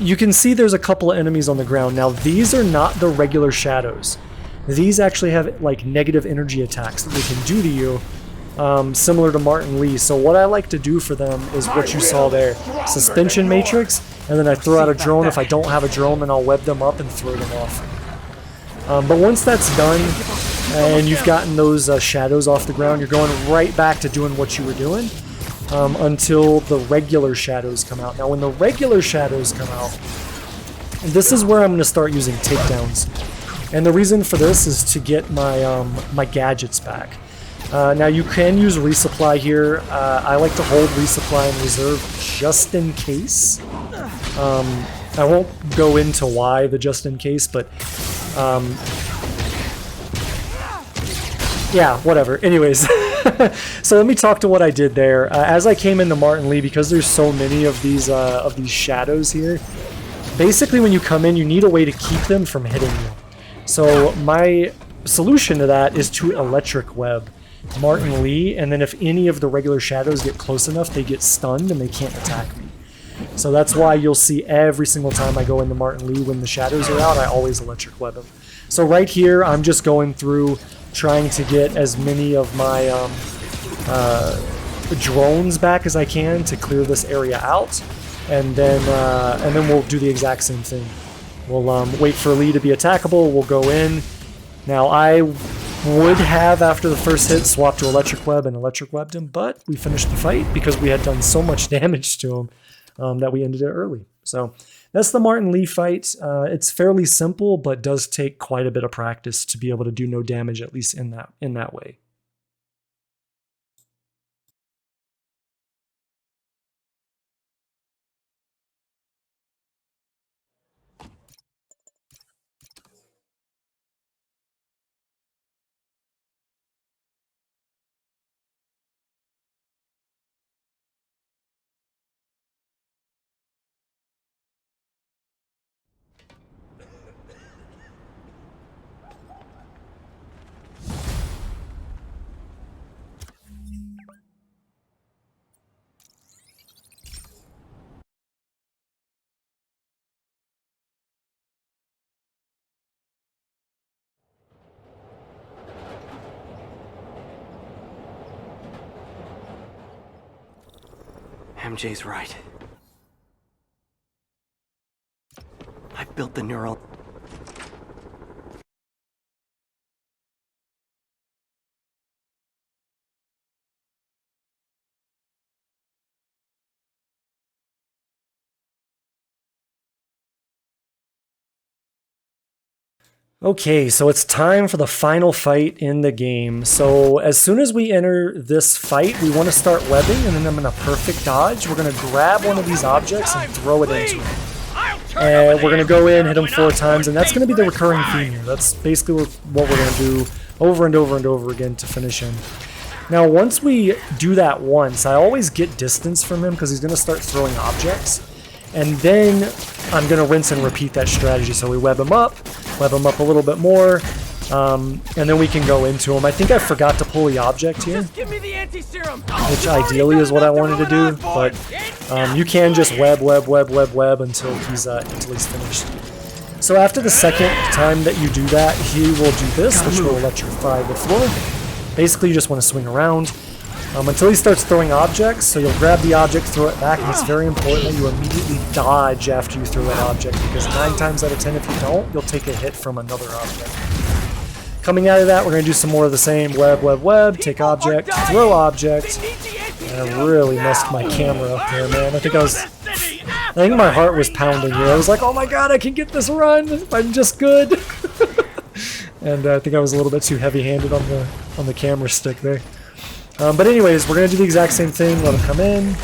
you can see there's a couple of enemies on the ground. Now, these are not the regular shadows. These actually have like negative energy attacks that they can do to you, similar to Martin Lee. So what I like to do for them is what you saw there. Suspension matrix, and then I throw out a drone. If I don't have a drone, then I'll web them up and throw them off. But once that's done, and you've gotten those shadows off the ground, you're going right back to doing what you were doing until the regular shadows come out. Now when the regular shadows come out, this is where I'm going to start using takedowns. And the reason for this is to get my my gadgets back. Now you can use resupply here. I like to hold resupply in reserve just in case. I won't go into why the just in case, but yeah, whatever. Anyways, so let me talk to what I did there. As I came into Martin Lee, because there's so many of these shadows here, basically when you come in, you need a way to keep them from hitting you. So my solution to that is to electric web Martin Lee, and then if any of the regular shadows get close enough, they get stunned and they can't attack me. So that's why you'll see every single time I go into Martin Lee, when the shadows are out, I always electric web him. So right here, I'm just going through trying to get as many of my drones back as I can to clear this area out, and then we'll do the exact same thing. We'll wait for Lee to be attackable. We'll go in. Now I would have, after the first hit, swapped to electric web and electric webbed him, but we finished the fight because we had done so much damage to him that we ended it early. So that's the Martin Lee fight. It's fairly simple, but does take quite a bit of practice to be able to do no damage, at least in that way. MJ's right. I built the neural... Okay, so it's time for the final fight in the game. So as soon as we enter this fight, we want to start webbing, and then I'm in a perfect dodge. We're going to grab one of these objects and throw it into him. And we're going to go in, hit him 4 times, and that's going to be the recurring theme here. That's basically what we're going to do over and over and over again to finish him. Now, once we do that once, I always get distance from him because he's going to start throwing objects. And then I'm going to rinse and repeat that strategy. So we web him up a little bit more, and then we can go into him. I think I forgot to pull the object here, which ideally is what I wanted to do, but you can just web until he's finished. So after the second time that you do that, he will do this, which will electrify the floor. Basically, you just want to swing around until he starts throwing objects. So you'll grab the object, throw it back, and it's very important that you immediately dodge after you throw that object, because 9 times out of 10, if you don't, you'll take a hit from another object. Coming out of that, we're going to do some more of the same. Web, take object, throw object. And I really messed my camera up there, man. I think my heart was pounding here. I was like, oh my god, I can get this run! I'm just good! And I think I was a little bit too heavy-handed on the camera stick there. But anyways, we're going to do the exact same thing. Let him come in.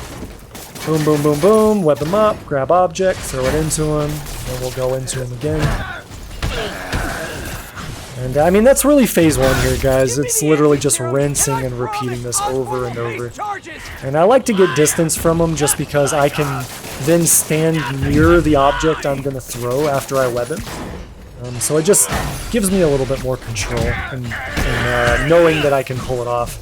Boom, boom, boom, boom. Web him up. Grab object. Throw it into him. And we'll go into him again. And I mean, that's really phase 1 here, guys. It's literally just rinsing and repeating this over and over. And I like to get distance from him just because I can then stand near the object I'm going to throw after I web him. So it just gives me a little bit more control and knowing that I can pull it off.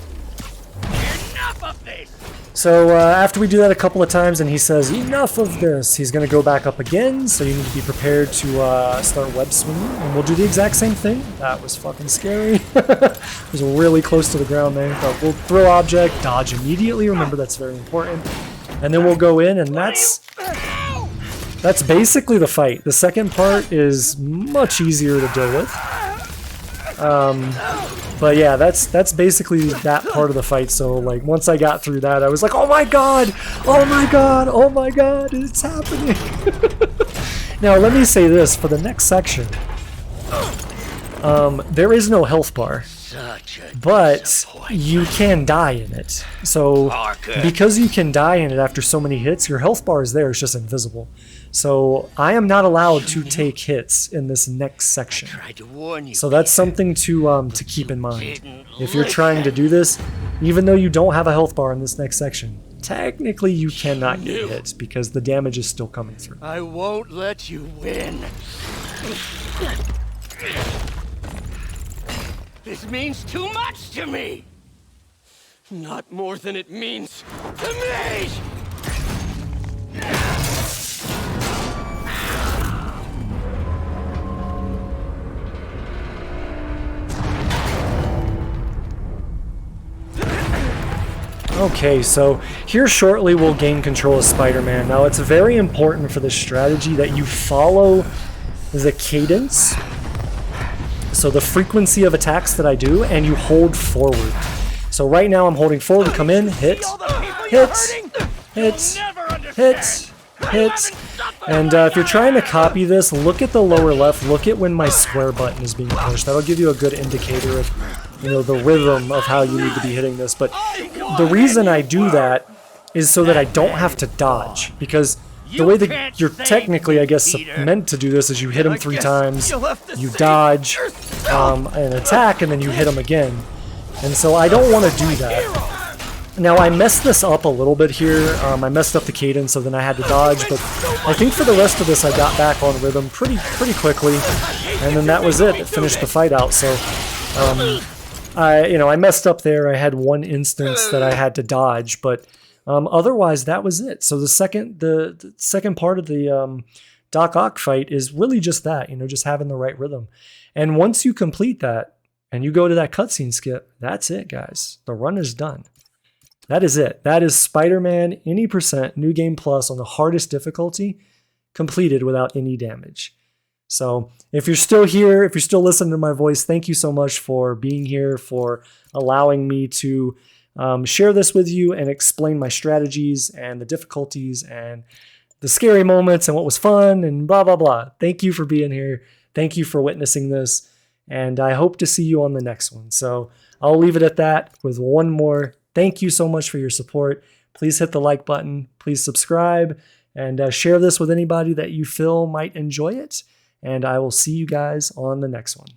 So after we do that a couple of times and he says, enough of this, he's going to go back up again, so you need to be prepared to start web swinging, and we'll do the exact same thing. That was fucking scary. It was really close to the ground there, but we'll throw object, dodge immediately, remember that's very important, and then we'll go in, and that's basically the fight. The second part is much easier to deal with. But yeah, that's basically that part of the fight. So like once I got through that, I was like, oh my god, oh my god, oh my god, it's happening. Now let me say this for the next section. There is no health bar, but you can die in it. So because you can die in it after so many hits, your health bar is there, it's just invisible. So I am not allowed to take hits in this next section. So that's something to keep in mind. If you're trying to do this, even though you don't have a health bar in this next section, technically you cannot get hit because the damage is still coming through. I won't let you win. This means too much to me. Not more than it means to me! Okay, so here shortly we'll gain control of Spider-Man. Now it's very important for this strategy that you follow the cadence, so the frequency of attacks that I do, and you hold forward. So right now I'm holding forward to come in, hit, hit, hit. And if you're trying to copy this, look at the lower left, look at when my square button is being pushed. That'll give you a good indicator of, you know, the rhythm of how you need to be hitting this. But the reason I do that is so that I don't have to dodge, because the way that you're technically, I guess, meant to do this is you hit them 3 times, you dodge, an attack, and then you hit them again. And so I don't want to do that. Now I messed this up a little bit here. I messed up the cadence, so then I had to dodge. But I think for the rest of this, I got back on rhythm pretty quickly, and then that was it. It finished the fight out. So I messed up there. I had one instance that I had to dodge, but otherwise that was it. So the second part of the Doc Ock fight is really just that, you know, just having the right rhythm. And once you complete that and you go to that cutscene skip, that's it, guys. The run is done. That is it. That is Spider-Man any % New Game Plus on the hardest difficulty, completed without any damage. So if you're still here, if you're still listening to my voice, thank you so much for being here, for allowing me to share this with you and explain my strategies and the difficulties and the scary moments and what was fun and blah, blah, blah. Thank you for being here. Thank you for witnessing this. And I hope to see you on the next one. So I'll leave it at that with one more. Thank you so much for your support. Please hit the like button. Please subscribe and share this with anybody that you feel might enjoy it. And I will see you guys on the next one.